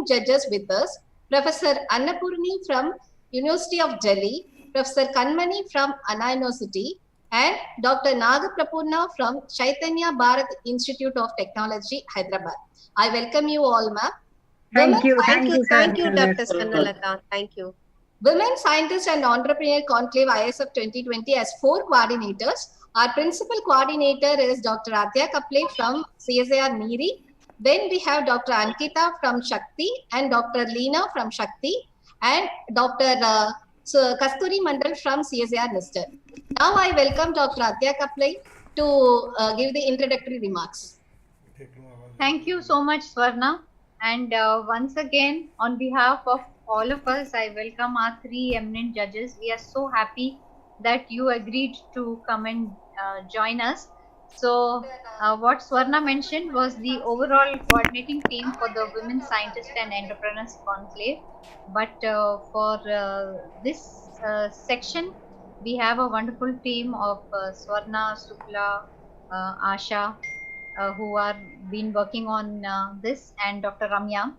judges with us, Professor Annapurni from University of Delhi, Professor Kanmani from Anna University, and Dr. Nagaprapurna from Chaitanya Bharat Institute of Technology, Hyderabad. I welcome you all, ma'am. Thank you, Thank you, Dr. Dr. Swarnalata. Thank you. Women Scientists and Entrepreneur Conclave ISF 2020 has 4 coordinators. Our principal coordinator is Dr. Adya Kaple from CSIR Neeri. Then we have Dr. Ankita from Shakti and Dr. Leena from Shakti and Dr. Kasturi Mandal from CSIR Lister. Now I welcome Dr. Adya Kaple to give the introductory remarks. Thank you so much, Swarna. And once again, on behalf of all of us, I welcome our 3 eminent judges. We are so happy that you agreed to come and join us. So what Swarna mentioned was the overall coordinating team for the Women Scientists and Entrepreneurs Conclave. But for this section, we have a wonderful team of Swarna, Sukla, Asha, who are been working on this, and Dr. Ramya.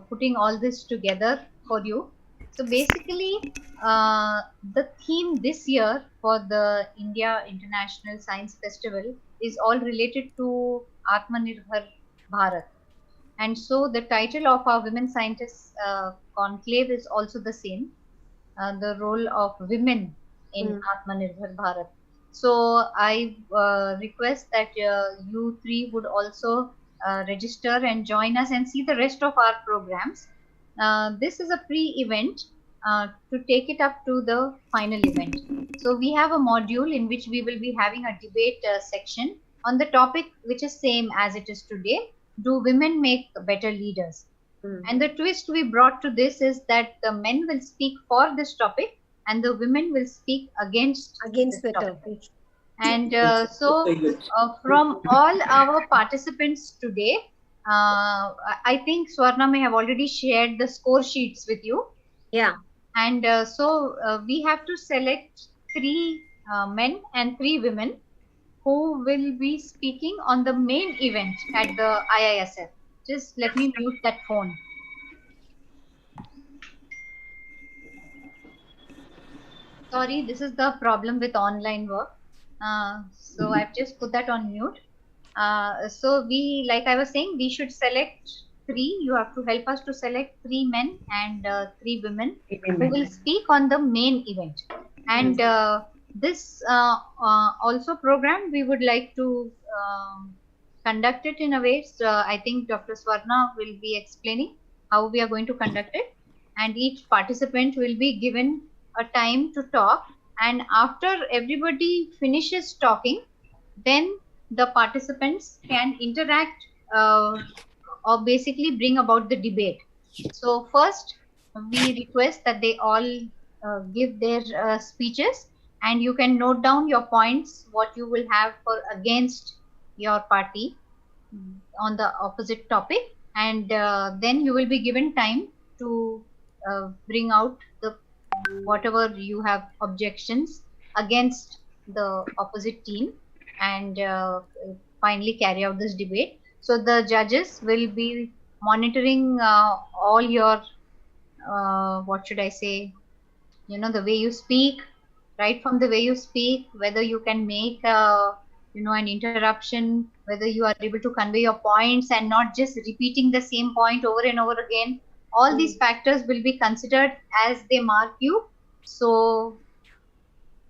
Putting all this together for you. So basically, the theme this year for the India International Science Festival is all related to Atmanirbhar Bharat. And so the title of our Women Scientists Conclave is also the same, the role of women in Atmanirbhar Bharat. So I request that you 3 would also register and join us and see the rest of our programs. This is a pre-event to take it up to the final event. So we have a module in which we will be having a debate section on the topic which is same as it is today. Do women make better leaders? And the twist we brought to this is that the men will speak for this topic and the women will speak against the topic. And from all our participants today, I think Swarna may have already shared the score sheets with you. Yeah. And we have to select 3 men and 3 women who will be speaking on the main event at the IISF. Just let me mute that phone. Sorry, this is the problem with online work. So I've just put that on mute. So we, like I was saying, we should select 3. You have to help us to select 3 men and 3 women who will speak on the main event. And this also program, we would like to conduct it in a way. So I think Dr. Swarna will be explaining how we are going to conduct it. And each participant will be given a time to talk. And after everybody finishes talking, then the participants can interact or basically bring about the debate. So first, we request that they all give their speeches, and you can note down your points, what you will have for against your party on the opposite topic, and then you will be given time to bring out the whatever you have objections against the opposite team, and finally carry out this debate. So the judges will be monitoring all your what should I say, the way you speak, right from the way you speak, whether you can make an interruption, whether you are able to convey your points and not just repeating the same point over and over again. All these factors will be considered as they mark you. So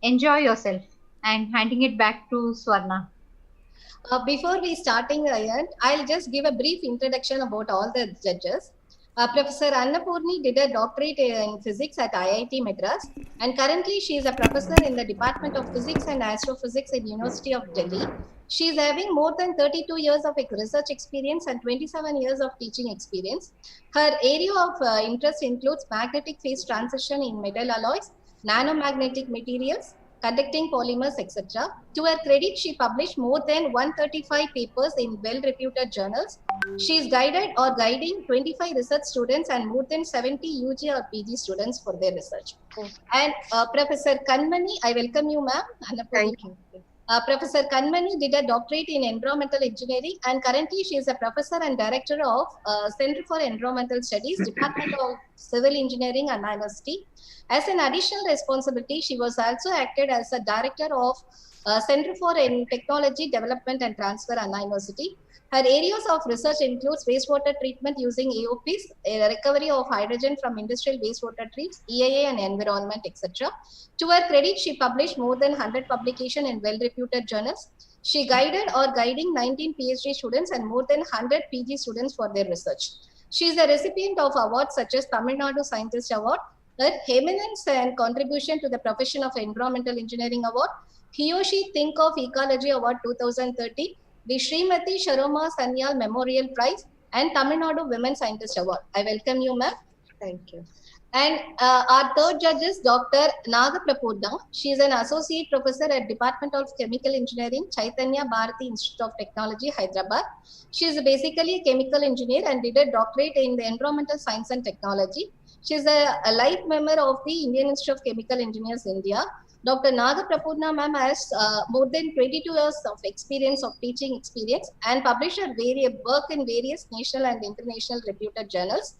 enjoy yourself, and handing it back to Swarna. Before we starting, I'll just give a brief introduction about all the judges. Professor Annapurni did a doctorate in physics at IIT Madras, and currently she is a professor in the Department of Physics and Astrophysics at University of Delhi. She is having more than 32 years of research experience and 27 years of teaching experience. Her area of interest includes magnetic phase transition in metal alloys, nanomagnetic materials, conducting polymers, etc. To her credit, she published more than 135 papers in well-reputed journals. She is guided or guiding 25 research students and more than 70 UG or PG students for their research. And Professor Kanmani, I welcome you, ma'am. Thank you. Professor Kanmani did a doctorate in environmental engineering, and currently she is a professor and director of Center for Environmental Studies, Department of Civil Engineering, Anna University. As an additional responsibility, she was also acted as a director of Center for Technology Development and Transfer, Anna University. Her areas of research includes wastewater treatment using AOPs, recovery of hydrogen from industrial wastewater treats, EIA and environment, etc. To her credit, she published more than 100 publications in well-reputed journals. She guided or guiding 19 PhD students and more than 100 PG students for their research. She is a recipient of awards such as Tamil Nadu Scientist Award, her eminence and contribution to the profession of environmental engineering award, Hiyoshi Think of Ecology Award 2030, the Srimati Sharoma Sanyal Memorial Prize, and Tamil Nadu Women Scientist Award. I welcome you, ma'am. Thank you. And our third judge is Dr. Nagaprapurna. She is an associate professor at Department of Chemical Engineering, Chaitanya Bharati Institute of Technology, Hyderabad. She is basically a chemical engineer and did a doctorate in the environmental science and technology. She is a life member of the Indian Institute of Chemical Engineers, India. Dr. Nagaprapurna ma'am has more than 22 years of experience of teaching experience and published her work in various national and international reputed journals.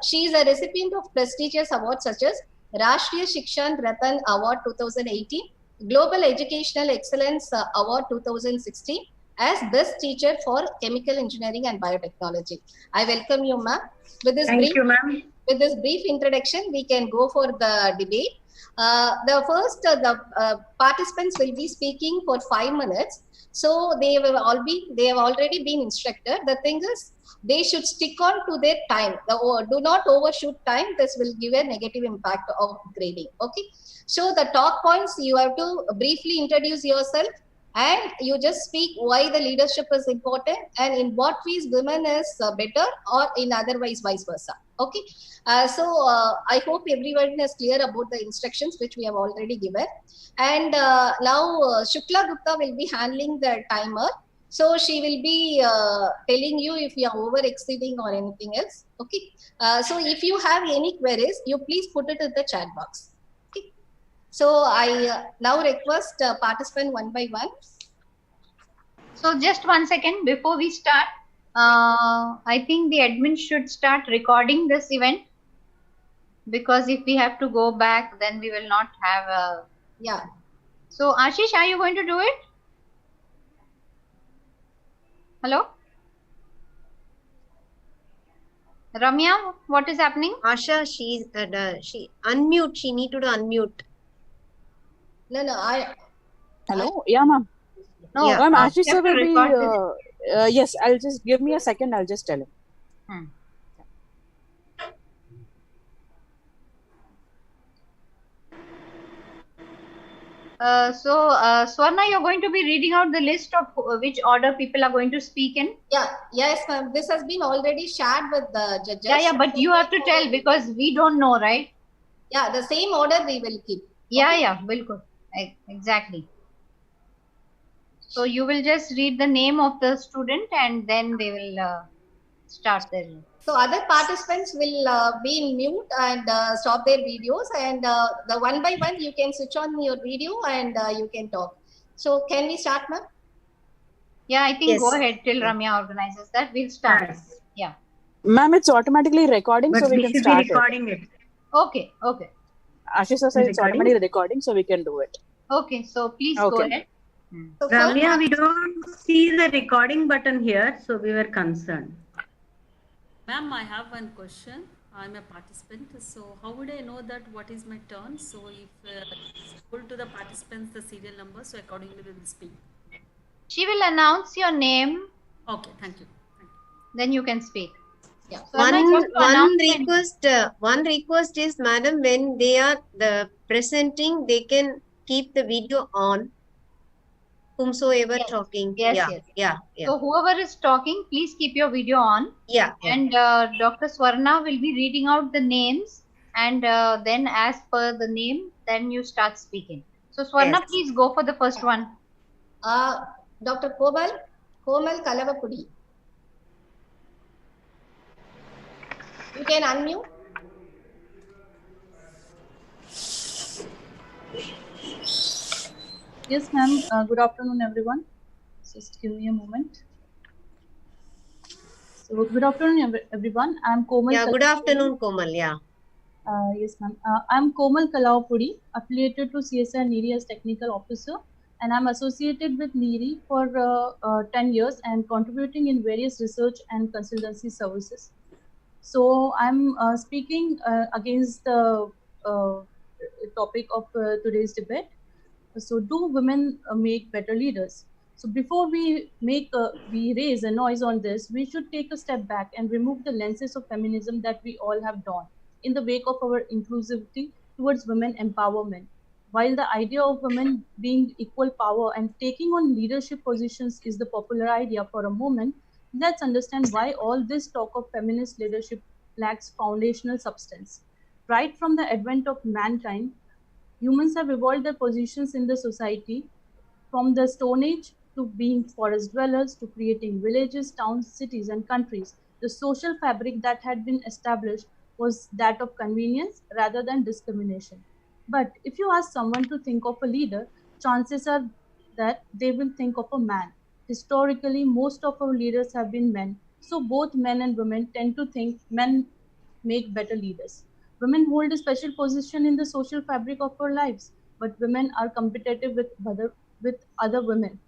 She is a recipient of prestigious awards such as Rashtriya Shikshan Ratan Award 2018, Global Educational Excellence Award 2016 as Best Teacher for Chemical Engineering and Biotechnology. I welcome you, ma'am. With this brief introduction, we can go for the debate. The participants will be speaking for 5 minutes. So they have already been instructed. The thing is, they should stick on to their time. Do not overshoot time. This will give a negative impact of grading. Okay. So the talk points, you have to briefly introduce yourself and you just speak why the leadership is important and in what ways women is better or in otherwise vice versa. Okay. I hope everyone is clear about the instructions which we have already given. And now Shukla Gupta will be handling the timer. So she will be telling you if you are over exceeding or anything else. Okay. So if you have any queries, you please put it in the chat box. Okay. So I now request participant one by one. So just 1 second before we start, I think the admin should start recording this event, because if we have to go back, then we will not have a... Yeah. So Ashish, are you going to do it? Hello? Ramya, what is happening? Asha, she unmute. She need to unmute. No, Hello? Yeah, ma'am. No, Yeah. Ma'am, Ashish sir will be... yes, I'll just... Give me a second. I'll just tell him. Swarna, you're going to be reading out the list of which order people are going to speak in? Yeah, yes, ma'am. This has been already shared with the judges. Yeah, but you have to tell because we don't know, right? Yeah, the same order we will keep. Yeah, bilkul. Exactly. So you will just read the name of the student and then they will start their... So other participants will be in mute and stop their videos, and the one by one you can switch on your video and you can talk. So can we start, ma'am? Yeah, I think Yes. go ahead till Ramya organizes that. We'll start. Yes. Yeah. Ma'am, it's automatically recording, But so we we can should start be recording it. Okay. Ashish sir said it's Recording? automatically recording, so we can do it. Okay, so please go Okay. ahead. So Ramya, we don't see the recording button here, so we were concerned. Ma'am, I have one question. I'm a participant, so how would I know that what is my turn? So if pull to the participants the serial number, so accordingly we will speak. She will announce your name, Okay, thank you. then you can speak. Yeah. Swarna, you have to announce the- One request is, madam, when they are presenting, they can keep the video on. Whomsoever Yes. talking. Yes, Yeah. So whoever is talking, please keep your video on. Yeah. And Dr. Swarna will be reading out the names, and then as per the name, then you start speaking. So Swarna, Yes. please go for the first one. Dr. Komal Kalavapudi. You can unmute. Yes, ma'am. Good afternoon, everyone. Just give me a moment. So, good afternoon, everyone. I'm Komal. Yeah, good Kalapuri. afternoon, Komal. Yeah. Yes, ma'am. I'm Komal Kalapuri, affiliated to CSR NEERI as technical officer, and I'm associated with NEERI for 10 years and contributing in various research and consultancy services. So, I'm speaking against the topic of today's debate. So, do women make better leaders? So, before we raise a noise on this, we should take a step back and remove the lenses of feminism that we all have donned in the wake of our inclusivity towards women empowerment. While the idea of women being equal power and taking on leadership positions is the popular idea for a moment, let's understand why all this talk of feminist leadership lacks foundational substance. Right from the advent of mankind, humans have evolved their positions in the society from the Stone Age to being forest dwellers to creating villages, towns, cities, and countries. The social fabric that had been established was that of convenience rather than discrimination. But if you ask someone to think of a leader, chances are that they will think of a man. Historically, most of our leaders have been men, so both men and women tend to think men make better leaders. Women hold a special position in the social fabric of our lives, but women are competitive with other women.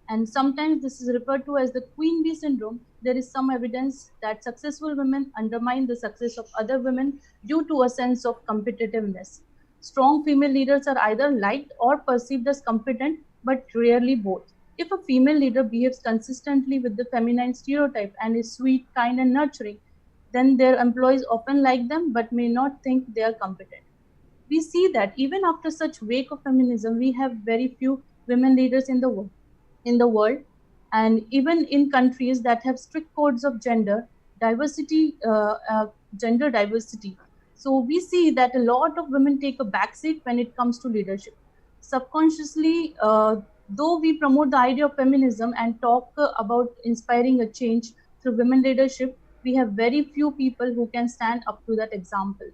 And sometimes this is referred to as the queen bee syndrome. There is some evidence that successful women undermine the success of other women due to a sense of competitiveness. Strong female leaders are either liked or perceived as competent, but rarely both. If a female leader behaves consistently with the feminine stereotype and is sweet, kind, and nurturing, then their employees often like them but may not think they are competent. We see that even after such wake of feminism, we have very few women leaders in the world, and even in countries that have strict codes of gender diversity. So we see that a lot of women take a backseat when it comes to leadership. Subconsciously, though we promote the idea of feminism and talk about inspiring a change through women leadership, we have very few people who can stand up to that example.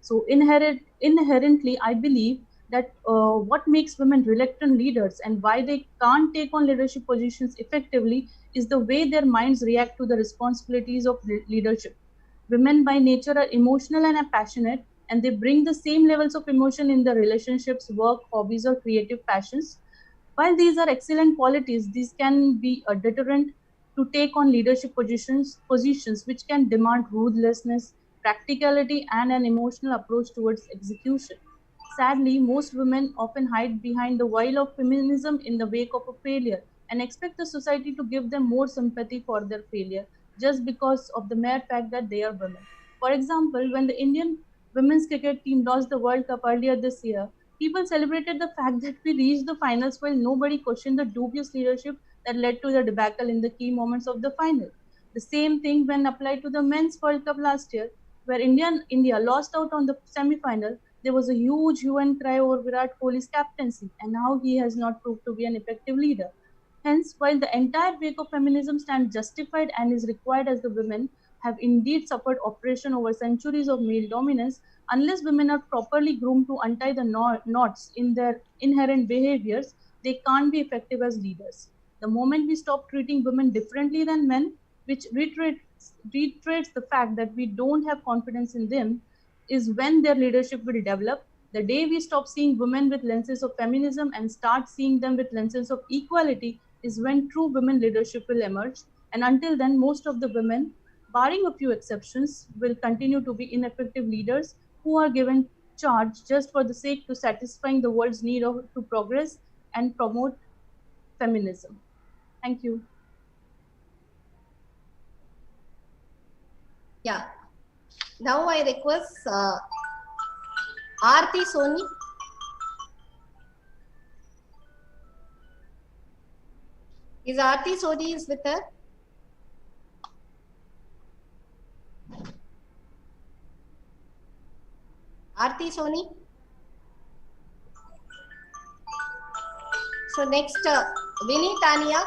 So inherently, I believe that what makes women reluctant leaders and why they can't take on leadership positions effectively is the way their minds react to the responsibilities of leadership. Women by nature are emotional and are passionate, and they bring the same levels of emotion in their relationships, work, hobbies, or creative passions. While these are excellent qualities, these can be a deterrent to take on leadership positions which can demand ruthlessness, practicality, and an emotional approach towards execution. Sadly, most women often hide behind the veil of feminism in the wake of a failure and expect the society to give them more sympathy for their failure just because of the mere fact that they are women. For example, when the Indian women's cricket team lost the World Cup earlier this year, people celebrated the fact that we reached the finals while nobody questioned the dubious leadership that led to the debacle in the key moments of the final. The same thing when applied to the men's World Cup last year, where India lost out on the semi-final. There was a huge hue and cry over Virat Kohli's captaincy and how he has not proved to be an effective leader. Hence, while the entire wake of feminism stands justified and is required as the women have indeed suffered oppression over centuries of male dominance, unless women are properly groomed to untie the knots in their inherent behaviors, they can't be effective as leaders. The moment we stop treating women differently than men, which reiterates the fact that we don't have confidence in them, is when their leadership will develop. The day we stop seeing women with lenses of feminism and start seeing them with lenses of equality is when true women leadership will emerge. And until then, most of the women, barring a few exceptions, will continue to be ineffective leaders who are given charge just for the sake to satisfying the world's need to progress and promote feminism. Thank you. Yeah. Now I request Aarti Soni. Is Aarti Soni is with her? Aarti Soni. So next, Vinny Tania.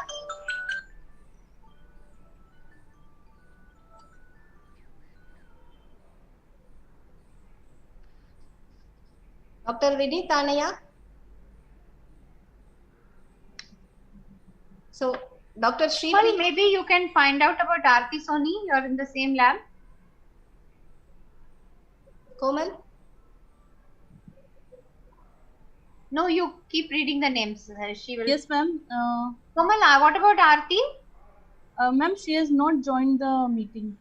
Dr. Vinny Tania. So, Dr. Sri Well, Priya, maybe you can find out about Aarti Soni. You're in the same lab. Komal? No, you keep reading the names. She will. Yes, ma'am. Komal, what about Aarti? Ma'am, she has not joined the meeting.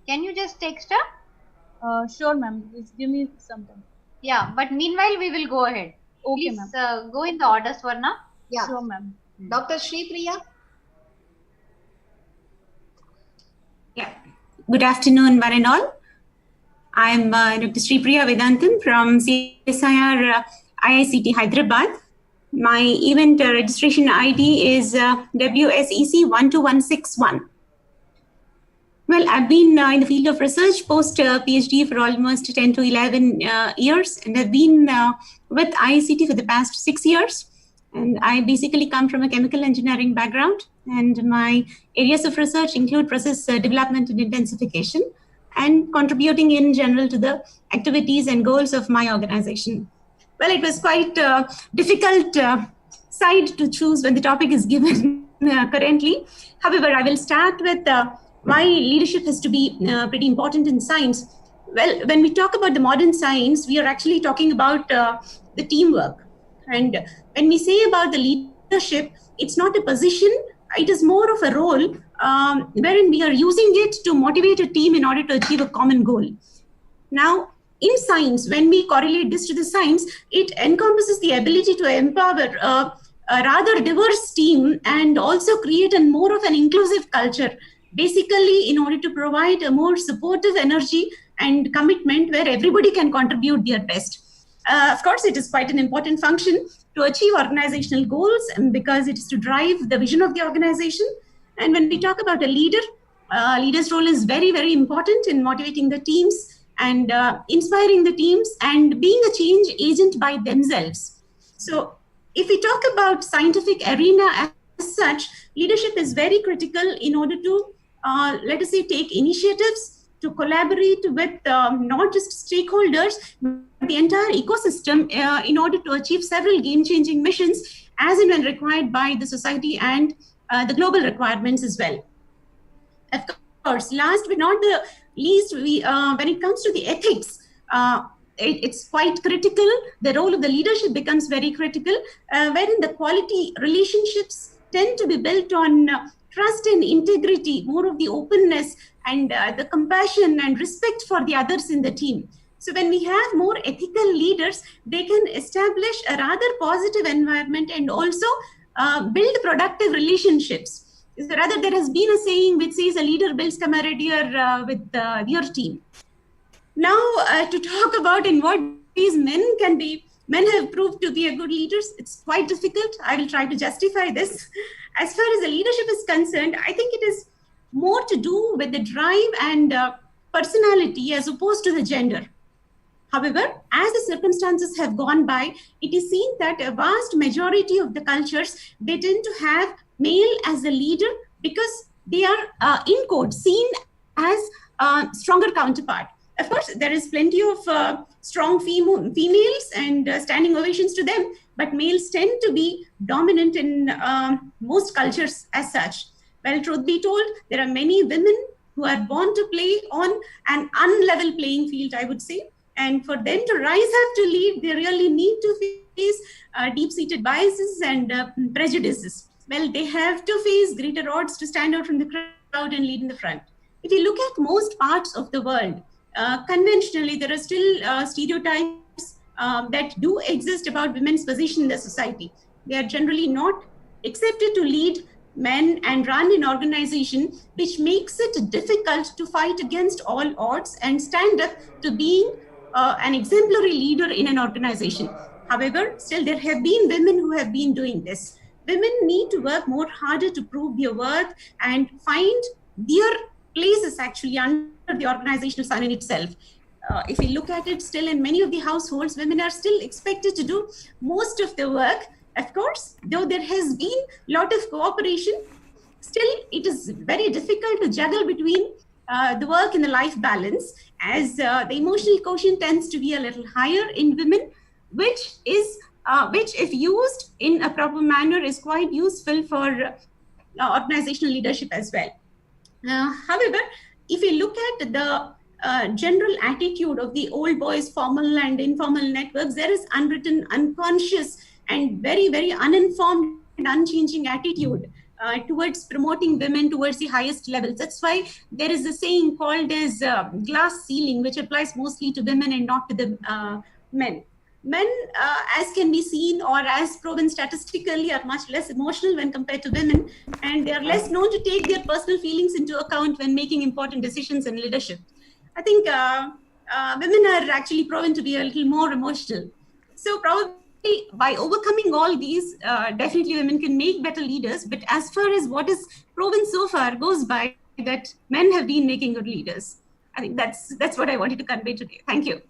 Can you just text her? Sure, ma'am. Just give me some time. Yeah, but meanwhile, we will go ahead. Okay, Please ma'am. go in the order, Swarna. Yeah. Sure, ma'am. Dr. Sri Priya? Yeah. Good afternoon, one and all. I'm Dr. Sri Priya Vedantam from CSIR IICT Hyderabad. My event registration ID is WSEC 12161. Well, I've been in the field of research post PhD for almost 10 to 11 years, and I've been with IICT for the past 6 years. And I basically come from a chemical engineering background, and my areas of research include process development and intensification, and contributing in general to the activities and goals of my organization. Well, it was quite difficult side to choose when the topic is given currently. However, I will start with why leadership has to be pretty important in science. Well, when we talk about the modern science, we are actually talking about the teamwork. And when we say about the leadership, it's not a position, it is more of a role wherein we are using it to motivate a team in order to achieve a common goal. Now, in science, when we correlate this to the science, it encompasses the ability to empower a rather diverse team and also create a more of an inclusive culture, basically in order to provide a more supportive energy and commitment where everybody can contribute their best. Of course, it is quite an important function to achieve organizational goals, because it is to drive the vision of the organization. And when we talk about a leader, leader's role is very, very important in motivating the teams and inspiring the teams and being a change agent by themselves. So if we talk about scientific arena as such, leadership is very critical in order to, let us say, take initiatives to collaborate with not just stakeholders, but the entire ecosystem in order to achieve several game-changing missions as and when required by the society and the global requirements as well. Of course, last but not the least, when it comes to the ethics, it's quite critical. The role of the leadership becomes very critical, wherein the quality relationships tend to be built on trust and integrity, more of the openness and the compassion and respect for the others in the team. So when we have more ethical leaders, they can establish a rather positive environment and also build productive relationships. So rather, there has been a saying which says a leader builds camaraderie with your team. Now, to talk about in what ways men have proved to be a good leaders, it's quite difficult. I will try to justify this. As far as the leadership is concerned, I think it is more to do with the drive and personality as opposed to the gender. However, as the circumstances have gone by, it is seen that a vast majority of the cultures, they tend to have male as a leader because they are in quote seen as a stronger counterpart. Of course, there is plenty of strong females and standing ovations to them, but males tend to be dominant in most cultures as such. Well, truth be told, there are many women who are born to play on an unlevel playing field, I would say. And for them to rise up to lead, they really need to face deep-seated biases and prejudices. Well, they have to face greater odds to stand out from the crowd and lead in the front. If you look at most parts of the world, conventionally, there are still stereotypes that do exist about women's position in the society. They are generally not accepted to lead men and run an organization, which makes it difficult to fight against all odds and stand up to being an exemplary leader in an organization. However, still there have been women who have been doing this. Women need to work more harder to prove their worth and find their places actually under the organizational sun in itself. If we look at it, still in many of the households, women are still expected to do most of the work. Of course, though there has been a lot of cooperation, still it is very difficult to juggle between the work and the life balance, as the emotional quotient tends to be a little higher in women, which if used in a proper manner is quite useful for organizational leadership as well. However, if you look at the general attitude of the old boys, formal and informal networks, there is unwritten, unconscious, and very, very uninformed and unchanging attitude towards promoting women towards the highest levels. That's why there is a saying called as glass ceiling, which applies mostly to women and not to the men. Men, as can be seen or as proven statistically, are much less emotional when compared to women, and they are less known to take their personal feelings into account when making important decisions in leadership. I think women are actually proven to be a little more emotional. So probably by overcoming all these, definitely women can make better leaders. But as far as what is proven so far goes by, that men have been making good leaders. I think that's what I wanted to convey today. Thank you.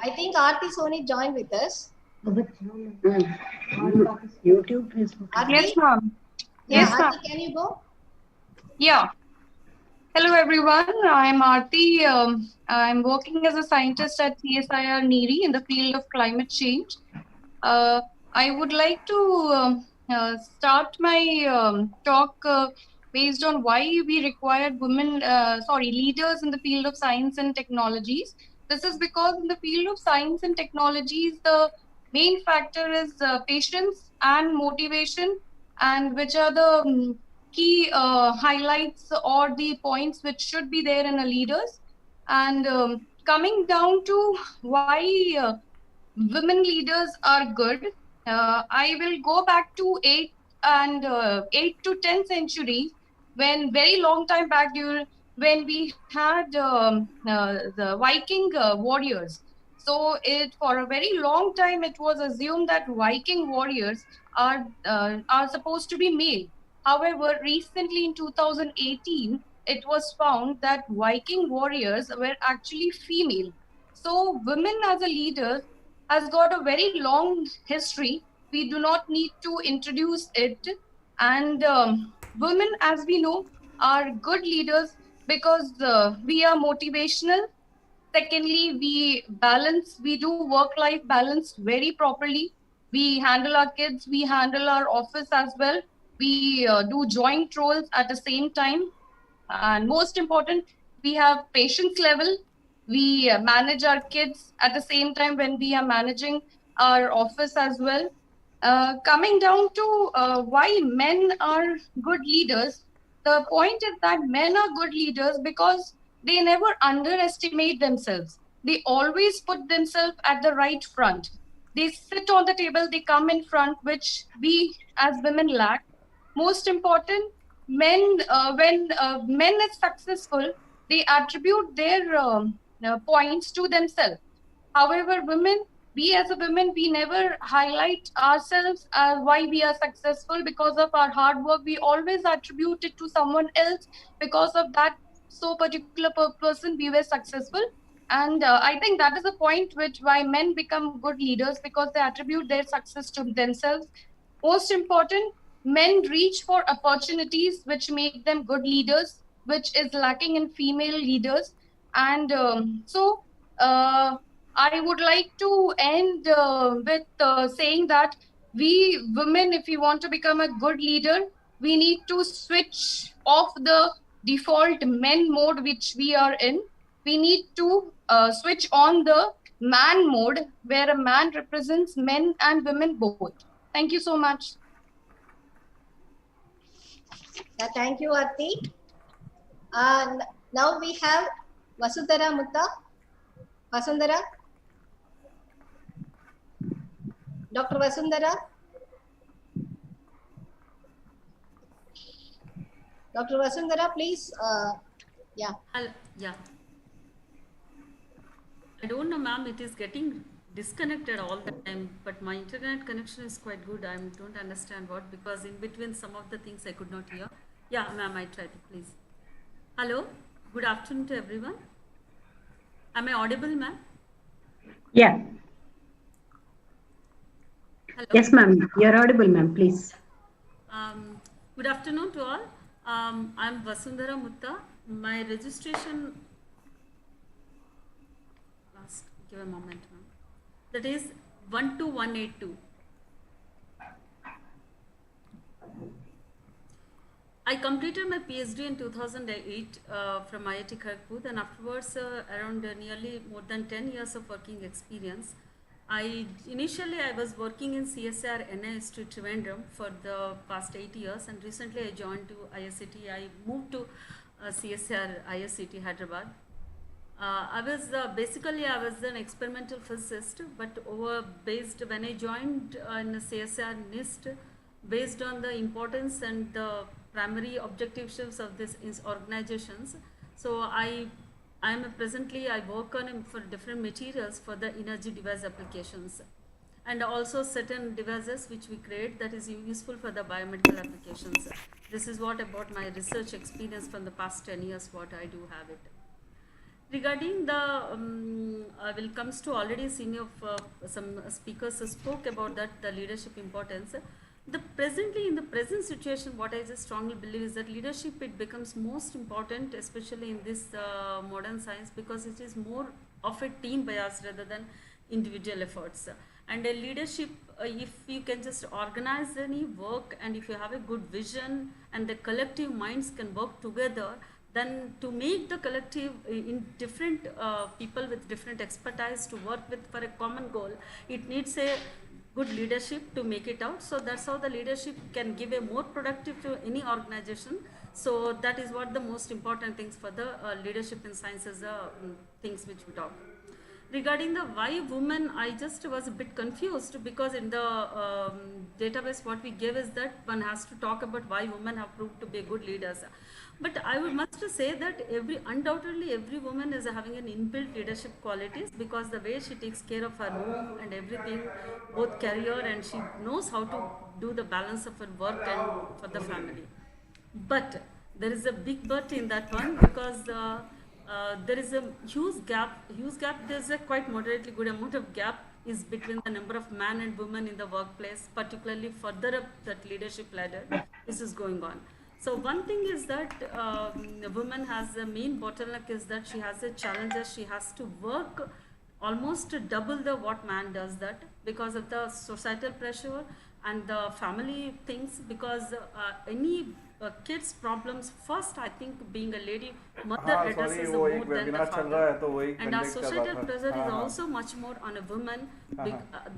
I think Aarti Soni joined with us. YouTube, Facebook. Aarti? Yes, ma'am. Yeah, Yes, Aarti, ma'am. can you go? Yeah. Hello, everyone. I'm Aarti. I'm working as a scientist at CSIR NEERI in the field of climate change. I would like to start my talk based on why we required leaders in the field of science and technologies. This is because in the field of science and technologies, the main factor is patience and motivation, and which are the key highlights or the points which should be there in a leaders. And coming down to why women leaders are good, I will go back to 8 to 10 centuries, when very long time back, when we had the Viking warriors. So for a very long time it was assumed that Viking warriors are supposed to be male. However, recently in 2018, it was found that Viking warriors were actually female. So women as a leader has got a very long history. We do not need to introduce it. And women, as we know, are good leaders because we are motivational. Secondly, we do work-life balance very properly. We handle our kids, we handle our office as well. We do joint roles at the same time. And most important, we have patience level. We manage our kids at the same time when we are managing our office as well. Coming down to why men are good leaders, the point is that men are good leaders because they never underestimate themselves. They always put themselves at the right front. They sit on the table, they come in front, which we as women lack. Most important, when men is successful, they attribute their points to themselves. However, we as a women, we never highlight ourselves as why we are successful because of our hard work. We always attribute it to someone else. Because of that so particular person, we were successful. And I think that is the point why men become good leaders, because they attribute their success to themselves. Most important, men reach for opportunities which make them good leaders, which is lacking in female leaders. And I would like to end with saying that we women, if we want to become a good leader, we need to switch off the default men mode which we are in. We need to switch on the man mode, where a man represents men and women both. Thank you so much. Thank you, Aarti. Now we have Vasundhara Mutta. Vasundhara? Dr. Vasundhara? Dr. Vasundhara, please. Yeah. Yeah. I don't know, ma'am, it is getting disconnected all the time, but my internet connection is quite good. I don't understand what, because in between some of the things I could not hear. Yeah, ma'am, I tried to, please. Hello, good afternoon to everyone. Am I audible, ma'am? Yeah. Hello. Yes, ma'am. You're audible, ma'am. Please. Good afternoon to all. I'm Vasundhara Mutta. My registration. Give a moment, ma'am. that is 12182. I completed my PhD in 2008 from IIT Kharagpur, and afterwards around nearly more than 10 years of working experience. Initially I was working in CSIR NIST Trivandrum for the past 8 years, and recently I joined to ISCT. I moved to CSIR ISCT Hyderabad. I was basically I was an experimental physicist, but when I joined in CSIR NIST, based on the importance and the primary objectives of these organizations. So I work on for different materials for the energy device applications, and also certain devices which we create that is useful for the biomedical applications. This is what about my research experience from the past 10 years, what I do have it. Regarding the, comes to already senior, some speakers spoke about that, the leadership importance. Presently in the present situation, what I just strongly believe is that leadership, it becomes most important, especially in this modern science, because it is more of a team bias rather than individual efforts. And a leadership, if you can just organize any work, and if you have a good vision and the collective minds can work together, then to make the collective in different people with different expertise to work with for a common goal, it needs a good leadership to make it out. So that's how the leadership can give a more productive to any organization. So that is what the most important things for the leadership in sciences, things which we talk. Regarding the why women, I just was a bit confused, because in the database what we gave is that one has to talk about why women have proved to be good leaders. But I must say that undoubtedly every woman is having an inbuilt leadership qualities, because the way she takes care of her home and everything, both career, and she knows how to do the balance of her work and for the family. But there is a big but in that one, because there is a huge gap, there's a quite moderately good amount of gap is between the number of men and women in the workplace, particularly further up that leadership ladder. This is going on. So one thing is that a woman has the main bottleneck is that she has a challenge that she has to work almost double the what man does, that because of the societal pressure and the family things, because any kids problems first, I think being a lady mother addresses more than the father, and our societal pressure is also much more on a woman.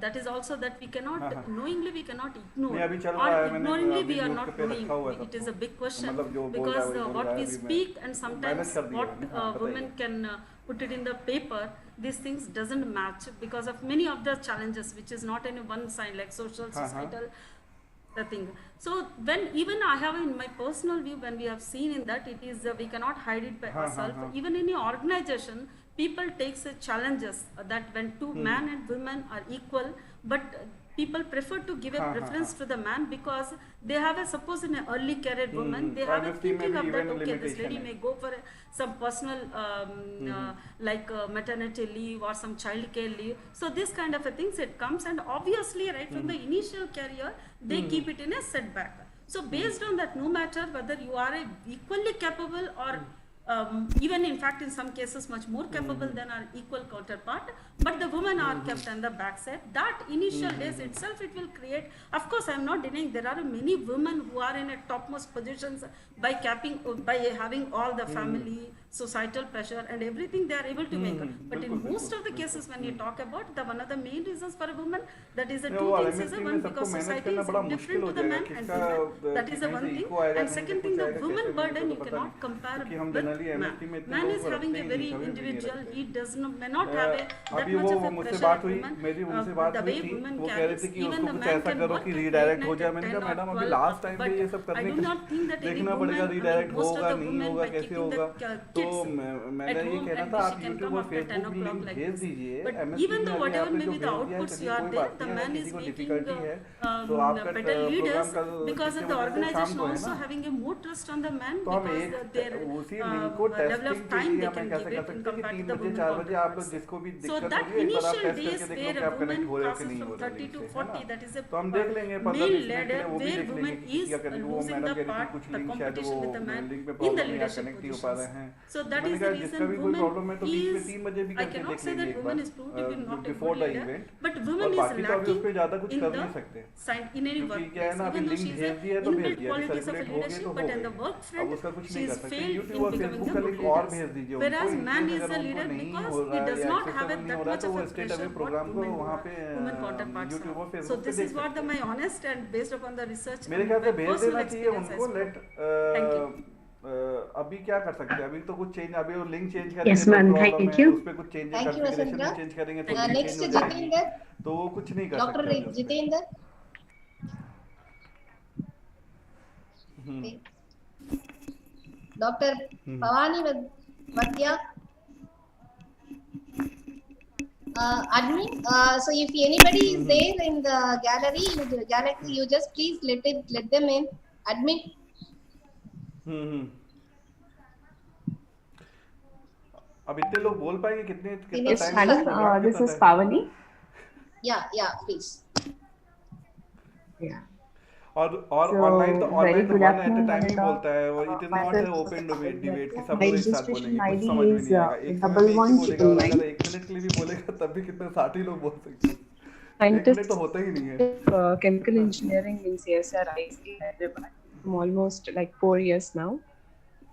That is also that we cannot knowingly we cannot ignore, or ignoringly we are not doing. It is a big question, because what we speak and sometimes what women can put it in the paper, these things doesn't match because of many of the challenges, which is not in one side, like social, societal, the thing. So when even I have in my personal view, when we have seen in that, it is we cannot hide it by ourselves. Even in any organization, people takes challenges that when two men and women are equal, but people prefer to give a preference to the man, because they have a, suppose in an early career woman, they have a thinking of that, okay, this lady may go for some personal like maternity leave or some child care leave. So this kind of a things it comes, and obviously right from the initial career, they keep it in a setback. So based on that, no matter whether you are equally capable or even in fact in some cases much more capable than our equal counterpart, but the women are kept on the backside. That initial days itself, it will create, of course I am not denying there are many women who are in a topmost positions by having all the family, societal pressure and everything they are able to make. But in most of the cases when you talk about one of the main reasons for a woman, that is the two things is one, because society is different to the men and women, that is the one thing, and second thing, the woman burden you cannot compare with man. Man is having a very individual, he may not have that much of a pressure at women, the way women carries, even the man can work at 8, 9, 10 or 12, but I do not think that any woman, most of the women by keeping the kids at home, and she can come after 10 o'clock like this. But even though whatever may be the outputs you are there, the man is making better leaders, because of the organization also having a more trust on the man, because their उनको level of testing के time लिए they हमें can कैसे give कर it in सकते हैं कि compared to 3 the बजे women 4 बजे आप लोग counterparts. जिसको भी So दिक्कत that हो रही है एक बार आप initial टेस्ट days करके देख लो where कि a आप कनेक्ट woman हो रहे हो कि passes नहीं from हो रहे हो 30 लिंक to से, है ना? 40, that is a तो हम देख लेंगे 15-20 male मिनट के ladder लिए वो भी where देख लेंगे woman कि किसी is का कनेक्ट, वो losing मैडम the कह रही थी part, कुछ the लिंक शायद competition वो with the man लिंक में in the प्रॉब्लम है या leadership कनेक्ट नहीं हो पा positions. रहे हैं। So तो that मैंने is कहा the जिसका reason भी कोई प्रॉब्लम है woman तो बीच में is, 3 बजे भी I करके cannot देख say लेंगे that एक woman is proved to be bar not a before good the leader, event, but और woman is बाकी तो अभी उस lacking पर ज़्यादा कुछ in कर the नहीं सकते side in any क्योंकि क्या है workplace. ना, अभी Even though link she is भेज a दिया तो भेज inbuilt दिया, अभी qualities of a सर्कुलेट हो गई leadership, तो but हो in the गई, work अब front उसका कुछ she नहीं कर is सकते। failed यूट्यूब in और becoming फेसबुक the का good लिंक और leaders. भेज दीजिए उनको, Whereas in man case is अगर a उनको leader नहीं because हो he रहा है does या not have एक्सेसिबल नहीं हो that रहा much तो of वो a state pressure away what programme को women वहाँ पे women counterparts यूट्यूब और have. So फेसबुक पे this देख is what सकते my हैं। honest and based upon the research मेरे and ख्याल से my भेज personal देना चाहिए experience I उनको। spoke. Thank you. अभी क्या कर सकते हैं, अभी तो कुछ चेंज, अभी वो लिंक चेंज Yes, करेंगे तो ma'am. प्रॉब्लम Thank है, you. उस पर कुछ चेंज Thank you, कॉन्फ़िगरेशन में Vasundhara. चेंज करेंगे तो लिंक Next, चेंज हो जाएगी, Jitendra. तो वो कुछ नहीं कर Dr. सकते अभी उस पे। Jitendra. Hmm, Dr. Bhavani Vadya. Admin. So if anybody is there in the gallery, you just please let them in. Admin. अब इतने लोग बोल पाएंगे कितने, कितना Yes, time madam, programme this कितना is time? Pavani. Yeah, please. Yeah. और So, online तो very good one eight afternoon, time ही Vanessa. बोलता है वो, it is not Myself, open debate कि सब my लोग एक साथ registration बोलेंगे, कुछ ID समझ में is नहीं आएगा। एक समय में एक ही बोलेगा और 1119. अगर 1 मिनट के लिए भी बोलेगा तब भी कितने 60 लोग बोल सकते हैं, 1 मिनट Scientist तो होता ही नहीं है। chemical engineering in CSR IIT Hyderabad. I'm almost like 4 years now.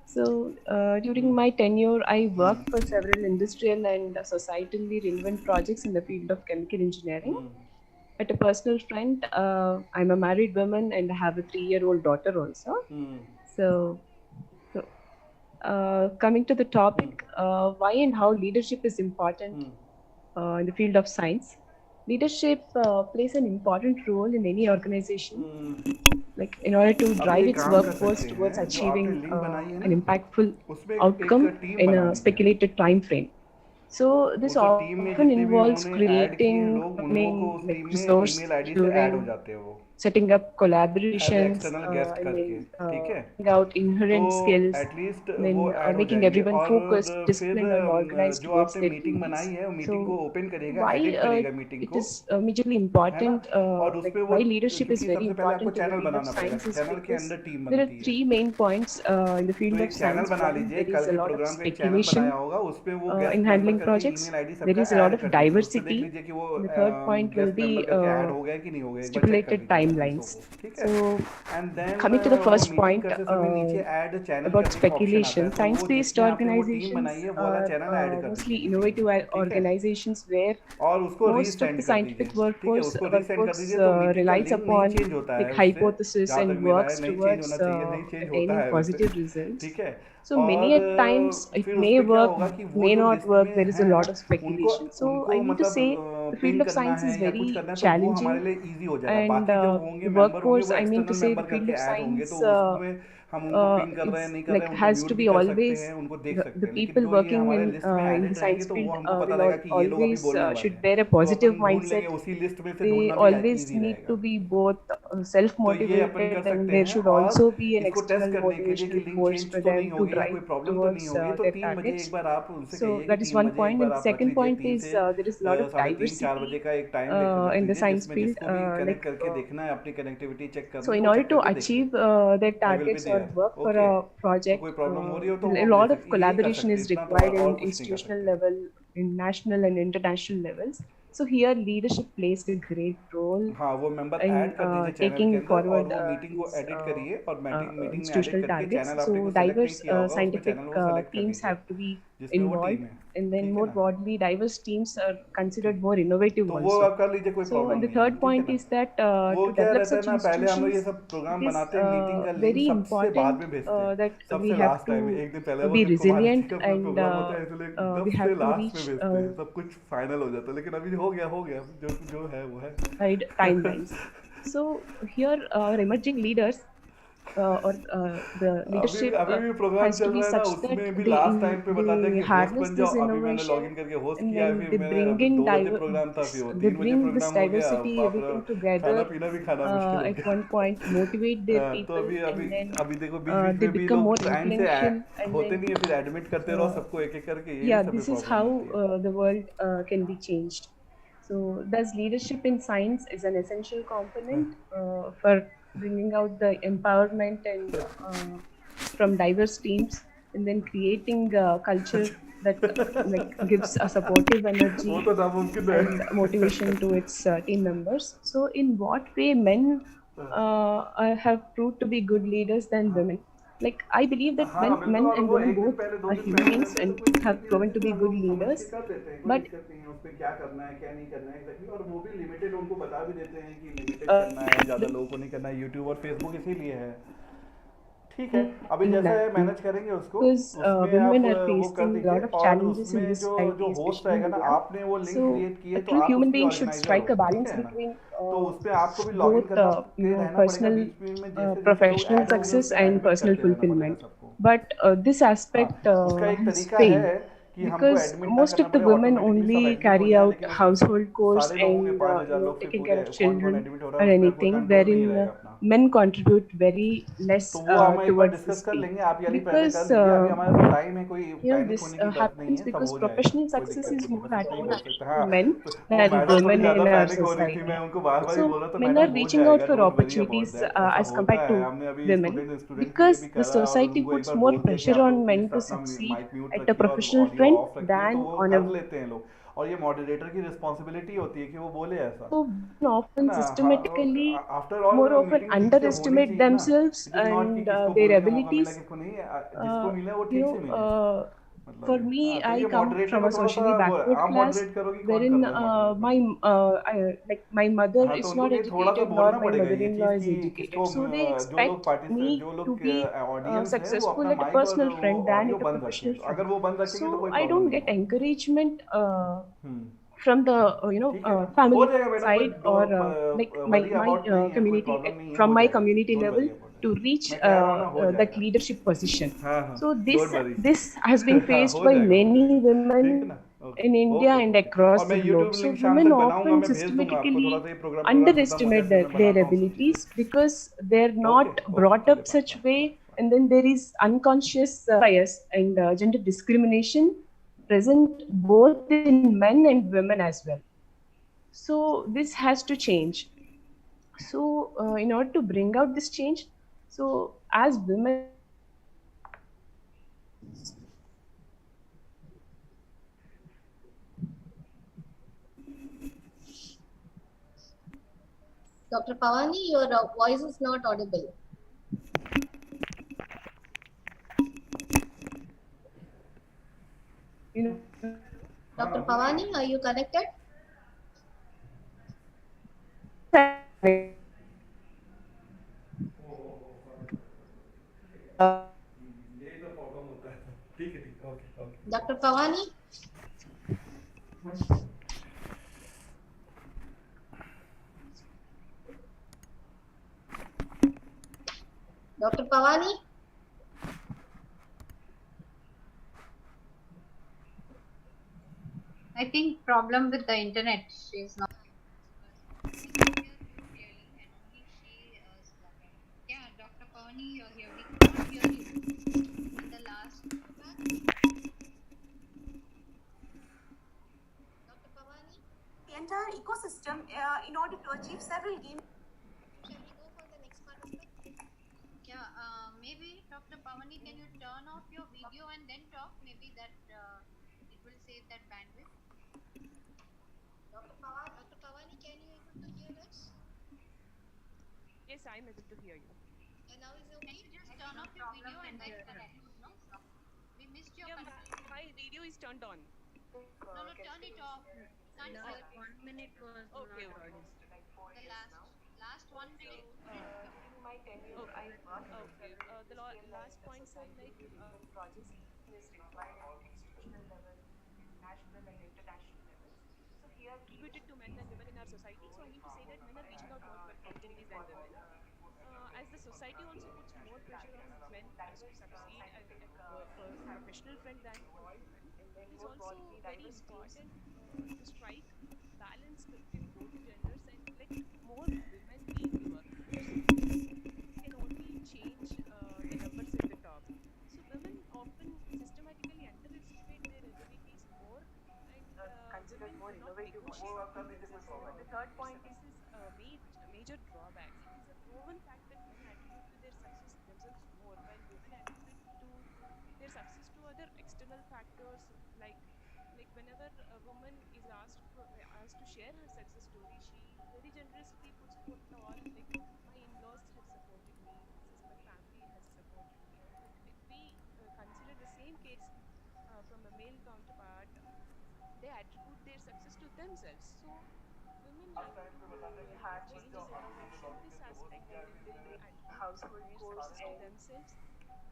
So during my tenure, I worked for several industrial and societally relevant projects in the field of chemical engineering. At a personal front, I'm a married woman and I have a 3-year-old daughter also. So coming to the topic, why and how leadership is important in the field of science. Leadership plays an important role in any organization, like in order to drive its workforce towards achieving an impactful outcome in a speculated time frame. So this often involves creating resource sharing, setting up collaborations, figuring out inherent skills, then making everyone focused, disciplined, and organized towards their duties. So why it is majorly important, like why leadership is very important in the field of science is because there are 3 main points in the field of science. One, there is a lot of speculation in handling projects. There is a lot of diversity. And the third point will be stipulated timelines. So coming to the first point about speculation, science-based organizations are mostly innovative organizations where most of the scientific workforce relies upon like hypothesis and works towards attaining positive results. So many a times it may work, may not work. There is a lot of speculation. So I need to say the field of science is very challenging, and the workforce, I mean to say the field of science like has to be always the people working in the science field will always should bear a positive mindset. They always need to be both self-motivated, and there should also be an external motivational force for them to drive towards their targets. So that is one point. And the second point is there is a lot of diversity in the science field. So in order to achieve their targets or work for a project, a lot of collaboration is required in institutional level, in national and international levels. So here leadership plays a great role in taking forward institutional targets. So diverse scientific teams have to be involved, and then more broadly, diverse teams are considered more innovative also. So and the third point is that to develop such institutions, it is very important that we have to be resilient, and we have to reach सब कुछ final हो जाता है, लेकिन अभी हो गया जो है वो है timelines. So here our emerging leaders or the अभी leadership भी प्रोग्राम has to चल be रहा है ना, such that उसमें भी they लास्ट टाइम पे बताते हैं they कि होस्ट harness बन this जाओ। अभी मैंने innovation, लॉगिन करके होस्ट and किया है, then फिर they मैंने bring अभी in 2 बजे प्रोग्राम था, फिर वो they 3 बजे bring this प्रोग्राम हो गया। diversity, बाप रे, everything खाना together पीना भी खाना मुश्किल हो at गया। one point, motivate their तो people, अभी अभी and then अभी देखो बीच बीच they में भी become more लोग टाइम से influential, and होते then नहीं है, फिर एडमिट करते रहो uh, सबको एक एक करके, ये भी yeah, सब में this is प्रॉब्लम how होती है। the world can be changed. So, thus leadership in science is an essential component for bringing out the empowerment and from diverse teams, and then creating a culture that like gives a supportive energy वो तो नामुमकिन है। and motivation to its team members. So, in what way men have proved to be good leaders than women? Like I believe that हाँ when बिल्कुल, men और and वो women एक दिन both पहले 2 are दिन human पहले beings रहते हैं तो and कोई have धीरे proven to धीरे be हम good लोग समझ leaders, के कर लेते हैं, कोई but दिक्कत नहीं है उसमें, क्या करना है क्या नहीं करना है एग्जैक्टली। और वो भी लिमिटेड उनको बता भी देते हैं कि लिमिटेड uh, करना है, ज़्यादा लोगों को नहीं करना है। यूट्यूब और फेसबुक इसीलिए है। ठीक है, अभी in जैसे that मैनेज करेंगे उसको, because उसमें आप women are वो कर facing a दीजिए। lot of और challenges in उसमें this जो society, जो होस्ट especially in रहेगा ना, India. आपने वो लिंक So क्रिएट की है a तो true आप human उसकी being should ऑर्गेनाइजर strike हो, a ठीक balance है ना। between तो उस पर आपको भी लॉगिन both करना के रहना पड़ेगा personal बीच में जैसे जैसे लोग professional ऐड होंगे उस success पर and एडमिट personal करते रहना पड़ेगा fulfillment. सबको। But this हाँ, aspect उसका एक has तरीका है failed कि हमको because एडमिट ना most करना of the पड़े, women ऑटोमेटिकली सब only एडमिट हो carry जाए। out लेकिन उसमें household chores सारे लोग होंगे, and 5,000 लोग, फिर taking पूरे care of कौन कौन children एडमिट हो or रहा है उस पर कोई anything, कंट्रोल नहीं wherein रहेगा अपना। men contribute very less तो वो हम एक बार towards डिस्कस this कर thing. लेंगे, आप यानी पहले कर Because दीजिए। अभी हमारे पास टाइम है, कोई पैनिक this होने की बात नहीं happens है, सब because हो जाएगा, professional कोई success दिक्कत is नहीं है, more बस इतना ही बोल attractive सकते to हैं। हाँ, men तो वो than मैडम थोड़ी women ज़्यादा in our पैनिक हो रही थी, मैं society. उनको बार बार ही So बोल रहा था, men मैडम are हो reaching out जाएगा, for don't worry about opportunities that. ऐसा as होता compared है, to हमने अभी women स्टूडेंट के लिए because भी the करा और society उनको एक puts बार more बोल दिया कि pressure आप on लोग men प्लीज़ to अपना succeed mic mute at a रखिए और professional ऑडियो front ऑफ रखिए, तो than वो on a कर लेते हैं लोग। और ये मॉडरेटर की रिस्पॉन्सिबिलिटी होती है कि वो बोले ऐसा, so men है often ना। systematically after all more often meeting ठीक से होनी underestimate चाहिए ना। themselves इट इज़ नॉट कि and किसको their बोलने का मौका मिला, abilities. किसको नहीं, जिसको मिले वो You ठीक know, से मिले, मतलब for ये। me, हाँ, तो I ये come मॉडरेटर from का a थोड़ा सा socially वो है, backward आप class, मॉडरेट करोगी, कौन wherein कर रहा है मॉडरेट बताओ। like my mother हाँ, तो is उनको not ये थोड़ा सा educated, nor बोलना my पड़ेगा ये mother-in-law चीज़ is कि educated. किसको So they जो लोग expect me जो to लोग be ऑडियंस है वो successful अपना at a माइक और personal वो front than audio at a बंद रखें। professional तो front. अगर वो बंद रखेंगे तो So कोई I प्रॉब्लम don't नहीं get है। encouragement हम्म, from the ठीक है ना, हो family जाएगा मैडम, कोई side or like my worry about नहीं है, कोई community प्रॉब्लम नहीं है, from हो my जाएगा, community don't level worry about to it. reach मैं कह रहा हूँ ना, हो that जाएगा। leadership position. हाँ हाँ, So don't worry. this has been हाँ, faced हो by जाएगा, हो many जाएगा, women ठीक है ना। Okay in India okay and okay. across और the मैं globe. यूट्यूब So लिंक शाम women तक बनाऊंगा, often मैं भेज दूंगा आपको, थोड़ा systematically सा ये प्रोग्राम खत्म हो जाए underestimate फिर मैं their बनाता हूँ सब abilities चीज़ें। because they're okay not okay, brought चलिए up bye such bye way, bye. and then there is unconscious bias and gender discrimination present both in men and women as well. So this has to change. So in order to bring out this change, so as women Dr. Pavani, your voice is not audible. you know Dr. Pavani, are you connected? यही तो problem होता है। ठीक है, ठीक है, okay okay. Dr. Pavani? Dr. Pavani? I think problem with the internet. She's not. Yeah, Dr. Pavani, you're here. We cannot hear you. In the last. Dr. Pavani? The entire ecosystem in order to achieve several games. Shall we go for the next participant? Yeah, maybe Dr. Pavani, can you turn off your video and then talk? Maybe that it will save that bandwidth. Dr. Pavani, can you able to hear us? Yes, I'm able to hear you. And now is it Can okay? you just turn off your video and then connect? No? We missed your connection. My video is turned on. No, turn it off. Can't see it. 1 minute was Okay, not okay. audible. The last 1 minute. Okay. The last points are like projects is required at institutional level, national and international levels. So here contributed to men and women in our society. So I need to say that men are reaching out more for opportunities than women. As the society society also puts more pressure on men to succeed at professional front than women. It is also very important to strike balance between both the genders and let more women lead the workforce. This can only change the numbers at the top. So women often systematically underestimate their abilities more, and women do not negotiate with themselves more. This is a major drawback. It is a proven fact that men attribute to their success themselves more, while women attribute to their success to other external factors, like whenever a woman is asked to share her success story, she very generously puts forth all, like, my in-laws have supported me, this is my family has supported me. But if we consider the same case from a male counterpart, they attribute their success to themselves. So women have to change their approach in this aspect, and then they attribute their success to themselves.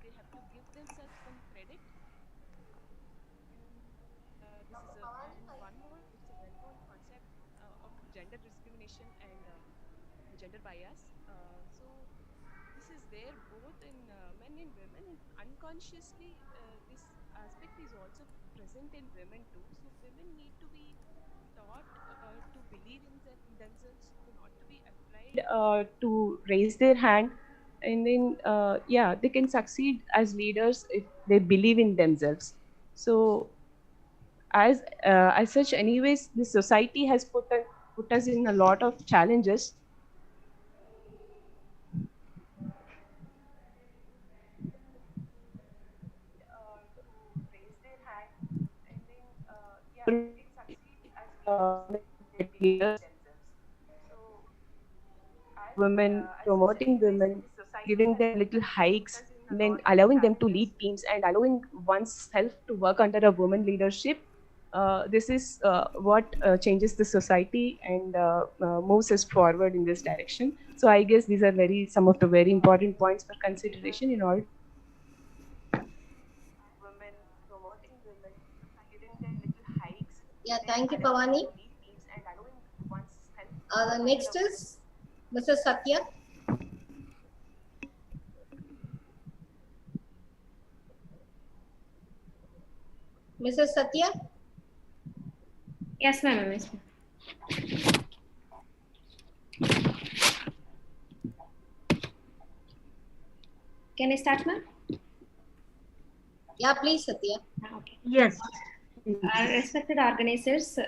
They have to give themselves some credit. And this is one more, it's a well-known concept of gender discrimination and gender bias. So this is there both in men and women, and unconsciously this aspect is also present in women too. So women need to be taught to believe in themselves, to not to be afraid to raise their hand, and then yeah, they can succeed as leaders if they believe in themselves. So as such, anyways, the society has put us in a lot of challenges. Raise their hand, and then yeah, they can succeed as leaders themselves. So women, promoting women, giving them little hikes, and then allowing them to lead teams and allowing oneself to work under a woman leadership. This is what changes the society and moves us forward in this direction. So I guess these are some of the very important points for consideration in all. Women, promoting women, giving them little hikes. Yeah, thank you, Pavani. The next is Mrs. Satya. Mrs. Satya? Yes, ma'am. Yes, ma'am. Can I start, ma'am? Yeah, please, Satya. Okay. Yes. Respected organizers,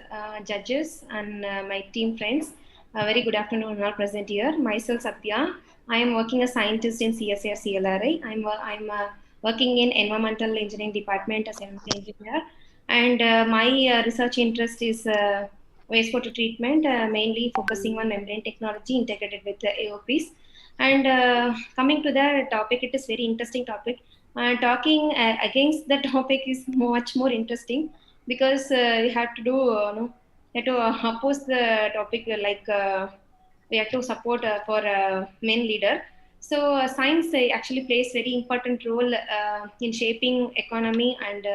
judges, and my team friends, very good afternoon, all present here. Myself, Satya. I am working as scientist in CSIR CLRI. I'm working in environmental engineering department as an engineer, and my research interest is wastewater treatment, mainly focusing on membrane technology integrated with AOPs. And coming to the topic, it is very interesting topic. Talking against the topic is much more interesting, because we have to do we have to oppose the topic, we have to support for men leader. So science actually plays very important role in shaping economy and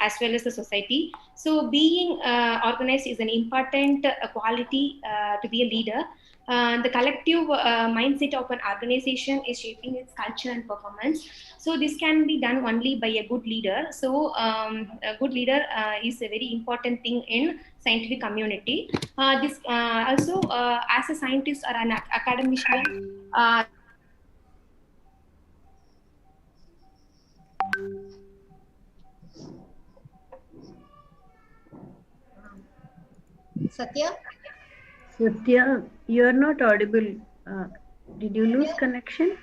as well as the society. So being organized is an important quality to be a leader. The collective mindset of an organization is shaping its culture and performance. So this can be done only by a good leader. So a good leader is a very important thing in scientific community. This also, as a scientist or an academician, Satya? Satya, you are not audible. Did you lose connection?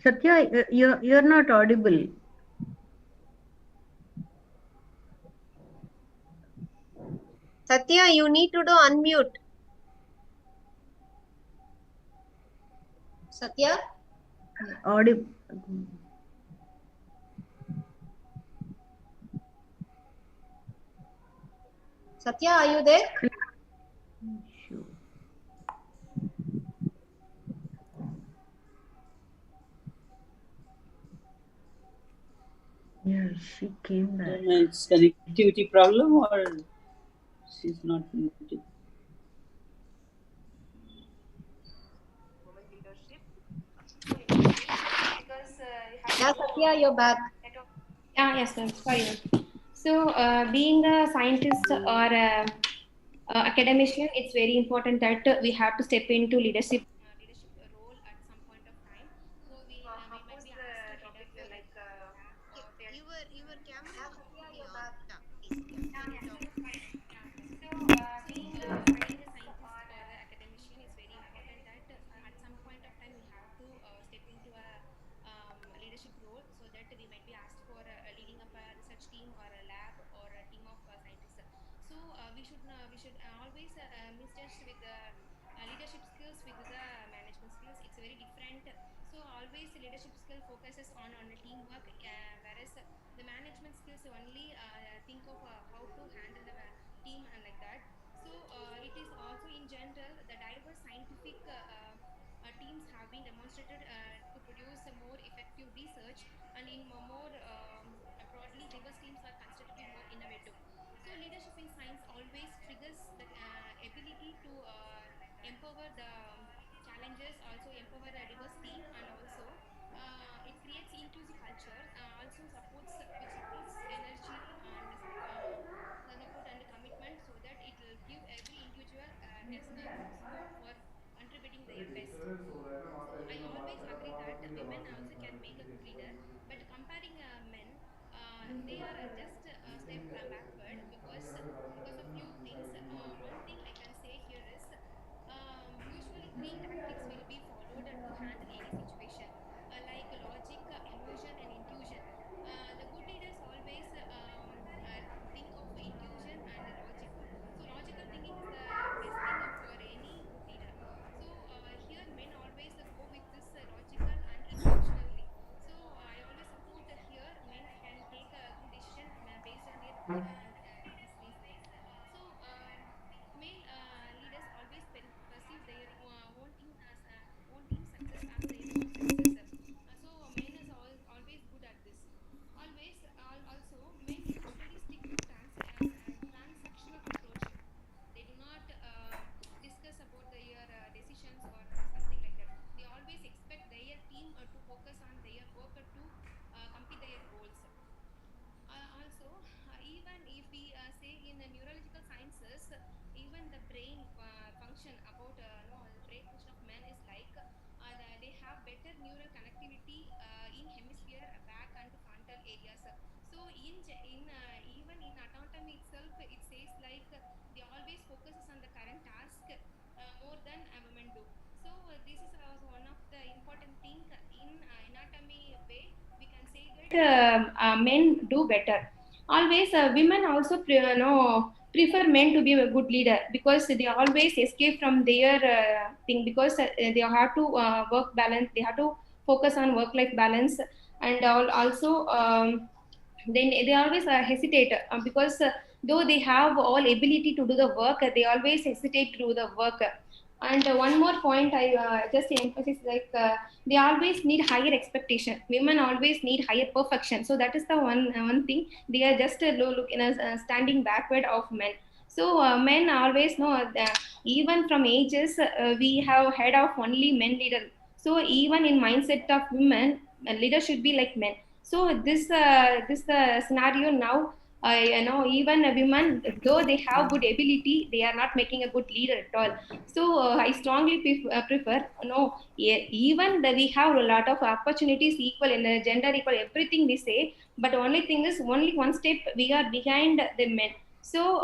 Satya, you're not audible. Satya, you need to do unmute. Satya? Audible. Satya, are you there? Yeah, she came back. It's connectivity problem, or she's not muted. Yeah, Satya, you're back. Yes, ma'am. Sorry, ma'am. So, being a scientist or a academician, it's very important that we have to step into leadership role at some point of time. So we might be asked to head up like Your camera is only on. being a scientist or an academician, it's very important that at some point of time we have to step into a leadership role so that we might be asked for leading up a research team or a lab or a team of scientists. So we should always misjudge with the leadership skills with the management skills. It's very different. So always leadership skill focuses on the teamwork, whereas the management skills only think of how to handle the team and like that. So it is also in general the diverse scientific teams have been demonstrated to produce a more effective research, and in more broadly diverse teams are considered to be more innovative. So leadership in science always triggers the ability to empower the challenges, also empower a diverse team, and also it creates inclusive culture, also supports energy and support and commitment, so that it will give every individual a scope for contributing their best. So I always agree that women also can make a good leader, but comparing men, they are just a step backward because of few things. One thing I can say here is usually three tactics will be followed to handle any situation, like logic, emotion, and intuition. The good leaders always think of intuition and logic. So logical thinking is the best thing for any good leader. So here men always go with this logical and emotionally. So I always support here men can take a good decision based on their logic and instincts. So male leaders always perceive their own team success as their own success. So men is always good at this. Also men usually stick to transactional approach. They do not discuss about their decisions or something like that. They always expect their team to focus on their work to complete their goals. Also, even if we say in the neurological sciences, even the brain function about no, the brain function of man is like they have better neural connectivity in hemisphere back and frontal areas. So even in anatomy itself, it says like they always focuses on the current task more than women do. So this is also one of the important thing in anatomy way. We can say that men do better. Always women also prefer men to be a good leader because they always escape from their thing, because they have to work balance, they have to focus on work life balance, and also they always hesitate because though they have all ability to do the work, they always hesitate to do the work. And one more point I just emphasize, like they always need higher expectation. Women always need higher perfection. So that is the one thing. They are just standing backward of men. So men always know even from ages we have heard of only men leader. So even in mindset of women, leader should be like men. So this scenario now, even women, though they have good ability, they are not making a good leader at all. So I strongly prefer, even that we have a lot of opportunities equal in gender equal, everything we say, but only thing is only one step we are behind the men. So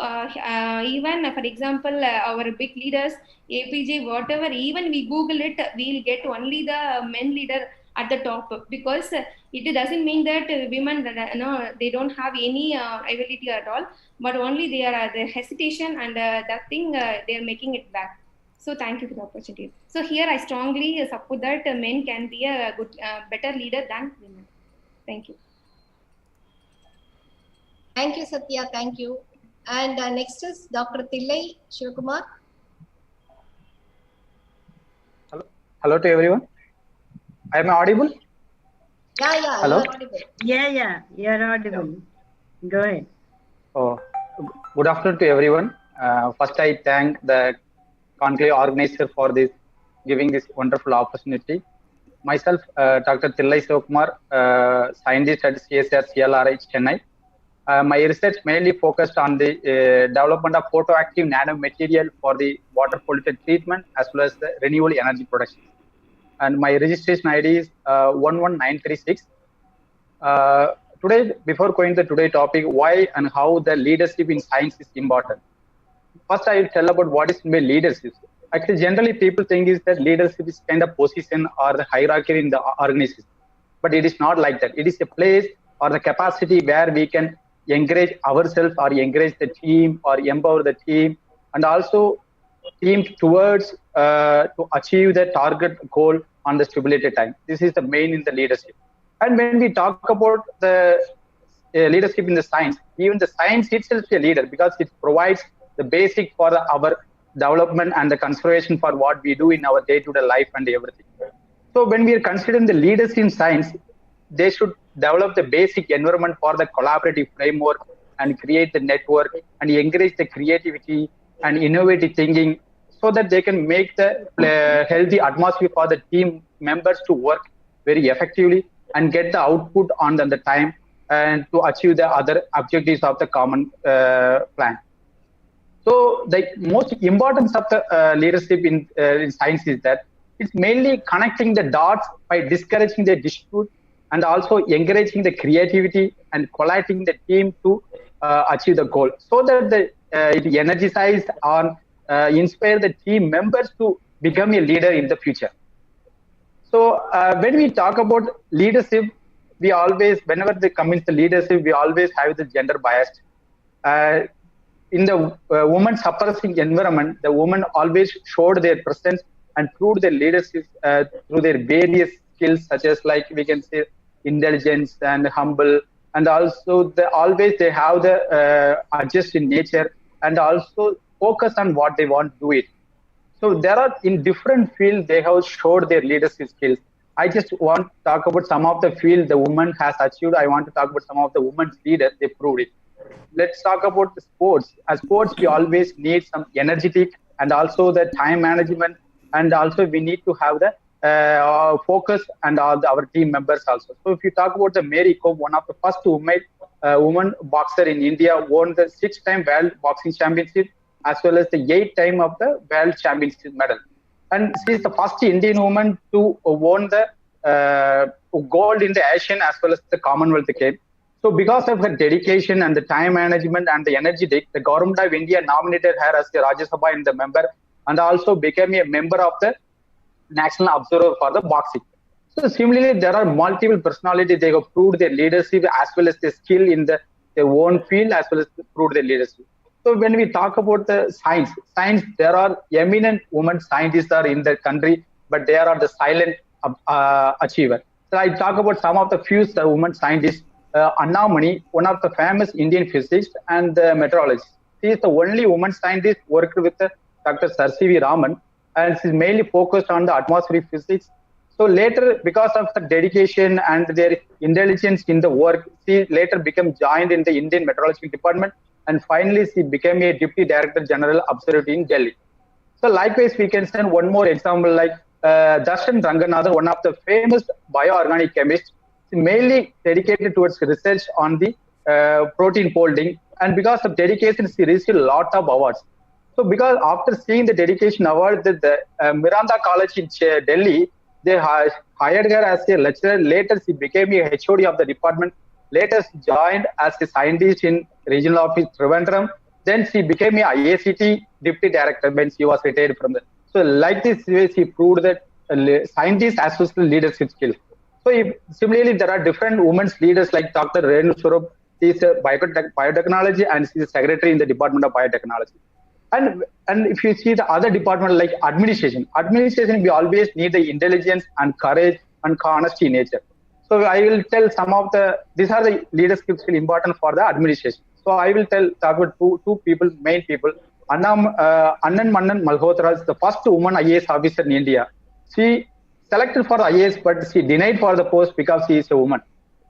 even for example, our big leaders, APJ, whatever, even we Google it, we'll get only the men leader at the top, because it doesn't mean that women they don't have any ability at all, but only they are the hesitation and that thing they are making it back. So thank you for the opportunity. So here I strongly support that men can be a good better leader than women. Thank you. Thank you, Satya. Thank you. And next is Dr. Tillai Shivakumar. Hello to everyone. Am I audible? Yeah, hello? You're audible. Yeah, you're audible. Go ahead. Oh, good afternoon to everyone. First, I thank the conclave organizer for this giving this wonderful opportunity. Myself, Dr. Tillai Sivakumar, scientist at CSIR CLRI Chennai. My research mainly focused on the development of photoactive nanomaterial for the water pollution treatment as well as the renewable energy production. And my registration ID is 11936. Today, before going to today's topic, why and how the leadership in science is important. First, I will tell about what is leadership. Actually, generally people think is that leadership is kind of position or the hierarchy in the organization, but it is not like that. It is a place or the capacity where we can encourage ourselves or encourage the team or empower the team, and also team towards to achieve the target goal on the stipulated time. This is the main in the leadership. And when we talk about the leadership in the science, even the science itself is a leader because it provides the basic for our development and the conservation for what we do in our day-to-day life and everything. So when we are considering the leaders in science, they should develop the basic environment for the collaborative framework and create the network and encourage the creativity and innovative thinking so that they can make the healthy atmosphere for the team members to work very effectively and get the output on the time and to achieve the other objectives of the common plan. So the most importance of the leadership in science is that it's mainly connecting the dots by discouraging the dispute and also encouraging the creativity and collaborating the team to achieve the goal, so that it energizes or inspire the team members to become a leader in the future. So when we talk about leadership, we always, whenever they come into leadership, we always have the gender bias. In the woman suppressing environment, the women always showed their presence and proved their leadership through their various skills, such as like we can say intelligence and humble, and also they have the adjust in nature and also focus on what they want to do it. So there are in different fields they have showed their leadership skills. I just want to talk about some of the fields the woman has achieved. I want to talk about some of the women's leaders, they proved it. Let's talk about the sports. As sports, we always need some energetic and also the time management, and also we need to have the focus and our team members also. So if you talk about the Mary Kom, one of the first woman boxer in India, won the 6-time world boxing championship as well as the 8-time of the world championship medal. And she is the first Indian woman to won the gold in the Asian as well as the Commonwealth Games. So because of her dedication and the time management and the energy, the government of India nominated her as the Rajya Sabha in the member and also became a member of the National Observer for the boxing. So similarly, there are multiple personalities. They have proved their leadership as well as their skill in their own field as well as proved their leadership. So when we talk about the science, there are eminent women scientists are in the country, but they are the silent achiever. So I talk about some of the few women scientists. Anna Mani, one of the famous Indian physicists and meteorologist. She is the only woman scientist worked with Dr. Sir C.V. Raman, and she is mainly focused on the atmospheric physics. So later, because of her dedication and their intelligence in the work, she later became joined in the Indian Meteorological Department, and finally she became a Deputy Director General Observatory in Delhi. So likewise, we can send one more example like Darshan Ranganathan, one of the famous bioorganic chemists, mainly dedicated towards research on the protein folding, and because of dedication, she received a lot of awards. So because after seeing the dedication award, the Miranda College in Delhi, they hired her as a lecturer. Later, she became a HOD of the department. Later, she joined as a scientist in regional office Trivandrum. Then she became a IACT deputy director when she was retired from the. So like this way, she proved that scientists as well as leadership skills. So similarly, there are different women's leaders like Dr. Renu Swarup. She is a biotechnology and she is secretary in the Department of Biotechnology. And if you see the other department like administration, we always need the intelligence and courage and honesty in nature. So I will tell some of these are the leadership skills important for the administration. So I will talk about two people, main people. Annan Mannan Malhotra is the first woman IAS officer in India. She selected for the IAS, but she denied for the post because she is a woman.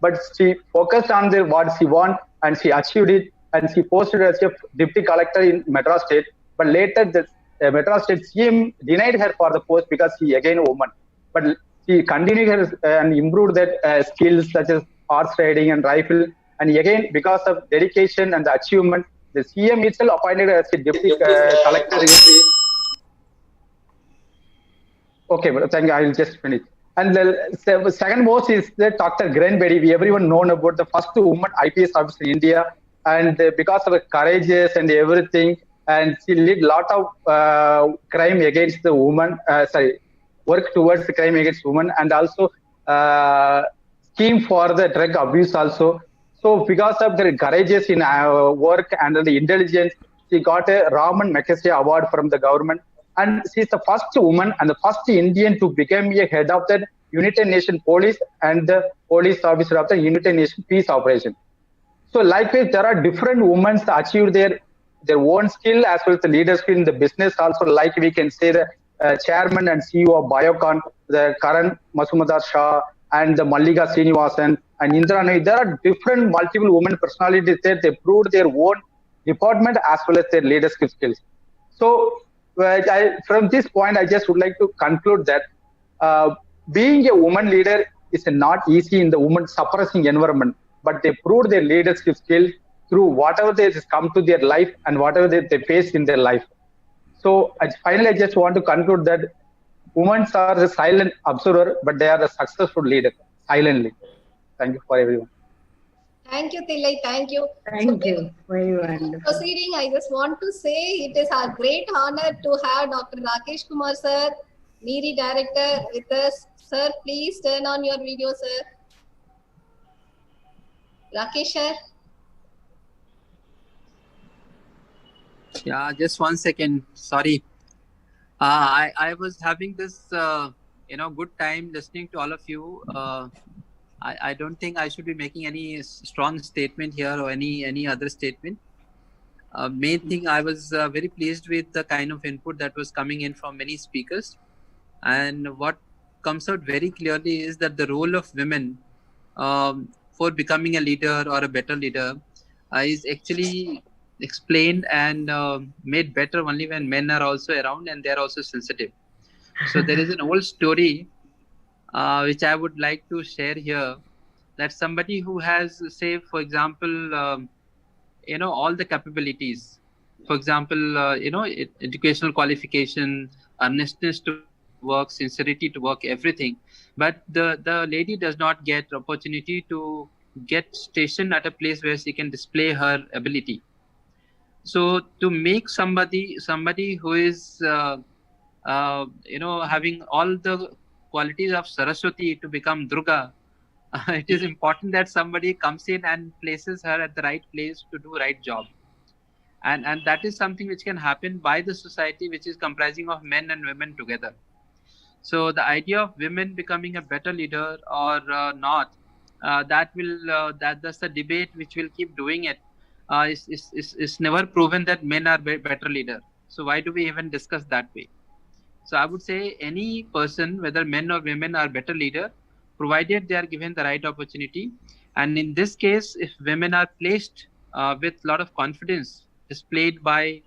But she focused on what she wanted and she achieved it. And she posted as a deputy collector in Madras State. But later, Madras State CM denied her for the post because she again a woman. But she continued her and improved that skills such as horse riding and rifle. And again, because of dedication and the achievement, the CM itself appointed her as a deputy collector. Okay, but thank you. I will just finish. And the second most is the Dr. Kiran Bedi. Everyone known about the first woman IPS officer in India, and because of her courageous and everything, and she led lot of crime against the woman. Work towards the crime against women, and also scheme for the drug abuse also. So because of her courageous in work and the intelligence, she got a Raman Magsaysay Award from the government. And she's the first woman and the first Indian to become a head of the United Nations Police and the police officer of the United Nations Peace Operation. So likewise, there are different women to achieve their own skill as well as the leadership in the business also. Like we can say the chairman and CEO of Biocon, the Karan Mazumdar Shah, and the Mallika Srinivasan and Indra Nooyi. There are different multiple women personalities there. They proved their own department as well as their leadership skills. So from this point, I just would like to conclude that being a woman leader is not easy in the woman suppressing environment, but they proved their leadership skill through whatever they come to their life and whatever they face in their life. So finally, I just want to conclude that women are the silent observer, but they are the successful leader silently. Thank you for everyone. Thank you, Tillai. Thank you. Thank you. Very wonderful. Proceeding, I just want to say it is our great honor to have Dr. Rakesh Kumar sir, NEERI director, with us. Sir, please turn on your video, sir. Rakesh sir. Yeah, just 1 second. Sorry. I was having this, good time listening to all of you. I don't think I should be making any strong statement here or any other statement. Main thing, I was very pleased with the kind of input that was coming in from many speakers. And what comes out very clearly is that the role of women for becoming a leader or a better leader is actually explained and made better only when men are also around and they're also sensitive. So there is an old story which I would like to share here, that somebody who has, say, for example, all the capabilities, for example, educational qualification, earnestness to work, sincerity to work, everything. But the lady does not get opportunity to get stationed at a place where she can display her ability. So to make somebody who is, having all the qualities of Saraswati to become Durga, it is important that somebody comes in and places her at the right place to do right job. And that is something which can happen by the society which is comprising of men and women together. So the idea of women becoming a better leader or not, that's the debate which will keep doing it. Is never proven that men are better leader. So why do we even discuss that way? So I would say any person, whether men or women, are better leader, provided they are given the right opportunity. And in this case, if women are placed with a lot of confidence displayed by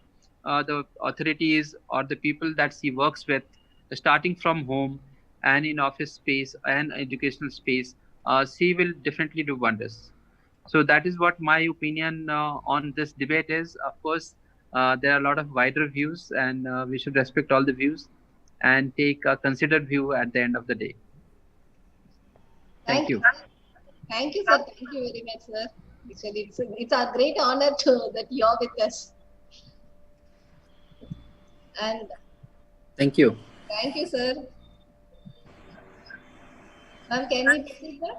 the authorities or the people that she works with, starting from home and in office space and educational space, she will definitely do wonders. So that is what my opinion on this debate is. Of course, there are a lot of wider views, and we should respect all the views and take a considered view at the end of the day. Thank you. Thank you, sir. Thank you very much, sir. It's a great honor that you are with us. And thank you. Thank you, sir. Ma'am, can we proceed, sir?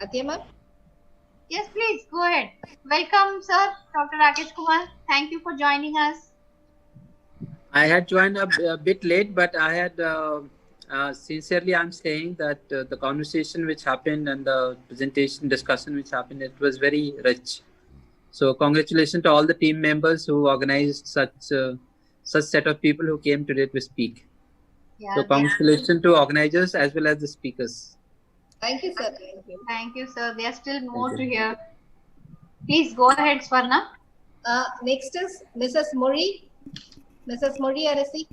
Athiya, ma'am? Yes, please go ahead. Welcome, sir, Dr. Rakesh Kumar. Thank you for joining us. I had joined a bit late, but I had sincerely, I'm saying that the conversation which happened and the presentation discussion which happened, it was very rich. So congratulations to all the team members who organized such set of people who came today to speak. Yeah, so congratulations to organizers as well as the speakers. Thank you, sir. Thank you. Thank you, sir. There's still more to hear. Please go ahead, Swarna. Next is Mrs. Mori. Mrs. Mori Arasi.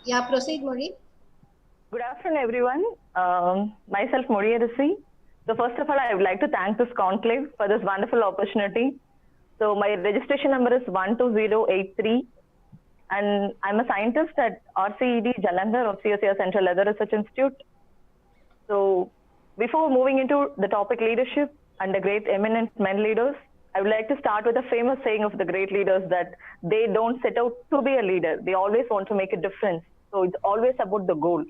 Yeah, proceed, Mori. Good afternoon, everyone. Myself, Mori Arasi. So first of all, I would like to thank this conclave for this wonderful opportunity. So my registration number is 12083, and I'm a scientist at RCED Jalandhar of CSIR Central Leather Research Institute. So before moving into the topic leadership and the great eminent men leaders, I would like to start with a famous saying of the great leaders that they don't set out to be a leader. They always want to make a difference. So it's always about the goal.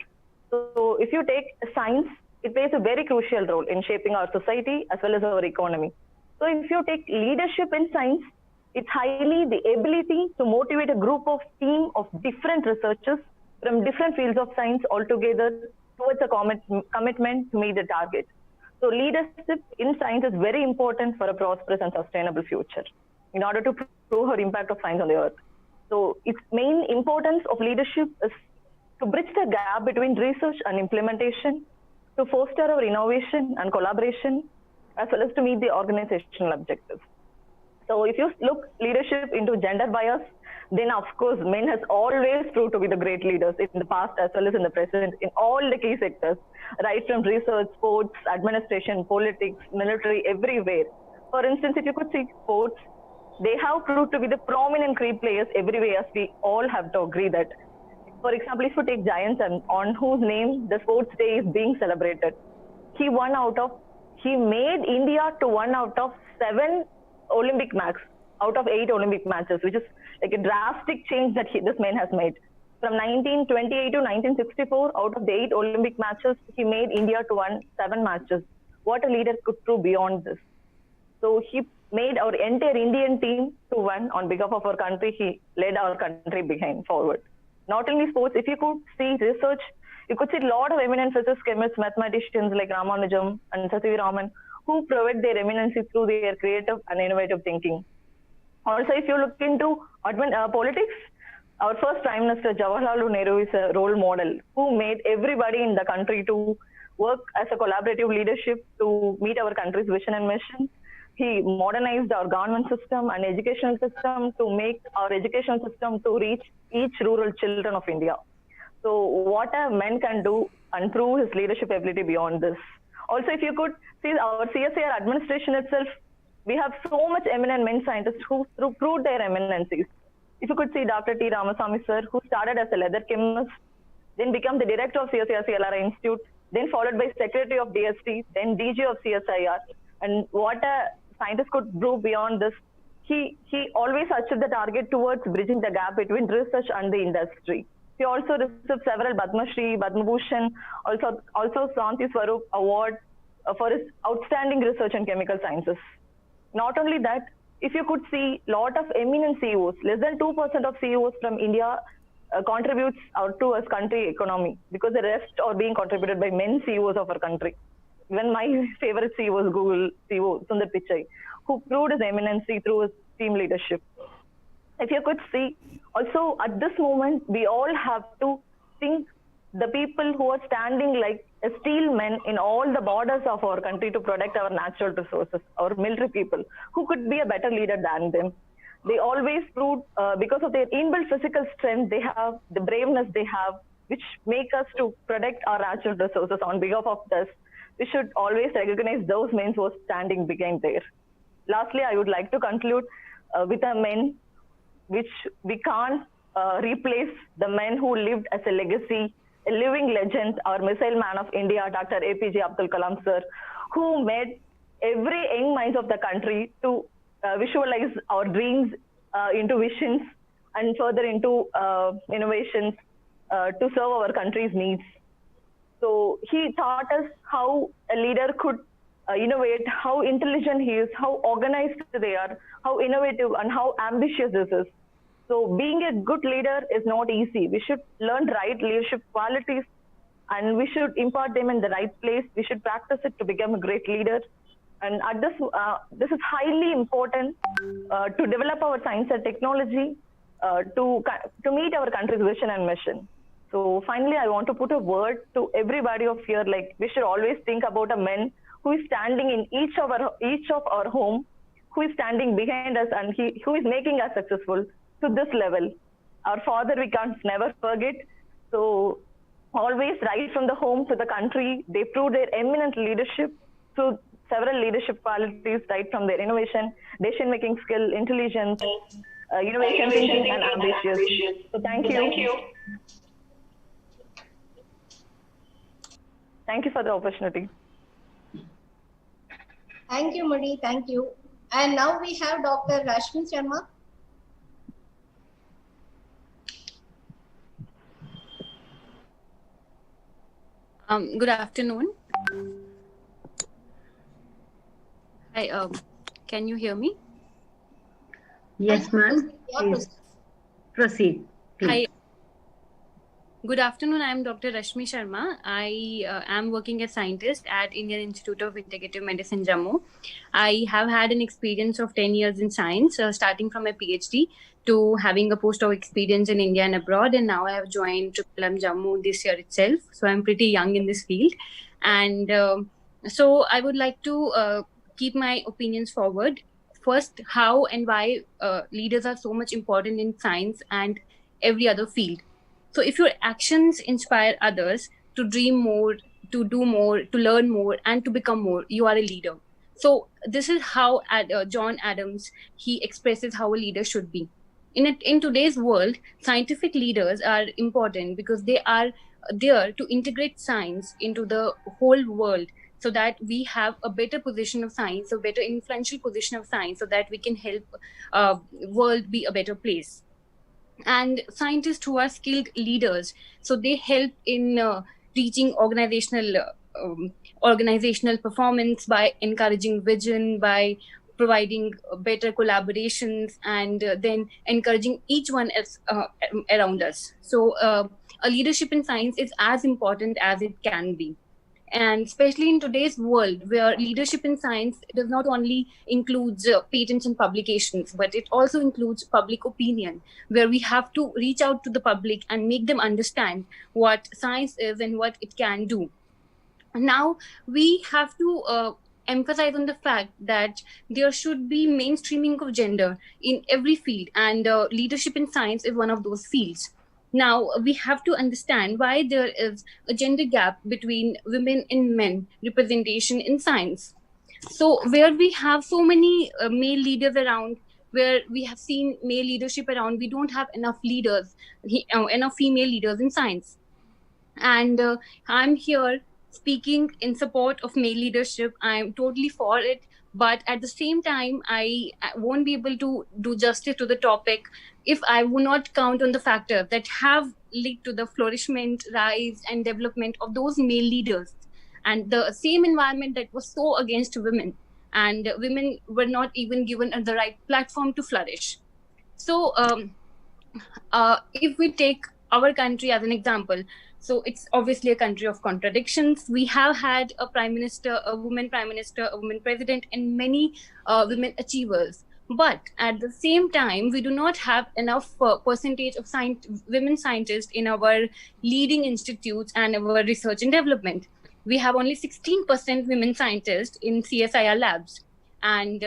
So if you take science, it plays a very crucial role in shaping our society as well as our economy. So if you take leadership in science, it's highly the ability to motivate a group of team of different researchers from different fields of science altogether towards a commitment to meet the target. So leadership in science is very important for a prosperous and sustainable future in order to prove our impact of science on the earth. So its main importance of leadership is to bridge the gap between research and implementation, to foster our innovation and collaboration, as well as to meet the organizational objectives. So if you look leadership into gender bias, then of course men has always proved to be the great leaders in the past as well as in the present in all the key sectors, right from research, sports, administration, politics, military, everywhere. For instance, if you could see sports, they have proved to be the prominent key players everywhere, as we all have to agree that. For example, if you take Giants, on whose name the sports day is being celebrated, he made India to one out of 7 Olympic matches, out of 8 Olympic matches, which is like a drastic change that this man has made. From 1928 to 1964, out of the 8 Olympic matches, he made India to win 7 matches. What a leader could do beyond this. So he made our entire Indian team to win on behalf of our country. He led our country behind forward. Not only sports, if you could see research, you could see a lot of eminent physicists, chemists, mathematicians like Ramanujam and Sathi Raman, who provide their eminency through their creative and innovative thinking. Also, if you look into politics, our first Prime Minister Jawaharlal Nehru is a role model who made everybody in the country to work as a collaborative leadership to meet our country's vision and mission. He modernized our government system and educational system to make our educational system to reach each rural children of India. So what a man can do and prove his leadership ability beyond this. Also, if you could see our CSIR administration itself, we have so much eminent men scientists who proved their eminencies. If you could see Dr. T. Ramasamy sir, who started as a leather chemist, then became the director of CSIR CLRI Institute, then followed by secretary of DST, then DG of CSIR. And what a scientist could prove beyond this, he always achieved the target towards bridging the gap between research and the industry. He also received several Padma Shri, Padma Bhushan, also Shanti Swarup Award for his outstanding research in chemical sciences. Not only that, if you could see a lot of eminent CEOs, less than 2% of CEOs from India contributes to our country economy, because the rest are being contributed by men CEOs of our country. Even my favorite CEO is Google CEO Sundar Pichai, who proved his eminency through his team leadership. If you could see, also at this moment, we all have to think the people who are standing like a steel men in all the borders of our country to protect our natural resources, our military people, who could be a better leader than them. They always proved, because of their inbuilt physical strength they have, the braveness they have, which make us to protect our natural resources on behalf of this. We should always recognize those men who are standing behind there. Lastly, I would like to conclude with a men which we can't replace the men who lived as a legacy, a living legend, our missile man of India, Dr. APJ Abdul Kalam sir, who made every young mind of the country to visualize our dreams into visions and further into innovations to serve our country's needs. So he taught us how a leader could innovate, how intelligent he is, how organized they are, how innovative and how ambitious this is. So being a good leader is not easy. We should learn right leadership qualities and we should impart them in the right place. We should practice it to become a great leader. And at this is highly important to develop our science and technology to meet our country's vision and mission. So finally, I want to put a word to everybody of here, like we should always think about a men who is standing in each of our home, who is standing behind us, and who is making us successful to this level. Our father we can't never forget. So always right from the home to the country, they proved their eminent leadership through several leadership qualities, right from their innovation, decision-making skill, intelligence, innovation thinking, and ambitious. So thank you. Thank you for the opportunity. Thank you, Mudi. Thank you. And now we have Dr. Rashmi Sharma. Good afternoon. Hi, can you hear me? Yes, ma'am. Please proceed. Hi. Good afternoon. I am Dr. Rashmi Sharma. I am working as scientist at Indian Institute of Integrative Medicine, Jammu. I have had an experience of 10 years in science, starting from a PhD to having a postdoc experience in India and abroad. And now I have joined IIIM Jammu this year itself. So I'm pretty young in this field. And so I would like to keep my opinions forward. First, how and why leaders are so much important in science and every other field. So if your actions inspire others to dream more, to do more, to learn more, and to become more, you are a leader. So this is how John Adams, he expresses how a leader should be. In today's world, scientific leaders are important because they are there to integrate science into the whole world, so that we have a better position of science, a better influential position of science, so that we can help world be a better place. And scientists who are skilled leaders, so they help in reaching organizational performance by encouraging vision, by providing better collaborations, and then encouraging each one else around us. So a leadership in science is as important as it can be. And especially in today's world, where leadership in science does not only include patents and publications, but it also includes public opinion, where we have to reach out to the public and make them understand what science is and what it can do. Now, we have to emphasize on the fact that there should be mainstreaming of gender in every field, and leadership in science is one of those fields. Now, we have to understand why there is a gender gap between women and men representation in science. So where we have so many male leaders around, where we have seen male leadership around, we don't have enough leaders, enough female leaders in science. And I'm here speaking in support of male leadership. I'm totally for it. But at the same time, I won't be able to do justice to the topic if I will not count on the factors that have led to the flourishment, rise, and development of those male leaders, and the same environment that was so against women, and women were not even given the right platform to flourish. So if we take our country as an example, so it's obviously a country of contradictions. We have had a prime minister, a woman prime minister, a woman president, and many women achievers. But at the same time, we do not have enough percentage of women scientists in our leading institutes and our research and development. We have only 16% women scientists in CSIR labs. And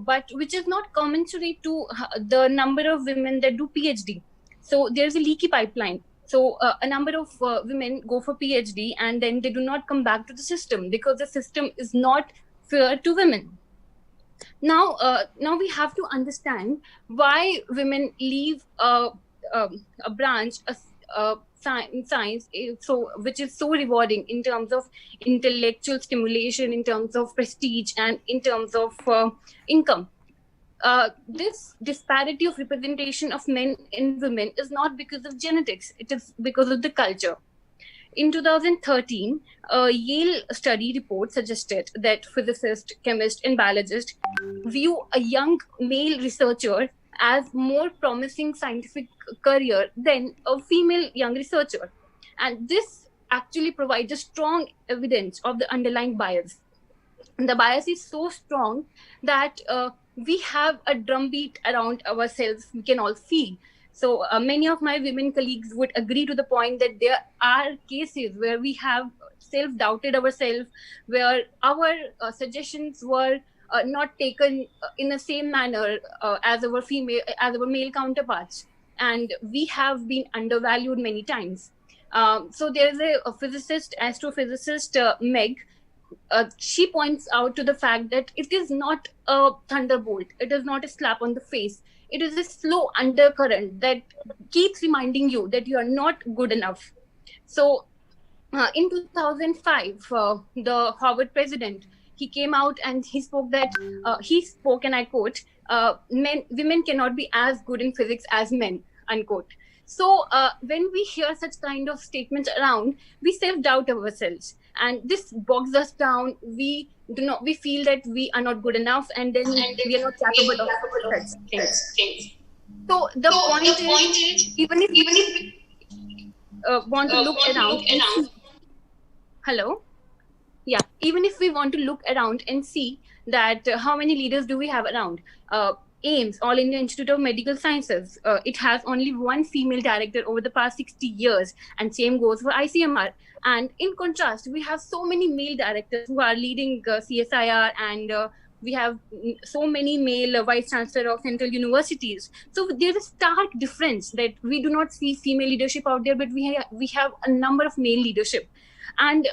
but which is not commensurate to the number of women that do PhD. So there's a leaky pipeline. So a number of women go for PhD and then they do not come back to the system because the system is not fair to women. Now we have to understand why women leave a branch, science, which is so rewarding in terms of intellectual stimulation, in terms of prestige, and in terms of income. This disparity of representation of men and women is not because of genetics, it is because of the culture. In 2013, a Yale study report suggested that physicists, chemists, and biologists view a young male researcher as more promising scientific career than a female young researcher. And this actually provides a strong evidence of the underlying bias. And the bias is so strong that we have a drumbeat around ourselves we can all feel. So many of my women colleagues would agree to the point that there are cases where we have self-doubted ourselves, where our suggestions were not taken in the same manner as our male counterparts, and we have been undervalued many times. So there is a physicist, astrophysicist, Meg. She points out to the fact that it is not a thunderbolt, it is not a slap on the face, it is a slow undercurrent that keeps reminding you that you are not good enough. So in 2005, the Harvard president, he came out and he spoke that he spoke, and I quote, women cannot be as good in physics as men, unquote. So when we hear such kind of statements around, we self-doubt ourselves, and this bogs us down. We feel that we are not good enough, and then we are not capable of such things. So the point is, even if we want to look around and see, hello, yeah, even if we want to look around and see that how many leaders do we have around. AIIMS, All India Institute of Medical Sciences, it has only one female director over the past 60 years, and same goes for ICMR. And in contrast, we have so many male directors who are leading CSIR, and we have so many male vice chancellor of central universities. So there's a stark difference that we do not see female leadership out there, but we have a number of male leadership. And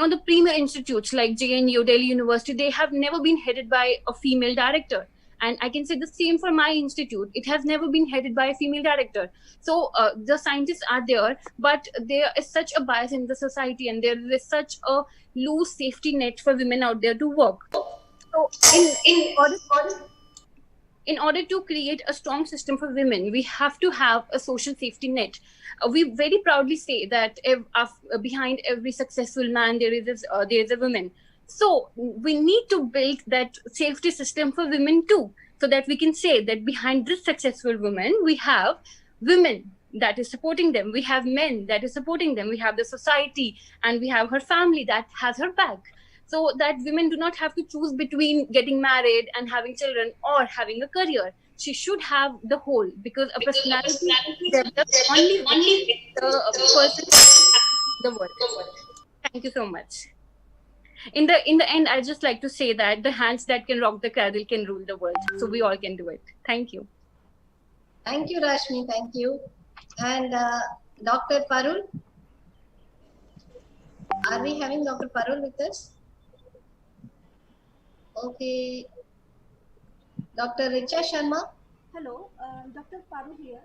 the premier institutes like JNU, Delhi University, they have never been headed by a female director. And I can say the same for my institute. It has never been headed by a female director. So the scientists are there, but there is such a bias in the society, and there is such a loose safety net for women out there to work. So in order to create a strong system for women, we have to have a social safety net. We very proudly say that behind every successful man, there is a woman. So we need to build that safety system for women too, so that we can say that behind this successful woman, we have women that is supporting them, we have men that is supporting them, we have the society, and we have her family that has her back. So that women do not have to choose between getting married and having children or having a career. She should have the whole, because a personality develops only the person the world. Thank you so much. In the end, I just like to say that the hands that can rock the cradle can rule the world. So we all can do it. Thank you. Thank you, Rashmi. Thank you. And Dr. Parul? Are we having Dr. Parul with us? Okay. Dr. Richa Sharma? Hello, Dr. Parul here.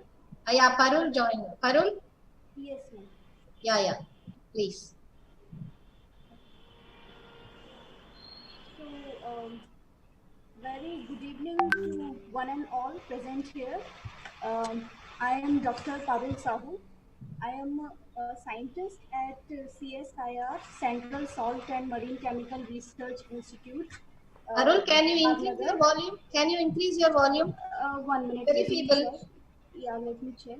Yeah, Parul join. Parul? Yes, ma'am. Yeah, please. So, very good evening to one and all present here. I am Dr. Parul Sahu. I am a scientist at CSIR, Central Salt and Marine Chemical Research Institute. Parul, can you increase your volume? Can you increase your volume? 1 minute. Very feeble. Yeah, let me check.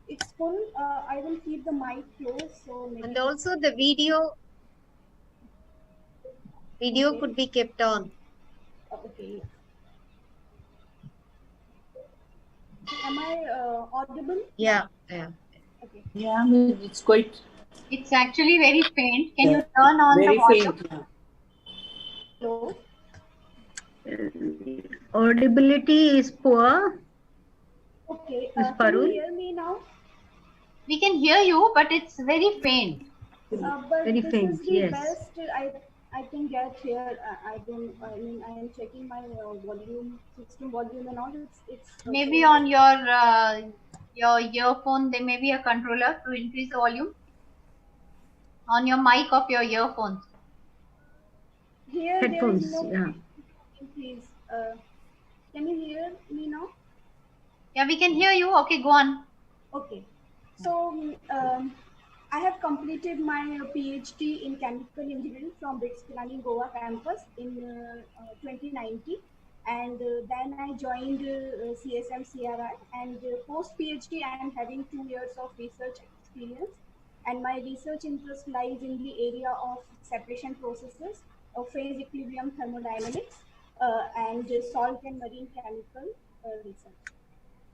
It's full. I will keep the mic close. So maybe. And also the video Okay. could be kept on. Okay. Am I audible? Yeah. Okay. Yeah, it's quite. It's actually very faint. Can you turn on very the volume? faint. Yeah. Hello. Audibility is poor. Okay. Miss Can Parul? you hear me now? We can hear you, but it's very faint. But Very this faint, is the yes. best I can get here. I am checking my volume, system volume and all. It's Maybe on your earphone, there may be a controller to increase the volume. On your mic of your earphones. Here Headphones, there is no yeah. please. Can you hear me now? Yeah, we can hear you. Okay, go on. Okay. So I have completed my PhD in chemical engineering from BITS Pilani Goa campus in 2019, and then I joined CSM CRI, and post PhD I am having 2 years of research experience, and my research interest lies in the area of separation processes, of phase equilibrium thermodynamics, and salt and marine chemical research.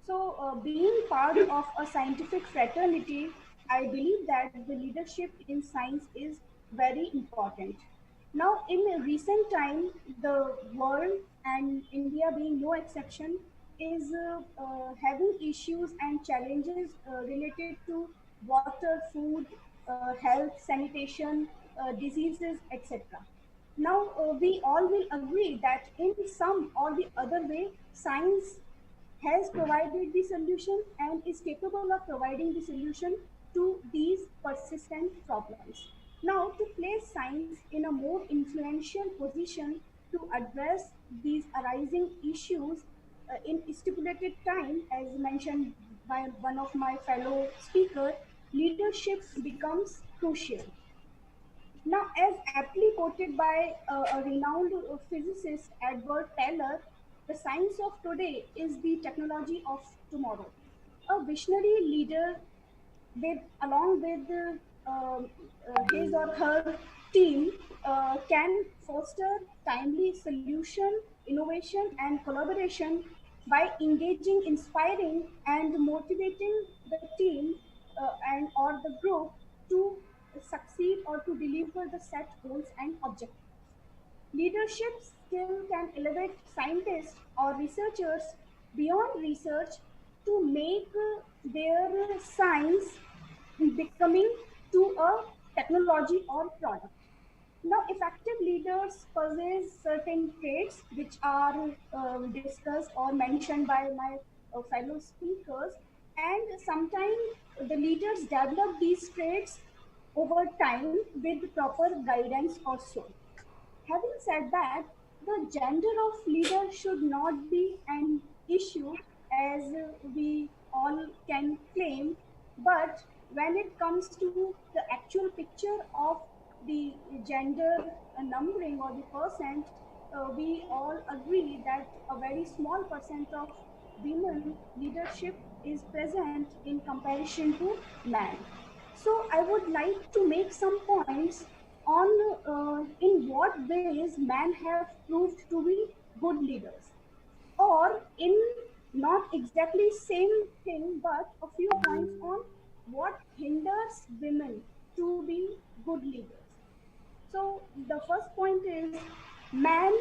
So being part of a scientific fraternity, I believe that the leadership in science is very important. Now, in recent time, the world and India being no exception is having issues and challenges related to water, food, health, sanitation, diseases, etc. Now, we all will agree that in some or the other way, science has provided the solution and is capable of providing the solution to these persistent problems. Now, to place science in a more influential position to address these arising issues in stipulated time, as mentioned by one of my fellow speakers, leadership becomes crucial. Now, as aptly quoted by a renowned physicist, Edward Teller, the science of today is the technology of tomorrow. A visionary leader, along with his or her team, can foster timely solution, innovation, and collaboration by engaging, inspiring, and motivating the team and or the group to succeed or to deliver the set goals and objectives. Leadership skill can elevate scientists or researchers beyond research to make their science becoming to a technology or product. Now, effective leaders possess certain traits which are discussed or mentioned by my fellow speakers, and sometimes the leaders develop these traits over time with proper guidance or so. Having said that, the gender of leader should not be an issue as we all can claim, but when it comes to the actual picture of the gender numbering or the percent, we all agree that a very small percent of women leadership is present in comparison to men. So I would like to make some points on in what ways men have proved to be good leaders, or in not exactly same thing, but a few points on what hinders women to be good leaders. So the first point is men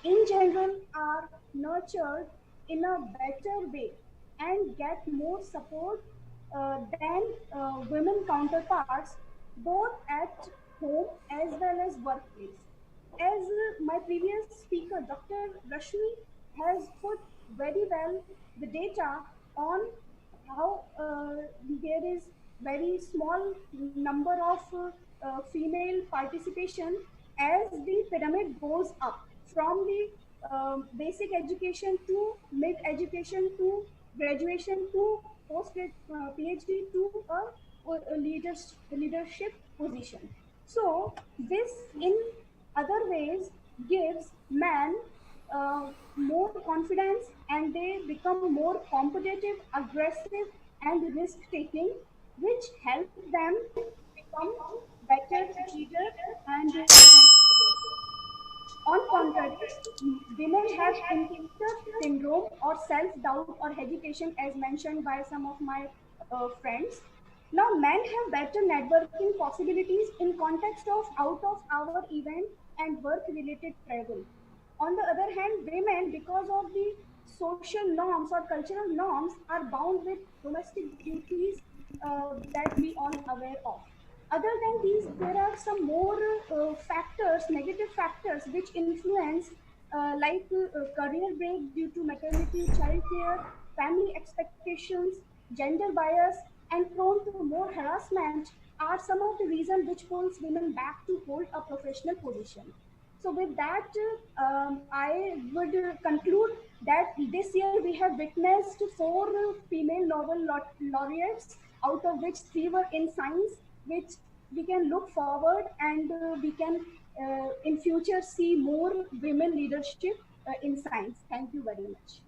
in general are nurtured in a better way and get more support than women counterparts, both at home as well as workplace. As my previous speaker, Dr. Rashmi, has put very well the data on how there is very small number of female participation as the pyramid goes up from the basic education to mid education to graduation to post PhD to a leadership position. So this in other ways gives men more confidence, and they become more competitive, aggressive, and risk taking, which helps them become better leaders and on contrary, women have imposter syndrome or self-doubt or hesitation, as mentioned by some of my friends. Now, men have better networking possibilities in context of out-of-hour event and work-related travel. On the other hand, women, because of the social norms or cultural norms, are bound with domestic duties that we all aware of. Other than these, there are some more factors, negative factors, which influence like career break due to maternity, childcare, family expectations, gender bias, and prone to more harassment are some of the reasons which pulls women back to hold a professional position. So with that, I would conclude that this year we have witnessed 4 female Nobel laureates, out of which 3 were in science, which we can look forward, and we can in future see more women leadership in science. Thank you very much.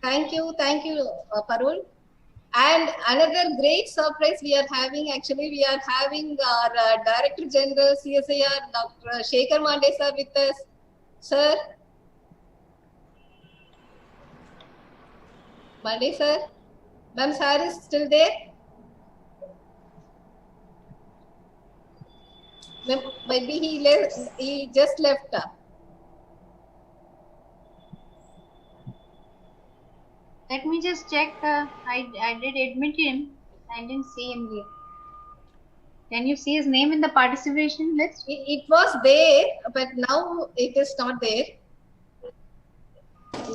Thank you, Parul. And another great surprise we are having, actually, we are having our Director General CSIR, Dr. Shekhar Mande sir with us. Sir. Monday, sir. Ma'am, sir is still there? Maybe he left. He just left. Let me just check. I did admit him. I didn't see him here. Can you see his name in the participation list? It was there, but now it is not there.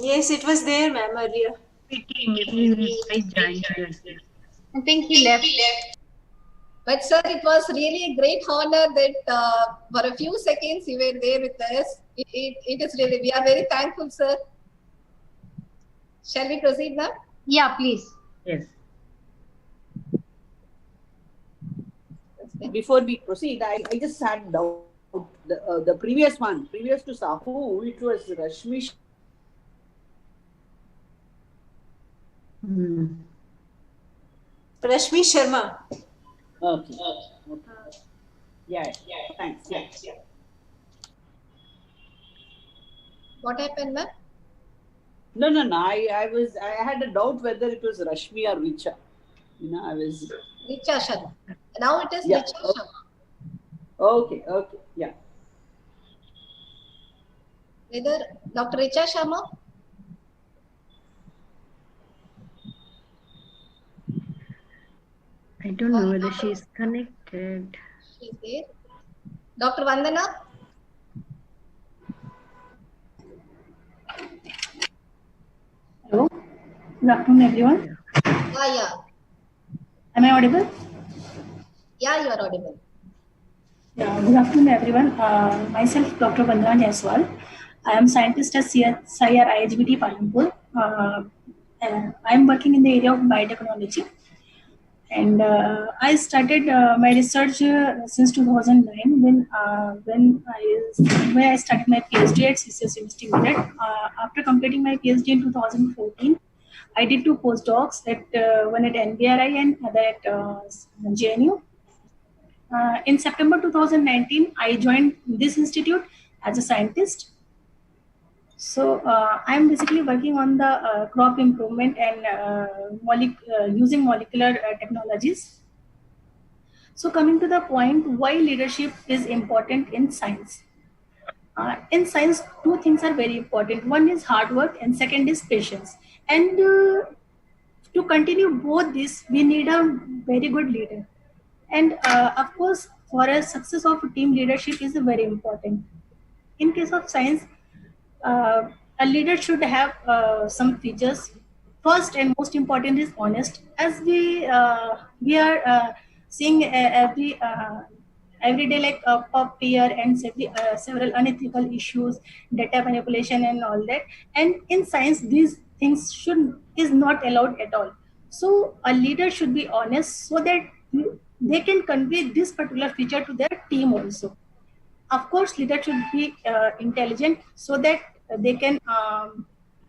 Yes, it was there, ma'am, earlier. I think he left. But sir, it was really a great honor that for a few seconds you were there with us. It is really, we are very thankful, sir. Shall we proceed now? Yeah, please. Yes. Before we proceed, I just had doubt. The previous one, previous to Sahu, it was Rashmi. Rashmi Sharma. Okay. Yeah. Thanks. Yeah. What happened, ma'am? No. I had a doubt whether it was Rashmi or Richa. I was. Richa Sharma. Now it is Yeah. Richa Sharma. Okay. Yeah. Whether Dr. Richa Sharma? I don't know whether she is connected. She is there. Dr. Vandana? Hello. Good afternoon, everyone. Yeah. Am I audible? Yeah, you are audible. Yeah. Good afternoon, everyone. Myself, Dr. Vandana Jaiswal. I am scientist at CSIR IHBT Palampur. I am working in the area of biotechnology. And I started my research since 2009 when I started my PhD at CCS University. After completing my PhD in 2014, I did 2 postdocs, one at NBRI and other at JNU. In September 2019, I joined this institute as a scientist. So I'm basically working on the crop improvement and using molecular technologies. So coming to the point, why leadership is important in science. In science, 2 things are very important. One is hard work and second is patience. And to continue both this, we need a very good leader. And of course, for a success of team leadership is very important. In case of science, a leader should have some features. First and most important is honest. As we are seeing every day, like pop peer and several unethical issues, data manipulation and all that. And in science, these things is not allowed at all. So a leader should be honest so that they can convey this particular feature to their team also. Of course, leader should be intelligent so that they can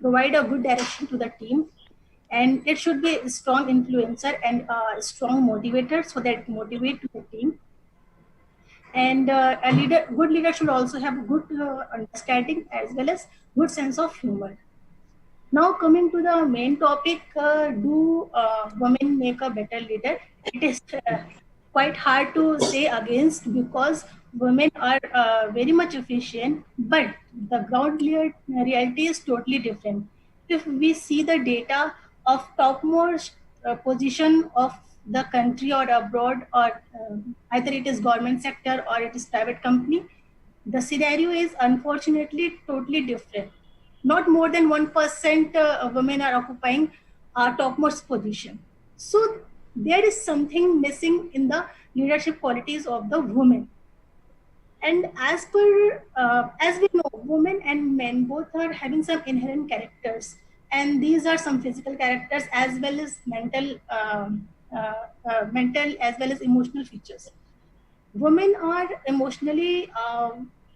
provide a good direction to the team, and it should be a strong influencer and a strong motivator so that it motivates the team. And good leader should also have good understanding as well as good sense of humor. Now coming to the main topic, do women make a better leader? It is quite hard to say against, because women are very much efficient, but the ground reality is totally different. If we see the data of topmost position of the country or abroad, or either it is government sector or it is private company, the scenario is unfortunately totally different. Not more than 1% women are occupying topmost position. So there is something missing in the leadership qualities of the women. And as we know, women and men both are having some inherent characters, and these are some physical characters as well as mental as well as emotional features. Women are emotionally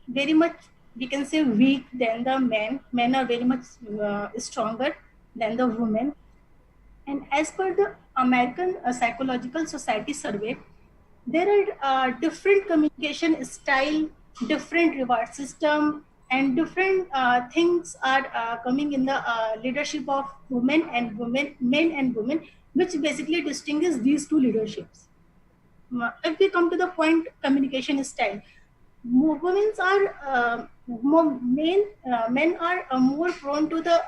very much, we can say, weak than the men. Men are very much stronger than the women. And as per the American Psychological Society survey, there are different communication style, different reward system, and different things are coming in the leadership of men and women, which basically distinguish these two leaderships. If we come to the point, communication style, women are men are more prone to the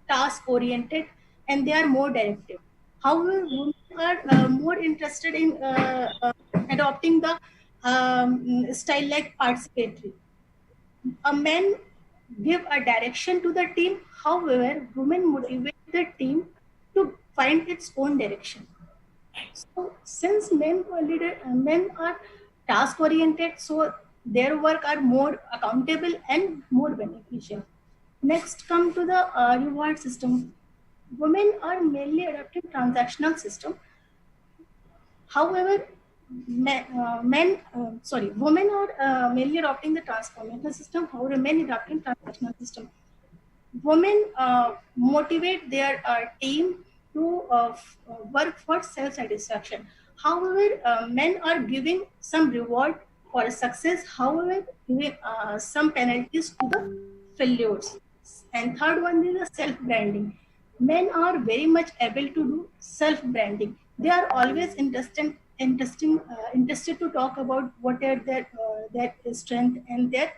task oriented, and they are more directive. However, women are more interested in adopting the style like participatory. A man give a direction to the team, however, women motivate the team to find its own direction. So since men are task oriented, so their work are more accountable and more beneficial. Next, come to the reward system. Women are mainly adopting transactional system. However, women are mainly adopting the transformational system. However, men adopting transactional system. Women motivate their team to work for self-satisfaction. However, men are giving some reward for success. However, giving some penalties to the failures. And third one is the self-branding. Men are very much able to do self-branding. They are always interested to talk about what are their strength and their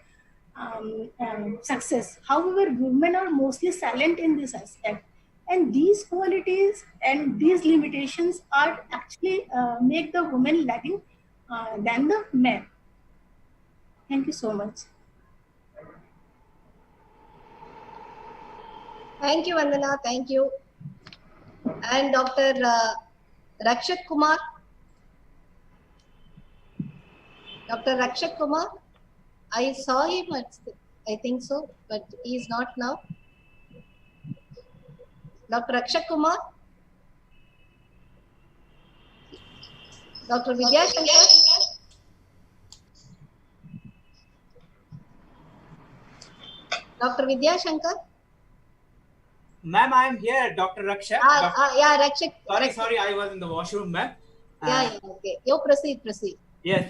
success. However, women are mostly silent in this aspect, and these qualities and these limitations are actually make the women lagging than the men. Thank you so much. Thank you, Vandana. Thank you. And Dr. Rakshak Kumar. Dr. Rakshak Kumar. I saw him, I think so, but he is not now. Dr. Rakshak Kumar. Dr. Vidya Shankar. Dr. Vidya Shankar. Ma'am, I am here, Dr. Rakshak. Yeah, Rakshak. Sorry, I was in the washroom, ma'am. Okay. You proceed. Yes.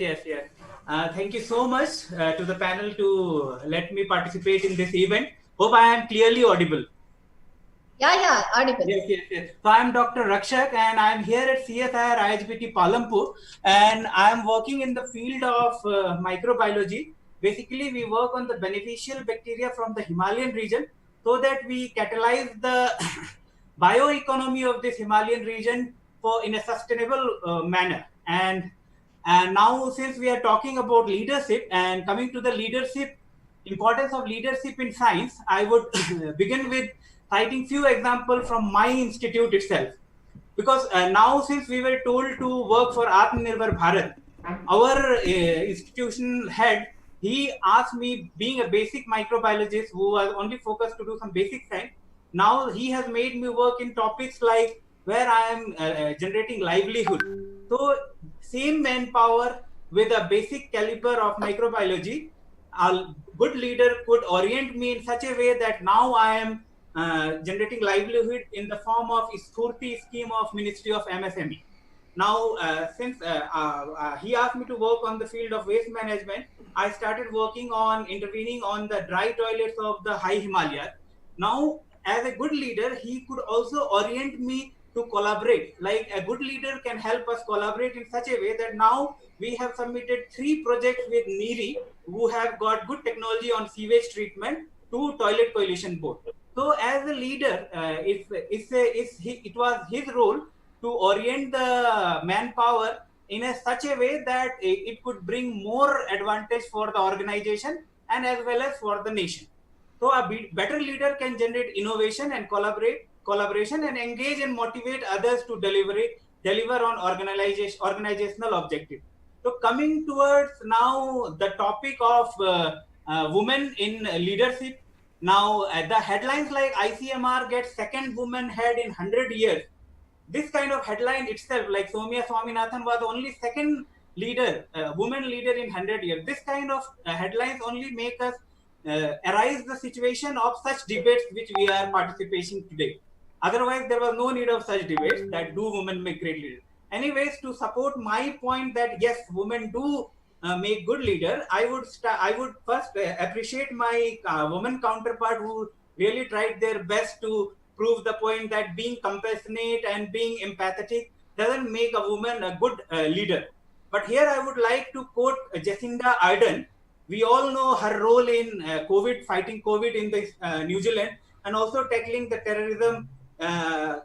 Thank you so much to the panel to let me participate in this event. Hope I am clearly audible. Yeah, audible. Yes. So I am Dr. Rakshak and I am here at CSIR IHBT Palampur, and I am working in the field of microbiology. Basically, we work on the beneficial bacteria from the Himalayan region so that we catalyze the bioeconomy of this Himalayan region in a sustainable manner. And now, since we are talking about leadership and coming to the importance of leadership in science, I would begin with citing few examples from my institute itself. Because now, since we were told to work for Atmanirbhar Bharat, our institution head, he asked me, being a basic microbiologist who was only focused to do some basic science, now he has made me work in topics like where I am generating livelihood. So same manpower with a basic caliber of microbiology, a good leader could orient me in such a way that now I am generating livelihood in the form of Sphurti scheme of Ministry of MSME. Now, since he asked me to work on the field of waste management, I started working on intervening on the dry toilets of the high Himalaya. Now, as a good leader, he could also orient me to collaborate. Like a good leader can help us collaborate in such a way that now we have submitted 3 projects with NIRI, who have got good technology on sewage treatment, to Toilet Coalition Board. So, as a leader, it was his role to orient the manpower in such a way that it could bring more advantage for the organization and as well as for the nation. So a better leader can generate innovation and collaboration and engage and motivate others to deliver on organizational objectives. So coming towards now the topic of women in leadership. Now the headlines like ICMR gets second woman head in 100 years. This kind of headline itself, like Soumya Swaminathan was only second leader, woman leader in 100 years. This kind of headlines only make us arise the situation of such debates which we are participating today. Otherwise, there was no need of such debates that do women make great leaders. Anyways, to support my point that yes, women do make good leader, I would first appreciate my woman counterpart who really tried their best to prove the point that being compassionate and being empathetic doesn't make a woman a good leader. But here I would like to quote Jacinda Ardern. We all know her role in fighting COVID in New Zealand, and also tackling the terrorism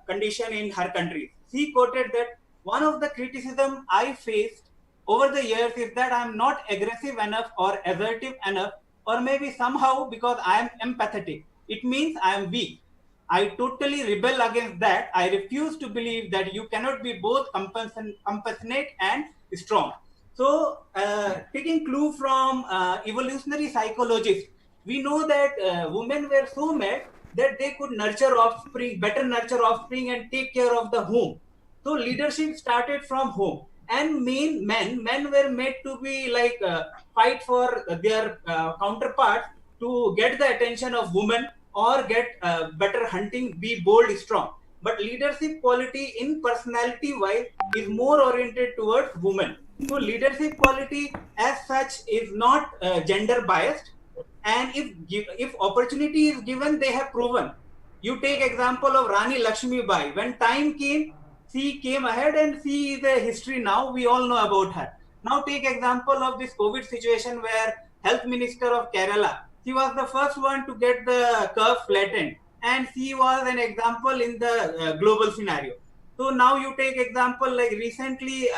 condition in her country. She quoted that one of the criticism I faced over the years is that I am not aggressive enough or assertive enough, or maybe somehow because I am empathetic, it means I am weak. I totally rebel against that. I refuse to believe that you cannot be both compassionate and strong. So, taking clue from evolutionary psychologists, we know that women were so mad that they could better nurture offspring and take care of the home. So, leadership started from home. And men were made to be like fight for their counterparts to get the attention of women or get better hunting, be bold, strong. But leadership quality in personality wise is more oriented towards women. So leadership quality as such is not gender biased, and if opportunity is given, they have proven. You take example of Rani Lakshmi Bai. When time came, she came ahead, and she is a history now. We all know about her. Now take example of this COVID situation where Health Minister of Kerala, she was the first one to get the curve flattened, and she was an example in the global scenario. So now you take example like recently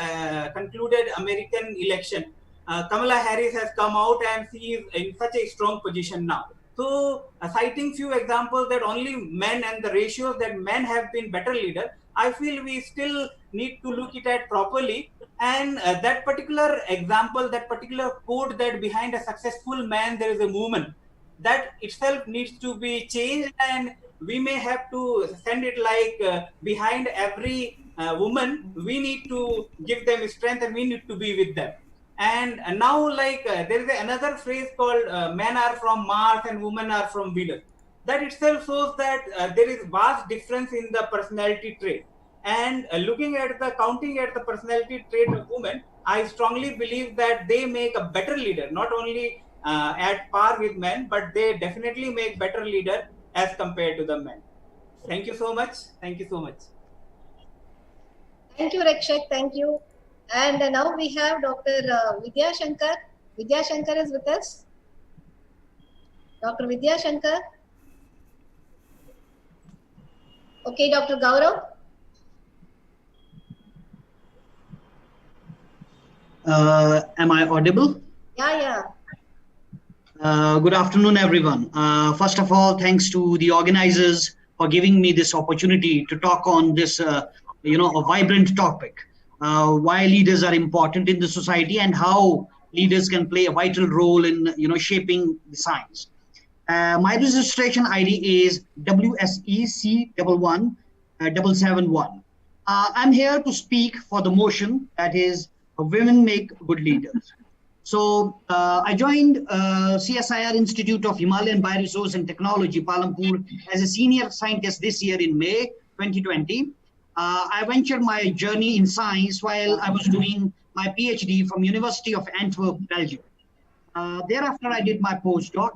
concluded American election. Kamala Harris has come out and she is in such a strong position now. So citing few examples that only men and the ratios that men have been better leader, I feel we still need to look it at properly. And that particular example, that particular quote that behind a successful man there is a woman, that itself needs to be changed, and we may have to send it like behind every woman, we need to give them strength and we need to be with them. And now like there is another phrase called men are from Mars and women are from Venus. That itself shows that there is vast difference in the personality trait. And counting at the personality trait of women, I strongly believe that they make a better leader, not only at par with men, but they definitely make better leader as compared to the men. Thank you so much. Thank you so much. Thank you, Rakshak. Thank you. And now we have Dr. Vidya Shankar. Vidya Shankar is with us. Dr. Vidya Shankar. Okay, Dr. Gaurav. Am I audible? Yeah. Good afternoon, everyone. First of all, thanks to the organizers for giving me this opportunity to talk on this, a vibrant topic. Why leaders are important in the society and how leaders can play a vital role in, shaping the science. My registration ID is WSEC11771. I'm here to speak for the motion that is Women Make Good Leaders. So I joined CSIR Institute of Himalayan Bioresource and Technology, Palampur, as a senior scientist this year in May 2020. I ventured my journey in science while I was doing my PhD from University of Antwerp, Belgium. Thereafter, I did my postdoc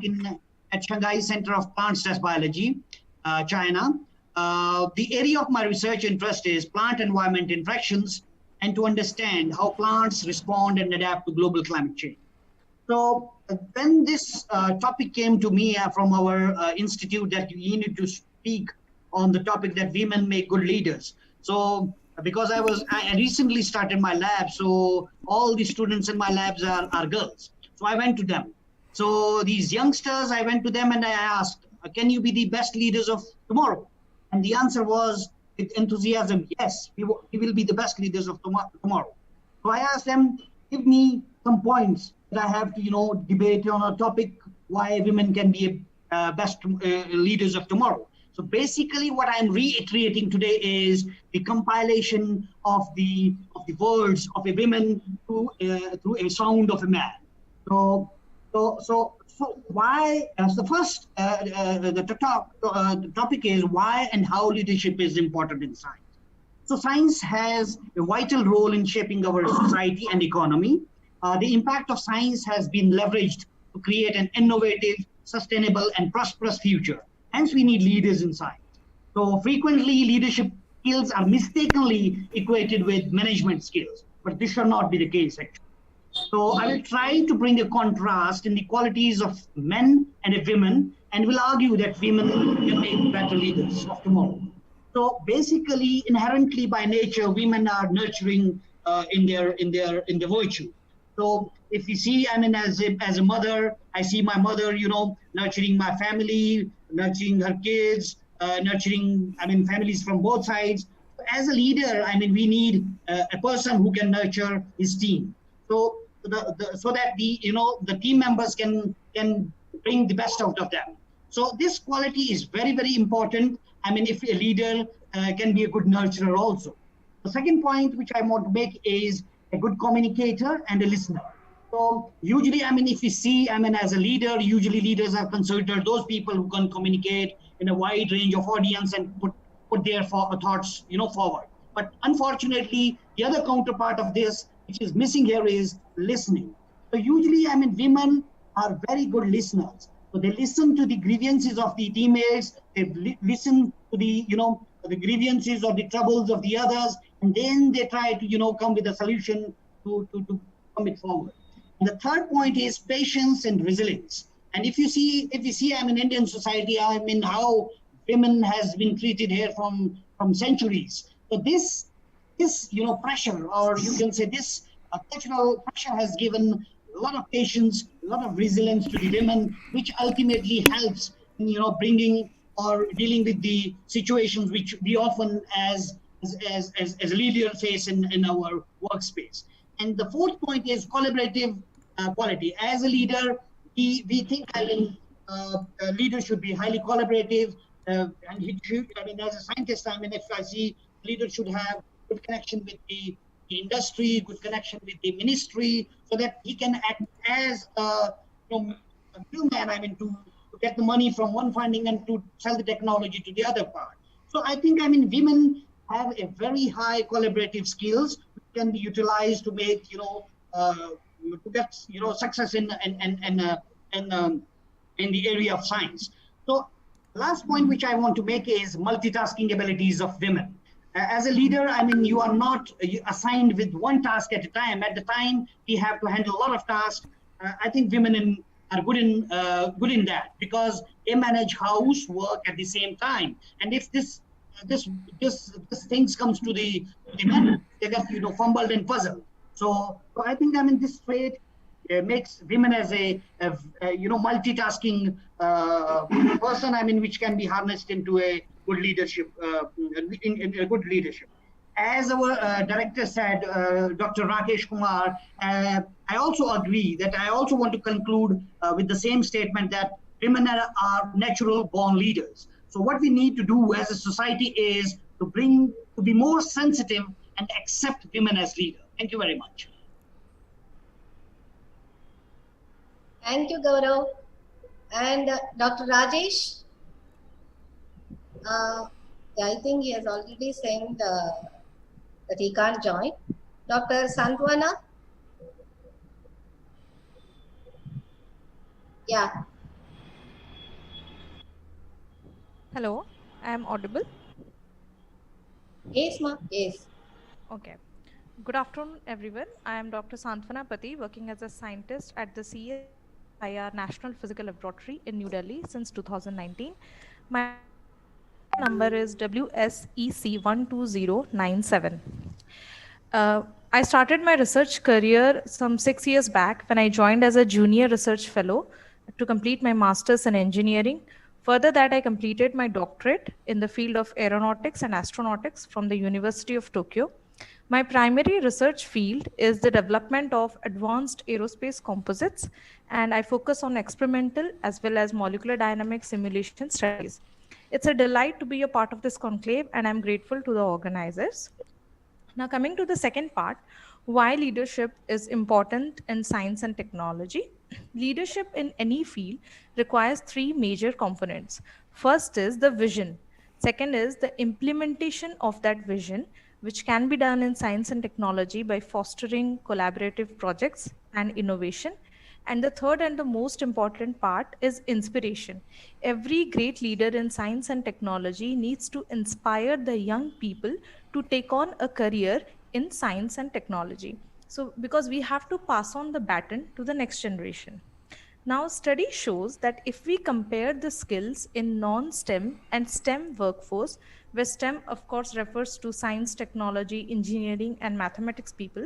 at Shanghai Center of Plant Stress Biology, China. The area of my research interest is plant environment interactions and to understand how plants respond and adapt to global climate change. So when this topic came to me from our institute that we needed to speak on the topic that women make good leaders. So because I recently started my lab, so all the students in my labs are girls. So I went to them. So these youngsters, I went to them and I asked, can you be the best leaders of tomorrow? And the answer was with enthusiasm, yes, we will be the best leaders of tomorrow. So I asked them, give me some points that I have to, debate on a topic why women can be best leaders of tomorrow. So basically what I'm reiterating today is the compilation of the words of a woman through a sound of a man. So why, as the first, the topic is why and how leadership is important in science. So science has a vital role in shaping our society and economy. the impact of science has been leveraged to create an innovative, sustainable, and prosperous future. Hence, we need leaders in science. So frequently, leadership skills are mistakenly equated with management skills, but this should not be the case, actually. So I will try to bring a contrast in the qualities of men and women, and will argue that women can make better leaders of tomorrow. So basically, inherently by nature, women are nurturing in their virtue. So if you see, I mean, as a mother, I see my mother, you know, nurturing my family, nurturing her kids, nurturing, I mean, families from both sides. As a leader, I mean, we need a person who can nurture his team. So so that the team members can bring the best out of them. So this quality is very, very important. I mean, if a leader can be a good nurturer also. The second point which I want to make is a good communicator and a listener. So usually, I mean, if you see, I mean, as a leader, usually leaders are considered those people who can communicate in a wide range of audience and put their thoughts, you know, forward. But unfortunately, the other counterpart of this, which is missing here, is listening. So usually, I mean, women are very good listeners. So they listen to the grievances of the teammates, they listen to the, you know, the grievances or the troubles of the others, and then they try to, you know, come with a solution to come it forward. And the third point is patience and resilience. And if you see, I mean, Indian society, I mean, how women has been treated here from centuries. So this, you know, pressure, or you can say this cultural pressure has given a lot of patience, a lot of resilience to the women, which ultimately helps in, you know, bringing or dealing with the situations which we often as leaders face in our workspace. And the fourth point is collaborative quality. As a leader, we think, I mean, a leader should be highly collaborative, and he should, I mean, as a scientist, I mean, if I see leaders should have good connection with the industry, good connection with the ministry, so that he can act as a middleman, I mean, to get the money from one funding and to sell the technology to the other part. So I think, I mean, women have a very high collaborative skills which can be utilized to make, you know, to get, you know, success in the area of science. So last point which I want to make is multitasking abilities of women. As a leader, I mean, you are not assigned with one task at a time. At the time, we have to handle a lot of tasks. I think women are good in that, because they manage housework at the same time. And if this things comes to the men, they get, you know, fumbled and puzzled. So I think, I mean, this trait makes women as a you know, multitasking person, I mean, which can be harnessed into a good leadership, in a good leadership. As our director said, Dr. Rakesh Kumar, I also agree that I also want to conclude with the same statement that women are natural born leaders. So what we need to do as a society is to be more sensitive and accept women as leaders. Thank you very much. Thank you, Gaurav. And Dr. Rajesh, I think he has already sent that he can't join. Dr. Santwana? Yeah. Hello, I am audible? Yes, ma. Yes. Okay. Good afternoon, everyone. I am Dr. Santwana Pati, working as a scientist at the CSIR National Physical Laboratory in New Delhi since 2019. My number is WSEC12097. I started my research career some 6 years back when I joined as a junior research fellow to complete my master's in engineering. Further that, I completed my doctorate in the field of aeronautics and astronautics from the University of Tokyo. My primary research field is the development of advanced aerospace composites, and I focus on experimental as well as molecular dynamic simulation studies. It's a delight to be a part of this conclave, and I'm grateful to the organizers. Now, coming to the second part, why leadership is important in science and technology. Leadership in any field requires three major components. First is the vision. Second is the implementation of that vision which can be done in science and technology by fostering collaborative projects and innovation. And the third and the most important part is inspiration. Every great leader in science and technology needs to inspire the young people to take on a career in science and technology. So, because we have to pass on the baton to the next generation. Now, study shows that if we compare the skills in non-STEM and STEM workforce, where STEM of course refers to science, technology, engineering, and mathematics people,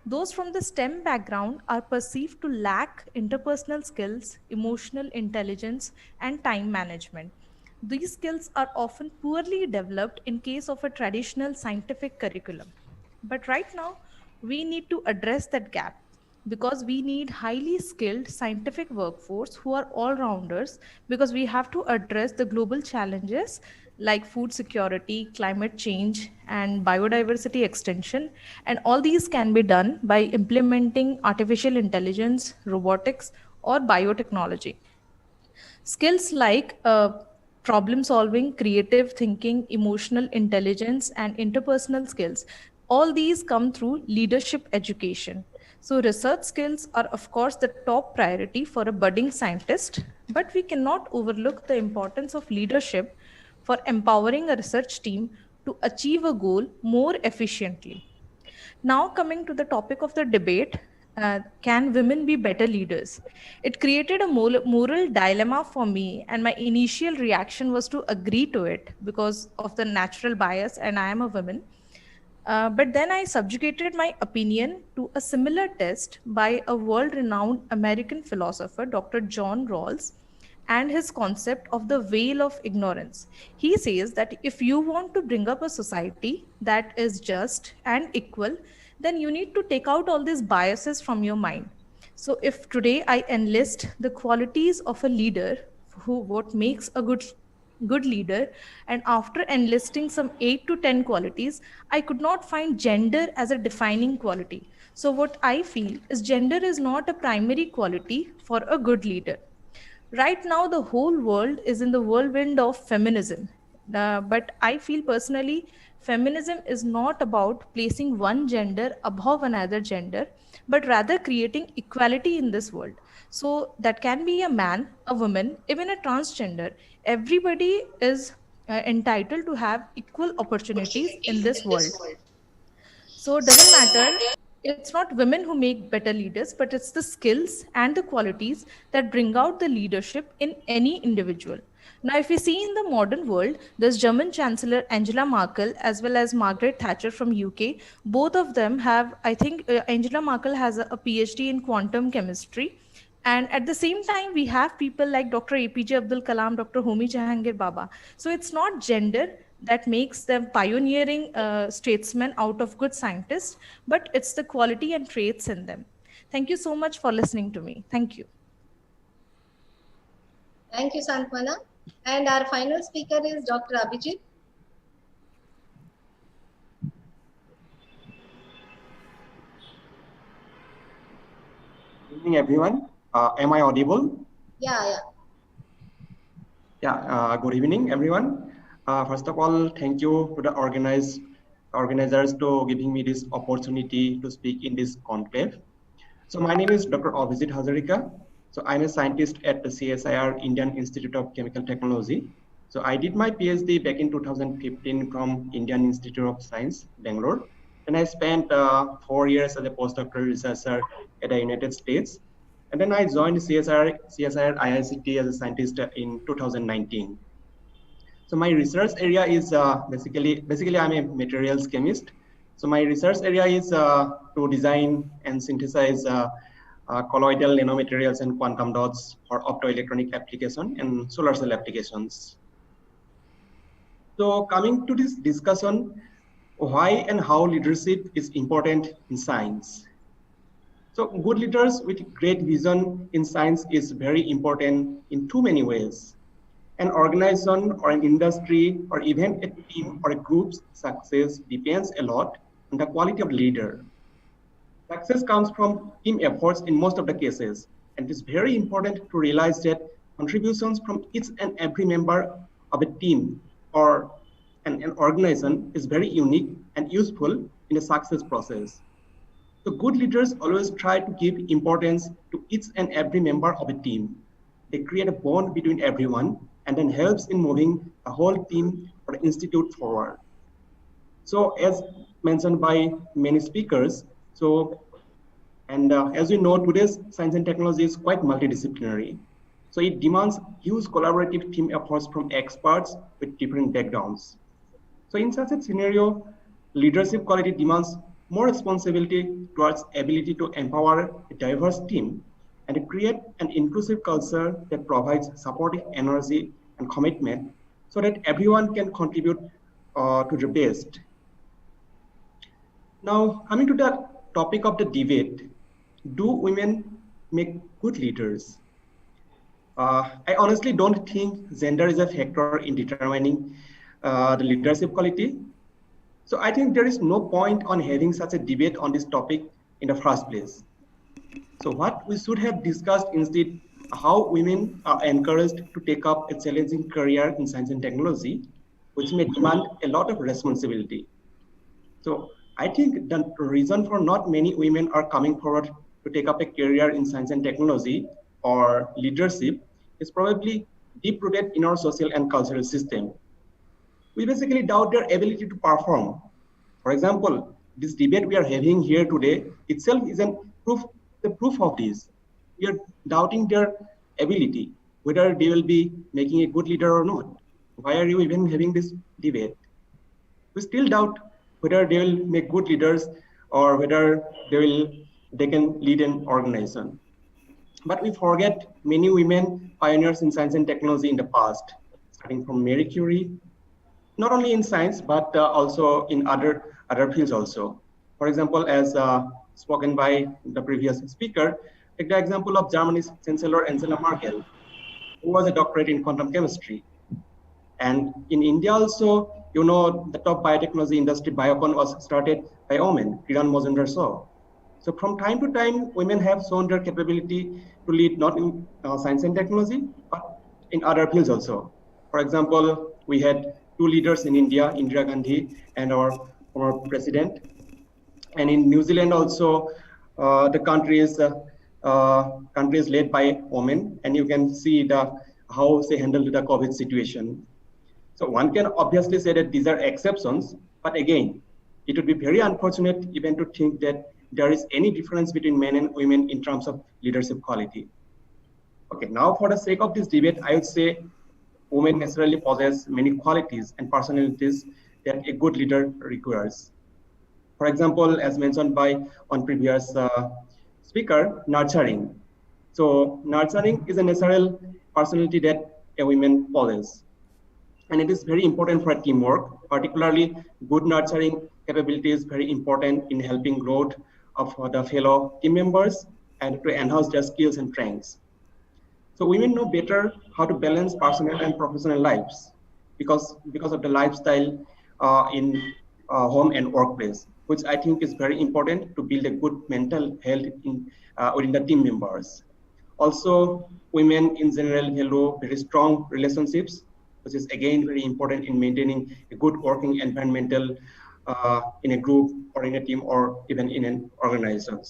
those from the STEM background are perceived to lack interpersonal skills, emotional intelligence, and time management. These skills are often poorly developed in case of a traditional scientific curriculum. But right now, we need to address that gap because we need highly skilled scientific workforce who are all-rounders, because we have to address the global challenges like food security, climate change, and biodiversity extension. And all these can be done by implementing artificial intelligence, robotics, or biotechnology. Skills like problem solving, creative thinking, emotional intelligence, and interpersonal skills, all these come through leadership education. So research skills are of course the top priority for a budding scientist, but we cannot overlook the importance of leadership for empowering a research team to achieve a goal more efficiently. Now coming to the topic of the debate, can women be better leaders? It created a moral dilemma for me, and my initial reaction was to agree to it because of the natural bias, and I am a woman. But then I subjugated my opinion to a similar test by a world-renowned American philosopher, Dr. John Rawls, and his concept of the veil of ignorance. He says that if you want to bring up a society that is just and equal, then you need to take out all these biases from your mind. So if today I enlist the qualities of a leader, what makes a good leader, and after enlisting some 8 to 10 qualities, I could not find gender as a defining quality. So what I feel is gender is not a primary quality for a good leader. Right now, the whole world is in the whirlwind of feminism. But I feel personally, feminism is not about placing one gender above another gender, but rather creating equality in this world. So that can be a man, a woman, even a transgender. Everybody is entitled to have equal opportunities in this world. So it doesn't matter. It's not women who make better leaders, but it's the skills and the qualities that bring out the leadership in any individual. Now, if we see in the modern world, there's German Chancellor Angela Merkel as well as Margaret Thatcher from UK. Both of them have, I think Angela Merkel has a PhD in quantum chemistry. And at the same time, we have people like Dr. APJ Abdul Kalam, Dr. Homi Jahangir Baba. So it's not gender that makes them pioneering statesmen out of good scientists, but it's the quality and traits in them. Thank you so much for listening to me. Thank you. Thank you, Santwana. And our final speaker is Dr. Abhijit. Good evening, everyone. Am I audible? Yeah. Yeah, good evening, everyone. First of all, thank you to the organizers to giving me this opportunity to speak in this conclave. So my name is Dr. Abhijit Hazarika. So I'm a scientist at the CSIR Indian Institute of Chemical Technology. So I did my PhD back in 2015 from Indian Institute of Science, Bangalore. And I spent 4 years as a postdoctoral researcher at the United States. And then I joined CSIR IICT as a scientist in 2019. So my research area is basically I'm a materials chemist. So my research area is to design and synthesize colloidal nanomaterials and quantum dots for optoelectronic application and solar cell applications. So coming to this discussion, why and how leadership is important in science. So good leaders with great vision in science is very important in too many ways. An organization or an industry or even a team or a group's success depends a lot on the quality of leader. Success comes from team efforts in most of the cases, and it's very important to realize that contributions from each and every member of a team or and an organization is very unique and useful in a success process. So good leaders always try to give importance to each and every member of a team. They create a bond between everyone and then helps in moving the whole team or institute forward. So as mentioned by many speakers, as you know, today's science and technology is quite multidisciplinary. So it demands huge collaborative team efforts from experts with different backgrounds. So in such a scenario, leadership quality demands more responsibility towards ability to empower a diverse team and to create an inclusive culture that provides supportive energy and commitment so that everyone can contribute to the best. Now, coming to the topic of the debate, do women make good leaders? I honestly don't think gender is a factor in determining the leadership quality. So I think there is no point on having such a debate on this topic in the first place. So what we should have discussed instead, how women are encouraged to take up a challenging career in science and technology, which may demand a lot of responsibility. So I think the reason for not many women are coming forward to take up a career in science and technology or leadership is probably deep-rooted in our social and cultural system. We basically doubt their ability to perform. For example, this debate we are having here today itself is the proof of this. We are doubting their ability, whether they will be making a good leader or not. Why are you even having this debate? We still doubt whether they will make good leaders or whether they can lead an organization. But we forget many women pioneers in science and technology in the past, starting from Marie Curie, not only in science, but also in other fields also. For example, as spoken by the previous speaker, take the example of Germany's Chancellor Angela Merkel, who was a doctorate in quantum chemistry. And in India also, you know, the top biotechnology industry, Biocon, was started by women, Kiran Mazumdar-Shaw. So from time to time, women have shown their capability to lead not in science and technology, but in other fields also. For example, we had two leaders in India, Indira Gandhi and our former president. And in New Zealand also, the country is led by women, and you can see how they handled the COVID situation. So one can obviously say that these are exceptions, but again, it would be very unfortunate even to think that there is any difference between men and women in terms of leadership quality. Okay, now for the sake of this debate, I would say women necessarily possess many qualities and personalities that a good leader requires. For example, as mentioned by one previous speaker, nurturing. So nurturing is a natural personality that a woman possesses. And it is very important for teamwork, particularly good nurturing capability is very important in helping growth of the fellow team members and to enhance their skills and strengths. So women know better how to balance personal and professional lives because of the lifestyle in home and workplace, which I think is very important to build a good mental health within the team members. Also, women in general value very strong relationships, which is again very important in maintaining a good working environmental in a group or in a team or even in an organization.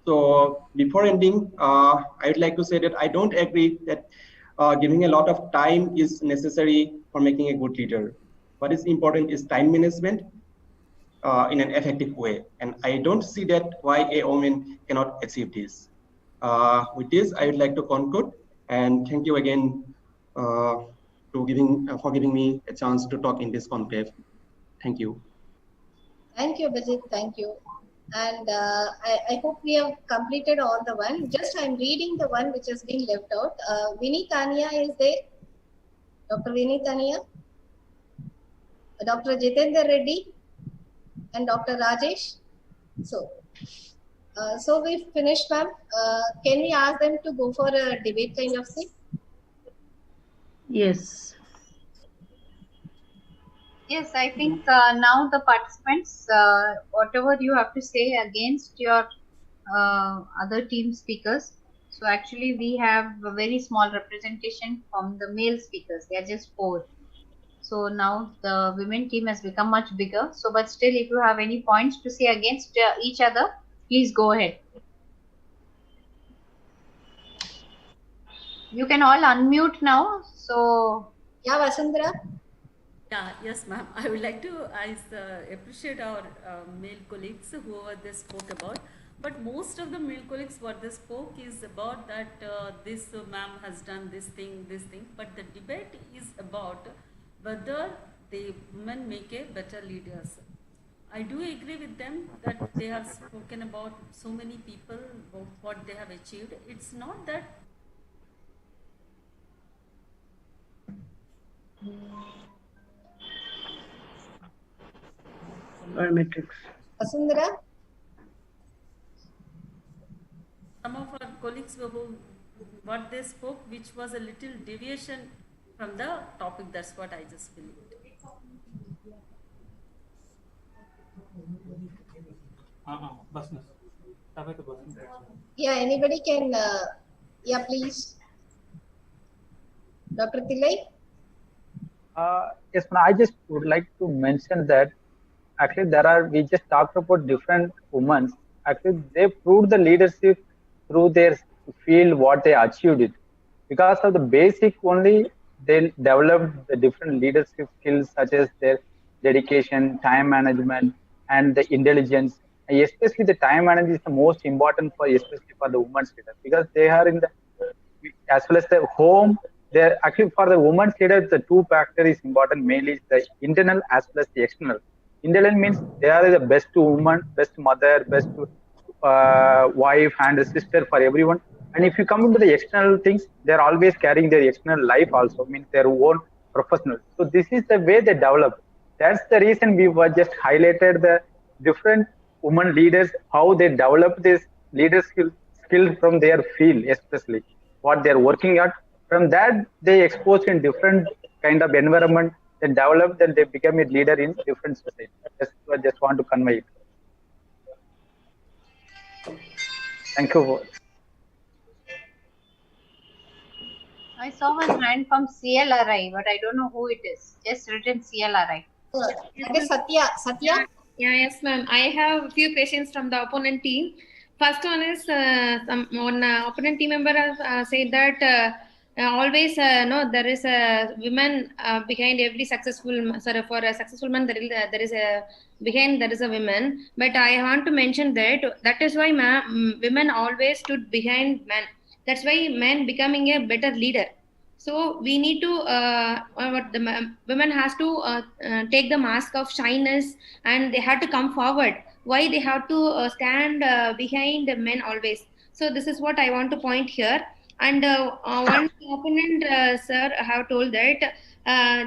So before ending, I would like to say that I don't agree that giving a lot of time is necessary for making a good leader. What is important is time management in an effective way. And I don't see that why a woman cannot achieve this. With this, I would like to conclude and thank you again for giving me a chance to talk in this conclave. Thank you. Thank you, Abhijit. Thank you. And I hope we have completed all the one. Just I'm reading the one which has been left out. Vinny Tania is there. Dr. Vinny Tania, Dr. Jitendra Reddy, and Dr. Rajesh. So we've finished, ma'am. Can we ask them to go for a debate kind of thing? Yes. Yes, I think now the participants, whatever you have to say against your other team speakers. So actually we have a very small representation from the male speakers. They are just 4. So now the women team has become much bigger. So, but still, if you have any points to say against each other, please go ahead. You can all unmute now. So, yeah, Vasundhara. Yeah, yes, ma'am. I would like to appreciate our male colleagues whoever they spoke about. But most of the male colleagues, what they spoke is about that this ma'am has done this thing. But the debate is about whether the women make a better leaders. I do agree with them that they have spoken about so many people, about what they have achieved. It's not that. Biometrics. Vasundhara? Some of our colleagues what they spoke, which was a little deviation from the topic. That's what I just believed. Yeah, anybody can, yeah, please. Dr. Tillai? Yes, I just would like to mention that actually we just talked about different women. Actually, they proved the leadership through their field, what they achieved it. Because of the basic only, they developed the different leadership skills such as their dedication, time management, and the intelligence. And especially the time management is the most important especially for the women's leaders, because they are in the, as well as the home, they're actually for the women's leaders, the two factors is important, mainly the internal as well as the external. Internal means they are the best woman, best mother, best wife and sister for everyone. And if you come into the external things, they're always carrying their external life also, means their own professional. So this is the way they develop. That's the reason we were just highlighted the different women leaders, how they develop this leadership skill from their field, especially what they're working at. From that, they exposed in different kind of environment, they developed and they become a leader in different societies. I just want to convey it. Thank you. I saw one hand from CLRI, but I don't know who it is. Just written CLRI. That is Satya. Satya? Yeah, yes, ma'am. I have a few questions from the opponent team. First one is one opponent team member has said that always no, there is a woman behind every successful. Sorry, for a successful man, there is a behind there is a woman. But I want to mention that is why women always stood behind men. That's why men becoming a better leader. So we need to the women has to take the mask of shyness, and they have to come forward. Why they have to stand behind men always? So this is what I want to point here. And one opponent sir have told that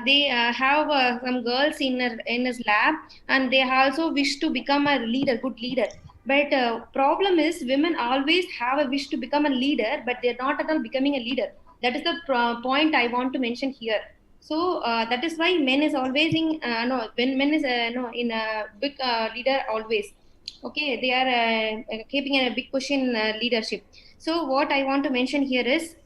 they have some girls in his lab, and they also wish to become a leader, good leader. But problem is women always have a wish to become a leader, but they're not at all becoming a leader. That is the point I want to mention here. So that is why men is always in when men is in a big leader always. Okay, they are keeping a big push in leadership. So what I want to mention here is,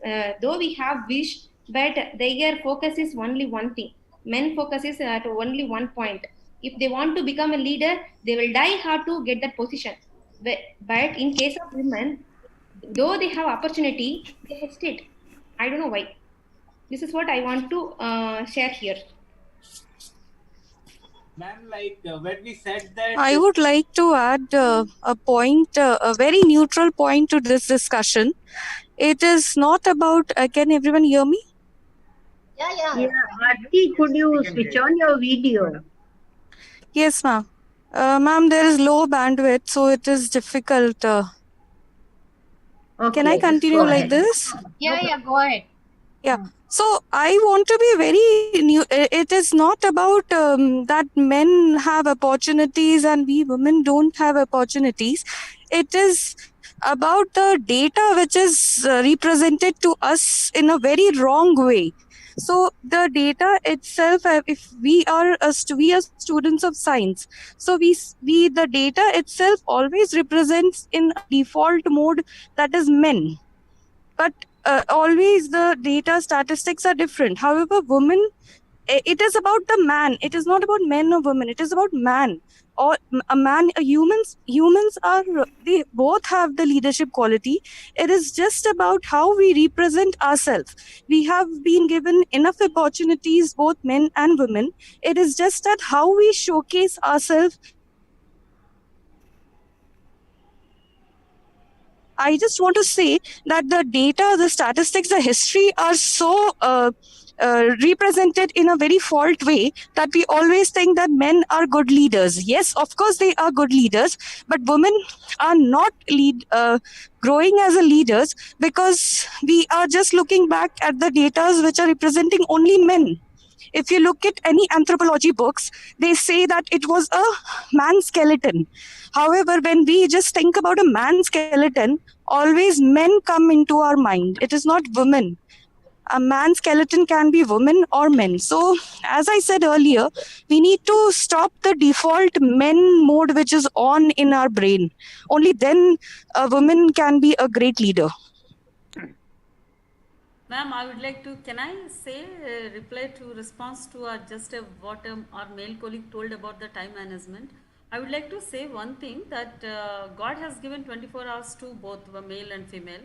though we have wish, but their focus is only one thing. Men focus is at only one point. If they want to become a leader, they will die hard to get that position. But in case of women, though they have opportunity, they hesitate. I don't know why. This is what I want to share here. Ma'am, like when we said that... I would like to add a point, a very neutral point to this discussion. It is not about, can everyone hear me? Yeah. Yeah, Aarti, could you switch on your video? Yes, ma'am. Ma'am, there is low bandwidth, so it is difficult. Can I continue like this? Yeah, go ahead. Yeah. So I want to be very new. It is not about that men have opportunities and we women don't have opportunities. It is about the data which is represented to us in a very wrong way. So the data itself, if we are students of science, so we the data itself always represents in default mode, that is men. But always the data statistics are different. However, women it is about the man. It is not about men or women. It is about man. Or a man, humans are, they both have the leadership quality. It is just about how we represent ourselves. We have been given enough opportunities, both men and women. It is just that how we showcase ourselves. I just want to say that the data, the statistics, the history are so represented in a very fault way that we always think that men are good leaders. Yes, of course they are good leaders, but women are not growing as a leaders because we are just looking back at the data which are representing only men. If you look at any anthropology books, they say that it was a man's skeleton. However, when we just think about a man's skeleton, always men come into our mind. It is not women. A man's skeleton can be women or men. So, as I said earlier, we need to stop the default men mode which is on in our brain. Only then a woman can be a great leader. Ma'am, I would like to, can I say, reply to response to what our male colleague told about the time management? I would like to say one thing, that God has given 24 hours to both male and female.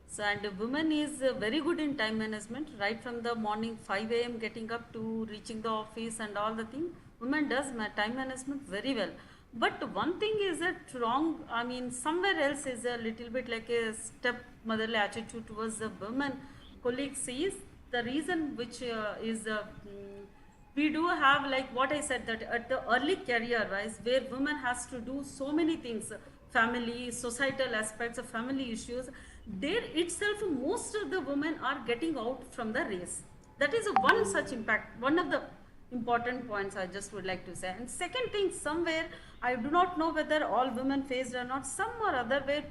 So, and woman is very good in time management, right from the morning 5 a.m. getting up to reaching the office and all the thing. Woman does time management very well. But one thing is that wrong, I mean, somewhere else is a little bit like a stepmotherly attitude towards the woman. Colleague sees the reason which is we do have, like what I said, that at the early career wise where women has to do so many things, family, societal aspects of family issues, there itself most of the women are getting out from the race. That is one such impact, one of the important points I just would like to say. And second thing, somewhere I do not know whether all women faced or not, some or other way,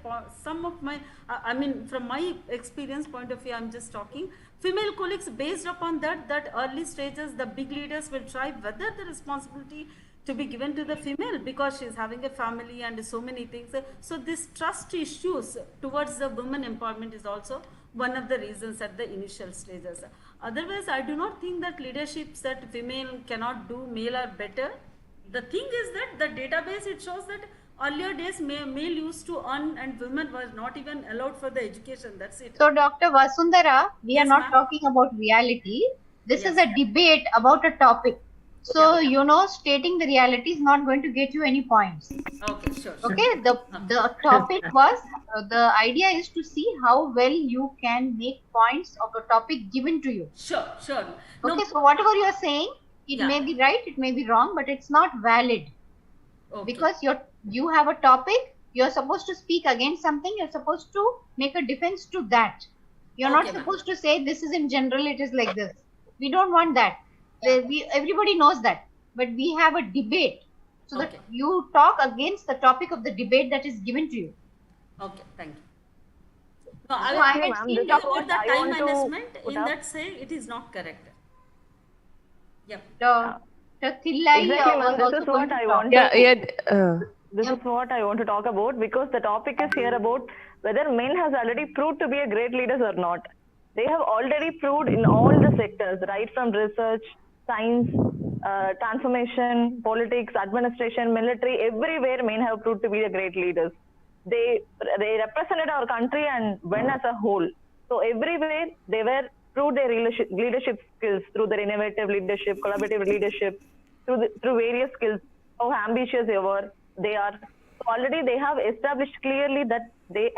some of my, I mean from my experience point of view, I'm just talking, female colleagues based upon that early stages, the big leaders will try whether the responsibility to be given to the female because she is having a family and so many things. So this trust issues towards the women empowerment is also one of the reasons at the initial stages. Otherwise, I do not think that leaderships that female cannot do, male are better. The thing is that the database, it shows that earlier days male used to earn and women were not even allowed for the education. That's it. So Dr. Vasundhara, we Yes, are not ma'am. talking about reality. This Yes. is a debate about a topic. So, you know, stating the reality is not going to get you any points. Okay, sure. Okay, the topic was, the idea is to see how well you can make points of a topic given to you. Sure. Okay, so whatever you are saying, it Yeah. may be right, it may be wrong, but it's not valid. Okay. Because you have a topic, you're supposed to speak against something, you're supposed to make a defense to that. You're not Okay, ma'am. supposed to say this is in general, it is like this. We don't want that. Everybody knows that. But we have a debate. So that you talk against the topic of the debate that is given to you. Okay, thank you. No, So I had about seen the Dr. time management, in that say it is not correct. Yep. Dr. Thillai Exactly, was ma'am. also This is going what to I talk. want to. This is what I want to talk about, because the topic is here about whether men has already proved to be a great leaders or not. They have already proved in all the sectors, right from research, science, transformation, politics, administration, military, everywhere men have proved to be the great leaders. They represented our country and went as a whole. So everywhere they were proved their leadership skills through their innovative leadership, collaborative leadership, through various skills, how ambitious they are. So already they have established clearly that they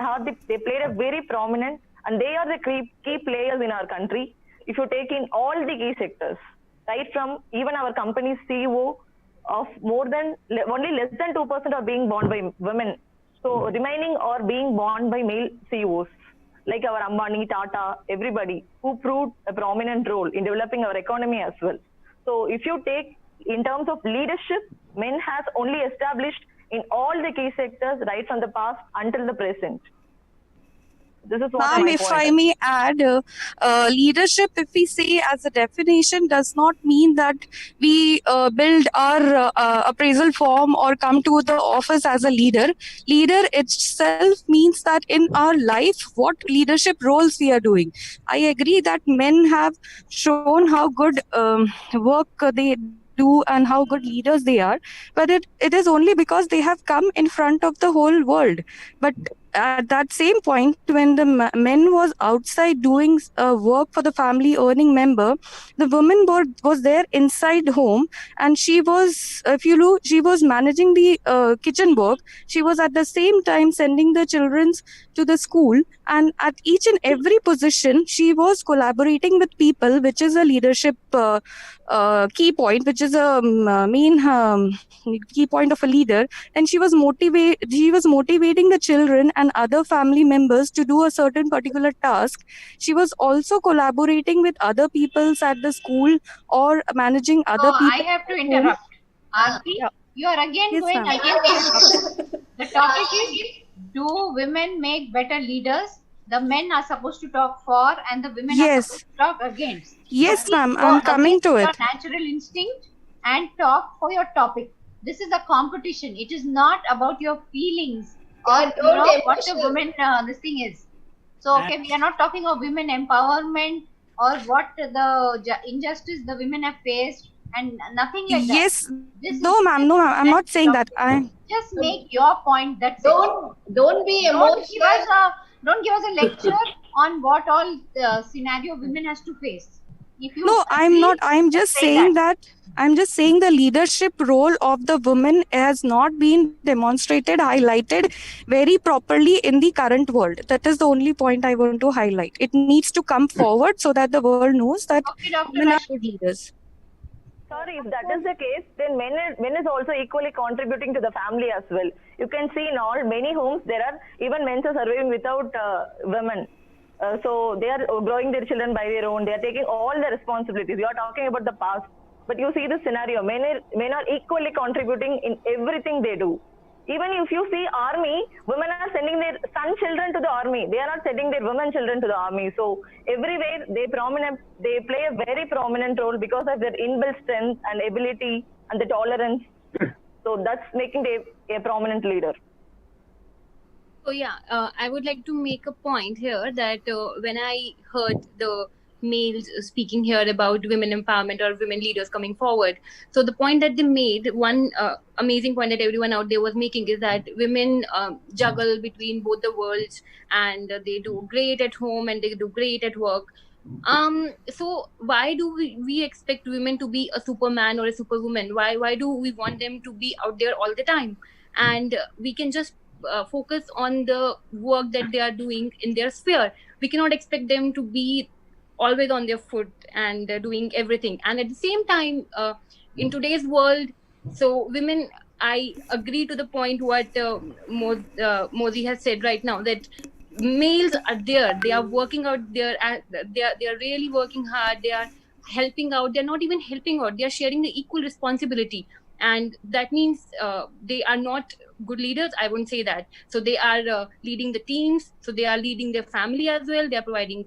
played a very prominent, and they are the key players in our country. If you take in all the key sectors, right from even our company's CEO of only less than 2% are being born by women. So remaining are being born by male CEOs, like our Ambani, Tata, everybody who proved a prominent role in developing our economy as well. So if you take in terms of leadership, men has only established in all the key sectors right from the past until the present. This is what Ma'am, my if point I is. may add, leadership, if we say as a definition, does not mean that we build our appraisal form or come to the office as a leader. Leader itself means that in our life, what leadership roles we are doing. I agree that men have shown how good work they do and how good leaders they are, but it is only because they have come in front of the whole world. But at that same point, when the men was outside doing work for the family, earning member, the woman was there inside home, and she was, if you look, she was managing the kitchen work. She was at the same time sending the children to the school, and at each and every position she was collaborating with people, which is a leadership key point, which is a main key point of a leader. And she was motivating the children and other family members to do a certain particular task. She was also collaborating with other peoples at the school or managing other So people I have to at home. interrupt. Aarti, you are again Yes, going ma'am. against the topic. The topic is, do women make better leaders? The men are supposed to talk for and the women are Yes. supposed to talk against. Yes, Please ma'am, go I'm coming against to your it. natural instinct and talk for your topic. This is a competition. It is not about your feelings or don't what the emotional. women this thing is. So okay, we are not talking of women empowerment or what the injustice the women have faced and nothing like that. Yes. This No, is ma'am. No, ma'am. I'm not saying that. just make your point. That's Don't be don't give us emotional. don't give us a lecture on what all scenario women has to face. If you No, I'm agree, not. I'm just say saying that. I'm just saying the leadership role of the woman has not been demonstrated, highlighted very properly in the current world. That is the only point I want to highlight. It needs to come forward so that the world knows that women are good leaders. Sorry, if that is the case, then men is also equally contributing to the family as well. You can see in all many homes there are even men are surviving without women. So they are growing their children by their own. They are taking all the responsibilities. You are talking about the past, but you see the scenario. Men are equally contributing in everything they do. Even if you see army, women are sending their son children to the army. They are not sending their women children to the army. So everywhere they play a very prominent role because of their inbuilt strength and ability and the tolerance. So that's making them a prominent leader. So yeah, I would like to make a point here that when I heard the males speaking here about women empowerment or women leaders coming forward, so the point that they made, one amazing point that everyone out there was making is that women juggle between both the worlds, and they do great at home and they do great at work. So why do we expect women to be a superman or a superwoman? Why do we want them to be out there all the time? And we can just focus on the work that they are doing in their sphere. We cannot expect them to be always on their foot and doing everything. And at the same time, in today's world, so women, I agree to the point what Mozi has said right now, that males are there, they are working out there, they are really working hard, they are helping out, they're not even helping out, they are sharing the equal responsibility. And that means they are not good leaders, I wouldn't say that. So they are leading the teams, so they are leading their family as well, they are providing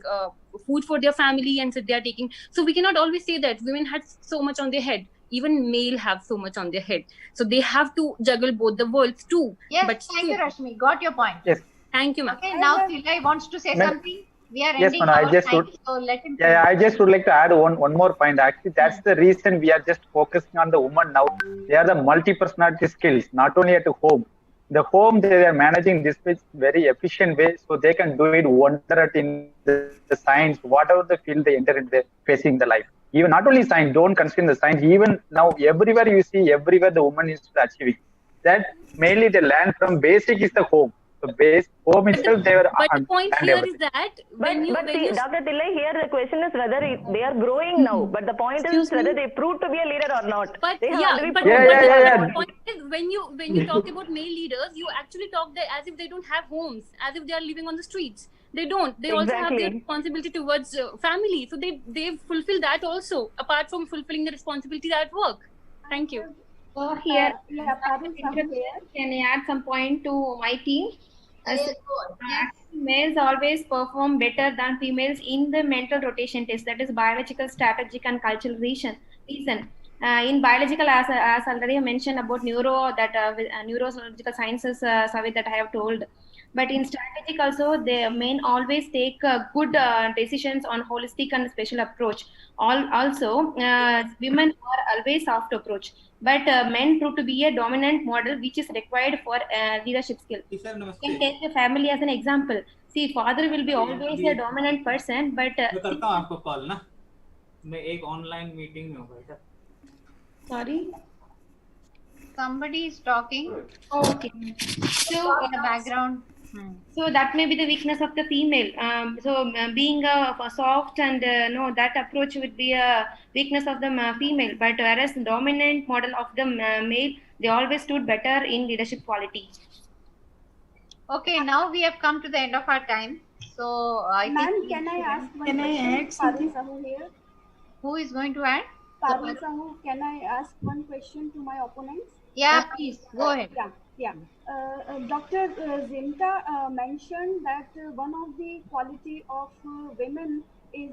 food for their family, and so they are taking, so we cannot always say that women have so much on their head. Even male have so much on their head, so they have to juggle both the worlds too. Yes, But thank you, Rashmi. Got your point. Yes. Thank you, ma'am. Okay, now Tilai wants to say Ma'am. something. We are Yes, ending ma'am, I our just time, would- so let him Yeah, I just would like to add one more point. Actually, that's the reason we are just focusing on the woman now. They are the multi-personality skills, not only at home. The home they are managing this with very efficient way, so they can do it wonder at in the science, whatever the field they enter in, facing the life. Even not only science, don't consider the science. Even now, everywhere you see, everywhere the woman is achieving. That mainly they learn from basic is the home. So home itself they were. But the point here is that when you Dr. Tillai, here the question is whether they are growing now. But the point is whether they prove to be a leader or not. But They have yeah, already but, proved but that. the point is when you talk about male leaders, you actually talk that as if they don't have homes, as if they are living on the streets. They don't. They also have their Exactly. responsibility towards family. So they fulfill that also, apart from fulfilling the responsibilities at work. Thank you. So here, can I add some point to my team? Yes, go on. Actually, males always perform better than females in the mental rotation test, that is biological, strategic, and cultural reason. In biological, as already I mentioned about neurological sciences survey that I have told. But in strategic also, the men always take good decisions on holistic and special approach. Also, women are always soft approach. But men prove to be a dominant model which is required for leadership skill. You can take the family as an example. See, father will be always a dominant person, but मैं करता हूँ आपको call ना, मैं एक online meeting में हूँ बेटा. Sorry, somebody is talking. Okay. So in the background. So that may be the weakness of the female. Being soft and no, that approach would be a weakness of the female. But whereas the dominant model of the male, they always stood better in leadership quality. Okay, now we have come to the end of our time. So I think. Can I ask one question? Parul Sahu here. Who is going to add? Parul Sahu, can I ask one question to my opponents? Yeah, please go ahead. Yeah. Dr. Zinta mentioned that one of the quality of women is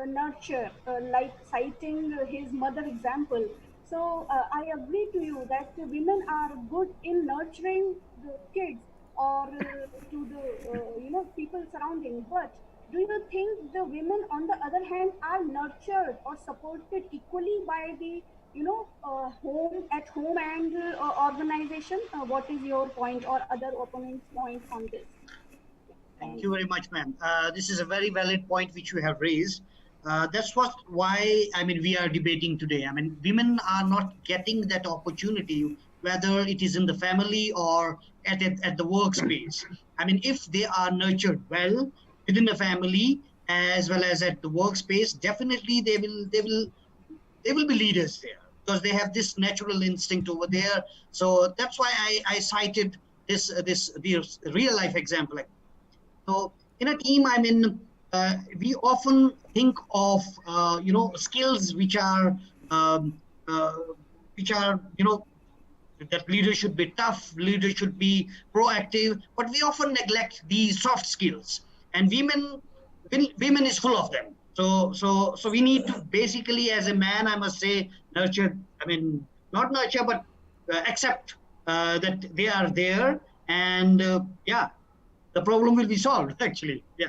nurture, like citing his mother example. So I agree to you that women are good in nurturing the kids or to the people surrounding. But do you think the women, on the other hand, are nurtured or supported equally by the home and organization? What is your point or other opponent's point on this? Thank you very much, ma'am. This is a very valid point which you have raised. That's why we are debating today. Women are not getting that opportunity, whether it is in the family or at the workspace. If they are nurtured well within the family as well as at the workspace, definitely they will be leaders there, because they have this natural instinct over there. So that's why I cited this real life example. So in a team, we often think of skills which are that leaders should be tough, leaders should be proactive, but we often neglect these soft skills, and women is full of them. So we need to basically, as a man, I must say, nurture. Not nurture, but accept that they are there, and the problem will be solved. Actually, yeah.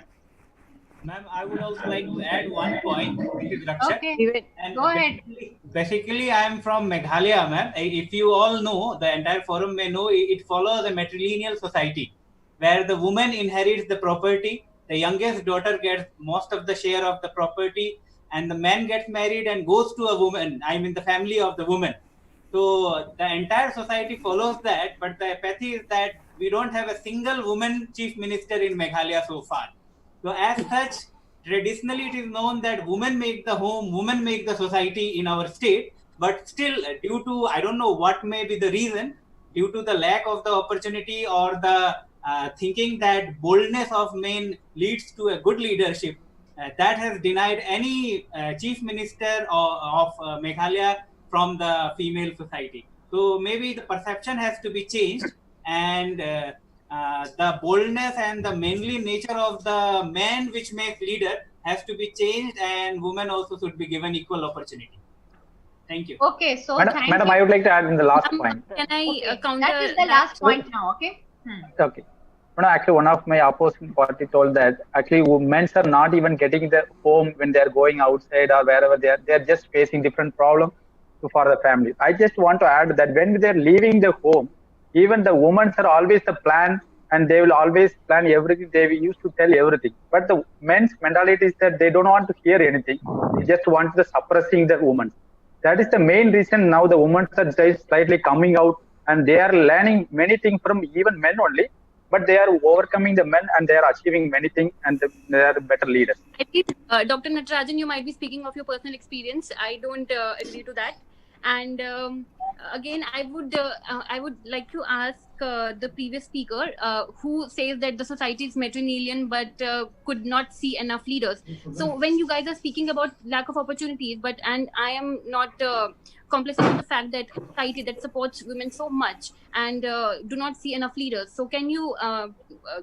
Ma'am, I would also like to add one point, which is Rakshak. Okay, go ahead. Basically, I am from Meghalaya, ma'am. If you all know, the entire forum may know, it follows a matrilineal society, where the woman inherits the property, the youngest daughter gets most of the share of the property, and the man gets married and goes to a woman, the family of the woman. So the entire society follows that, but the apathy is that we don't have a single woman chief minister in Meghalaya so far. So as such, traditionally it is known that women make the home, women make the society in our state, but still due to, I don't know what may be the reason, due to the lack of the opportunity or the thinking that boldness of men leads to a good leadership, that has denied any chief minister of Meghalaya from the female society. So maybe the perception has to be changed, and the boldness and the manly nature of the man which makes leader has to be changed, and women also should be given equal opportunity. Thank you. Okay, so Madam, I would like to add in the last point. Can I counter? That is the last point now, okay? Okay. No, actually, one of my opposing party told that actually men are not even getting the home when they are going outside or wherever they are. They are just facing different problems for the family. I just want to add that when they are leaving the home, even the women are always the plan, and they will always plan everything. They used to tell everything. But the men's mentality is that they don't want to hear anything. They just want to suppressing the women. That is the main reason now the women are slightly coming out, and they are learning many things from even men only. But they are overcoming the men, and they are achieving many things, and they are better leaders. Dr. Natarajan, you might be speaking of your personal experience. I don't agree to that. And again, I would like to ask the previous speaker who says that the society is matrilineal but could not see enough leaders. So when you guys are speaking about lack of opportunities, and I am not complicit with the fact that society that supports women so much and do not see enough leaders. So can you,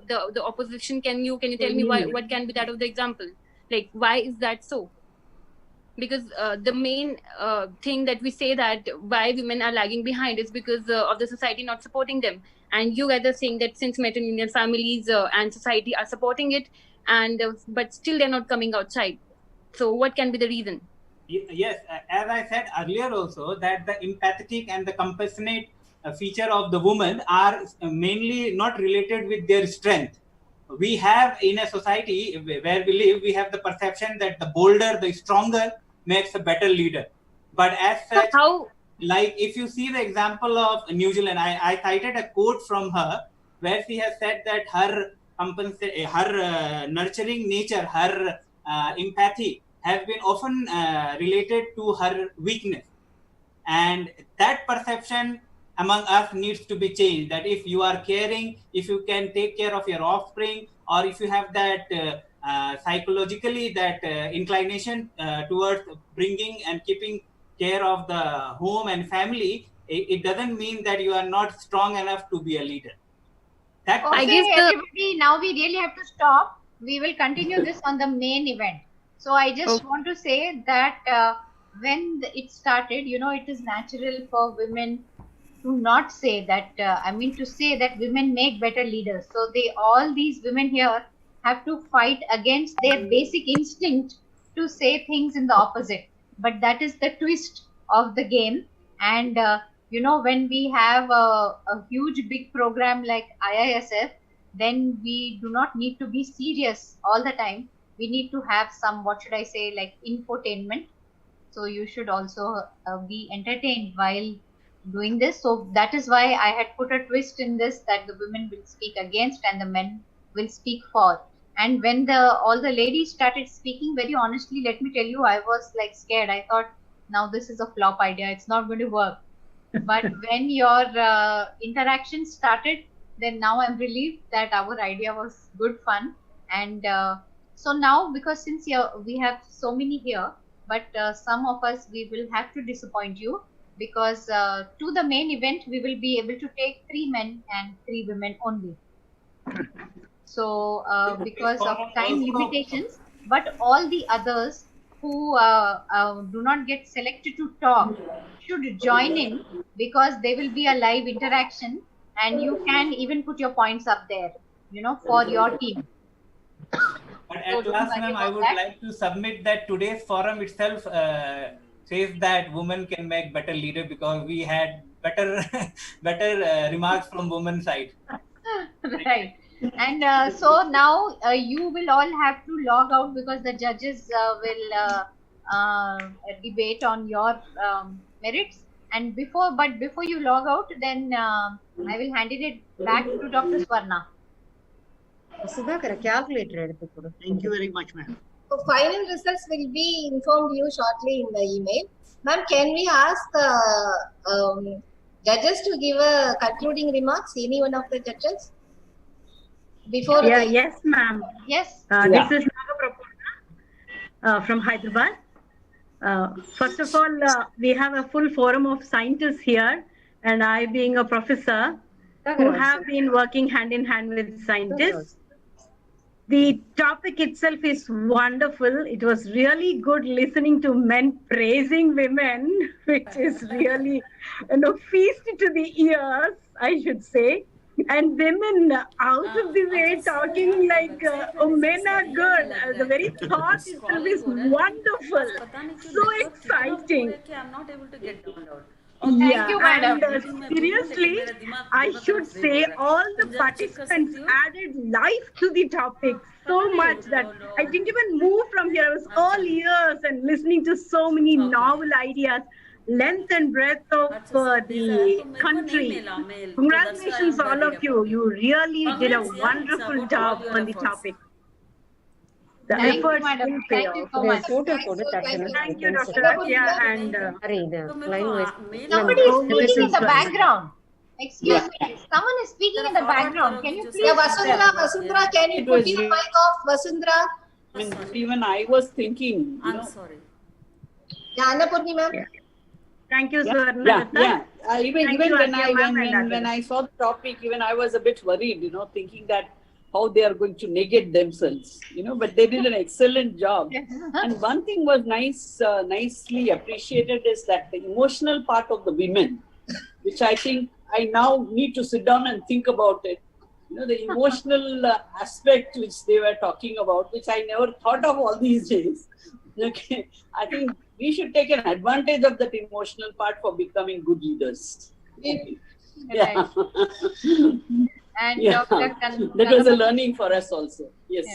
the opposition, can you tell me what can be that of the example? Like, why is that so? Because the main thing that we say that why women are lagging behind is because of the society not supporting them. And you guys are saying that since matrilineal families and society are supporting it, and but still they're not coming outside. So what can be the reason? Yes, as I said earlier also, that the empathetic and the compassionate feature of the woman are mainly not related with their strength. We have in a society where we live, we have the perception that the bolder, the stronger makes a better leader. But as such, like if you see the example of New Zealand, I cited a quote from her where she has said that her nurturing nature, her empathy has been often related to her weakness. And that perception among us needs to be changed, that if you are caring, if you can take care of your offspring, or if you have that psychologically that inclination towards bringing and keeping care of the home and family, it doesn't mean that you are not strong enough to be a leader. That okay, everybody, now we really have to stop. We will continue this on the main event. So I just want to say that when it started, it is natural for women to not say that, to say that women make better leaders. So all these women here have to fight against their basic instinct to say things in the opposite. But that is the twist of the game. And, when we have a huge big program like IISF, then we do not need to be serious all the time. We need to have some, what should I say, like infotainment. So you should also be entertained while doing this. So that is why I had put a twist in this, that the women will speak against and the men will speak for. And when all the ladies started speaking, very honestly, let me tell you, I was like scared. I thought, now this is a flop idea. It's not going to work. But when your interaction started, then now I'm relieved that our idea was good fun. And so now, because since we have so many here, but some of us, we will have to disappoint you, because to the main event, we will be able to take 3 men and 3 women only. So because of time limitations, but all the others who do not get selected to talk should join in, because there will be a live interaction and you can even put your points up there, for your team. But at last, ma'am, I would like to submit that today's forum itself says that women can make better leader, because we had better remarks from women's side. Right. And so now you will all have to log out, because the judges will debate on your merits. And before you log out, then I will hand it back to Dr. Swarna. Thank you very much, ma'am. So final results will be informed you shortly in the email. Ma'am, can we ask judges to give a concluding remarks? Any one of the judges? Before Yes, ma'am. Yes. This is Nagapurna from Hyderabad. First of all, we have a full forum of scientists here, and I, being a professor, who have been working hand in hand with scientists. The topic itself is wonderful. It was really good listening to men praising women, which is really, feast to the ears, I should say. And women out of the way talking like, men are good. The very thought itself is wonderful. So exciting. I'm not able to get down. Thank you, madam. And seriously, I should say all the participants added life to the topic so much that I didn't even move from here. I was all ears and listening to so many novel ideas, length and breadth of the country. Congratulations, all of you. You really did a wonderful job on the topic. The Thank you, efforts madam. will pay Thank you off. so much. Thank you, Dr. Atya, and Somebody is Oh, speaking in the Mrs. background. Excuse me. Someone is speaking in the background. Can you please? Yeah, Vasundhara, can you It put was your really- mic off, Vasundhara? I mean, even I was thinking. I'm sorry. Yeah, Annapurni ma'am. Thank you, Yeah, Swarnalata. yeah. Even Thank even you, when Atya I ma'am and when others. I saw the topic, even I was a bit worried, thinking that how they are going to negate themselves, but they did an excellent job. And one thing was nicely appreciated is that the emotional part of the women, which I think I now need to sit down and think about it. The emotional aspect which they were talking about, which I never thought of all these days. Okay, I think we should take an advantage of that emotional part for becoming good leaders. Okay. Yeah. And Yeah. Dr. That was a learning for us also. Yes.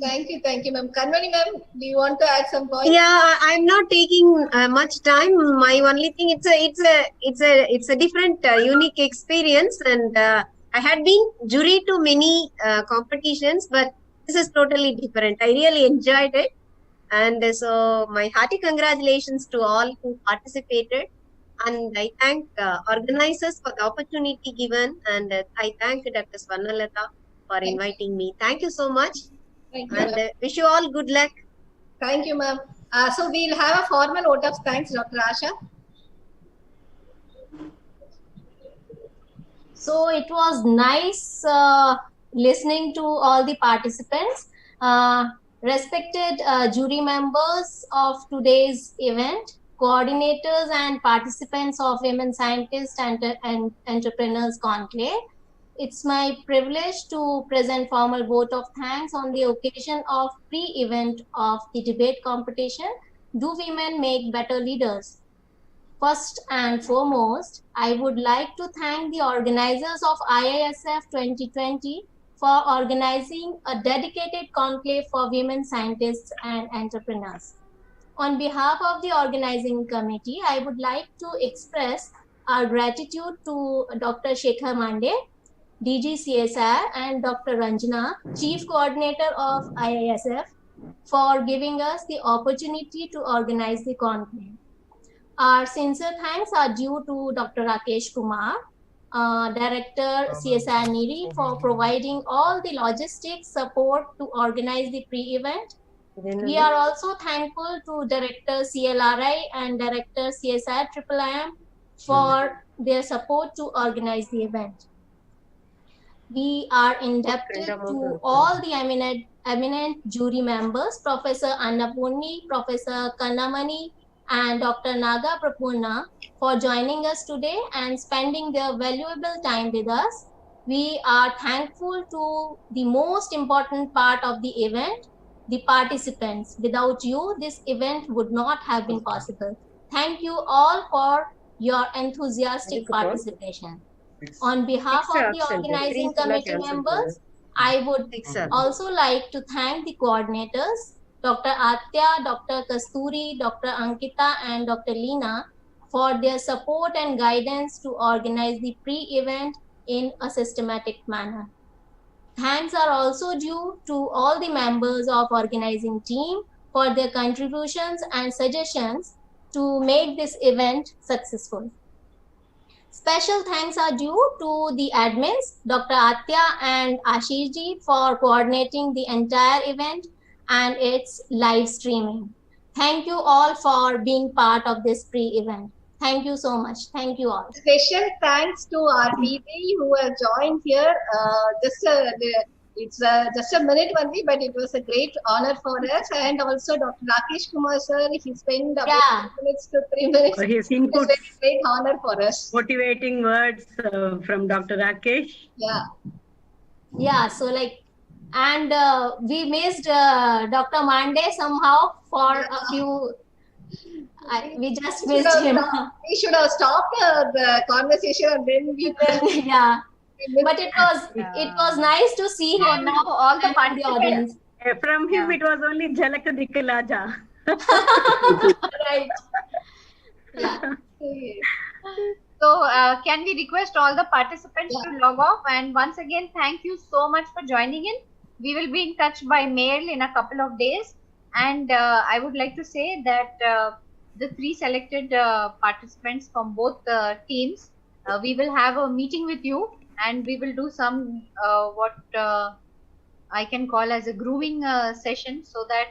Thank you, ma'am. Kanwani ma'am, do you want to add some points? Yeah, I'm not taking much time. My only thing, it's a different, unique experience, and I had been jury to many competitions, but this is totally different. I really enjoyed it, and so my hearty congratulations to all who participated, and I thank organizers for the opportunity given, and I thank Dr. Swarnalata for inviting me. Thank you so much, Thank you, and ma'am. wish you all good luck. Thank you, ma'am. So we'll have a formal vote of thanks, Dr. Asha. So it was nice listening to all the participants. Respected jury members of today's event, coordinators and participants of Women Scientists and Entrepreneurs Conclave, it's my privilege to present formal vote of thanks on the occasion of pre-event of the debate competition, Do Women Make Better Leaders? First and foremost, I would like to thank the organizers of IISF 2020 for organizing a dedicated conclave for women scientists and entrepreneurs. On behalf of the organizing committee, I would like to express our gratitude to Dr. Shekhar Mande, DG CSR, and Dr. Ranjana, Chief Coordinator of IISF, for giving us the opportunity to organize the conclave. Our sincere thanks are due to Dr. Rakesh Kumar, Director CSR NIRI, for providing all the logistics support to organize the pre-event. We are also thankful to Director CLRI and Director CSR IIIM for their support to organize the event. We are indebted to all the eminent jury members, Professor Annapurni, Professor Kannamani, and Dr. Naga Prapurna, for joining us today and spending their valuable time with us. We are thankful to the most important part of the event, the participants. Without you, this event would not have been possible. Thank you all for your enthusiastic participation. On behalf of the organizing committee members, I would also like to thank the coordinators, Dr. Atya, Dr. Kasturi, Dr. Ankita, and Dr. Leena, for their support and guidance to organize the pre-event in a systematic manner. Thanks are also due to all the members of organizing team for their contributions and suggestions to make this event successful. Special thanks are due to the admins, Dr. Atya and Ashish ji, for coordinating the entire event and its live streaming. Thank you all for being part of this pre-event. Thank you so much. Thank you all. Special thanks to our PD who have joined here. It's just a minute only, but it was a great honor for us. And also Dr. Rakesh Kumar sir, he spent about 2 minutes to 3 minutes. For his It was inputs. a great honor for us. Motivating words from Dr. Rakesh. Yeah. Yeah, so and we missed Dr. Mande somehow for a few. We just missed him. We should have stopped the conversation and then we yeah. But it was nice to see him now, all the audience. From him, it was only Jhalak Dikhla. Right. Yeah. So, can we request all the participants to log off? And once again, thank you so much for joining in. we will be in touch by mail in a couple of days. And I would like to say that the 3 selected participants from both teams, we will have a meeting with you, and we will do some what I can call as a grooming session, so that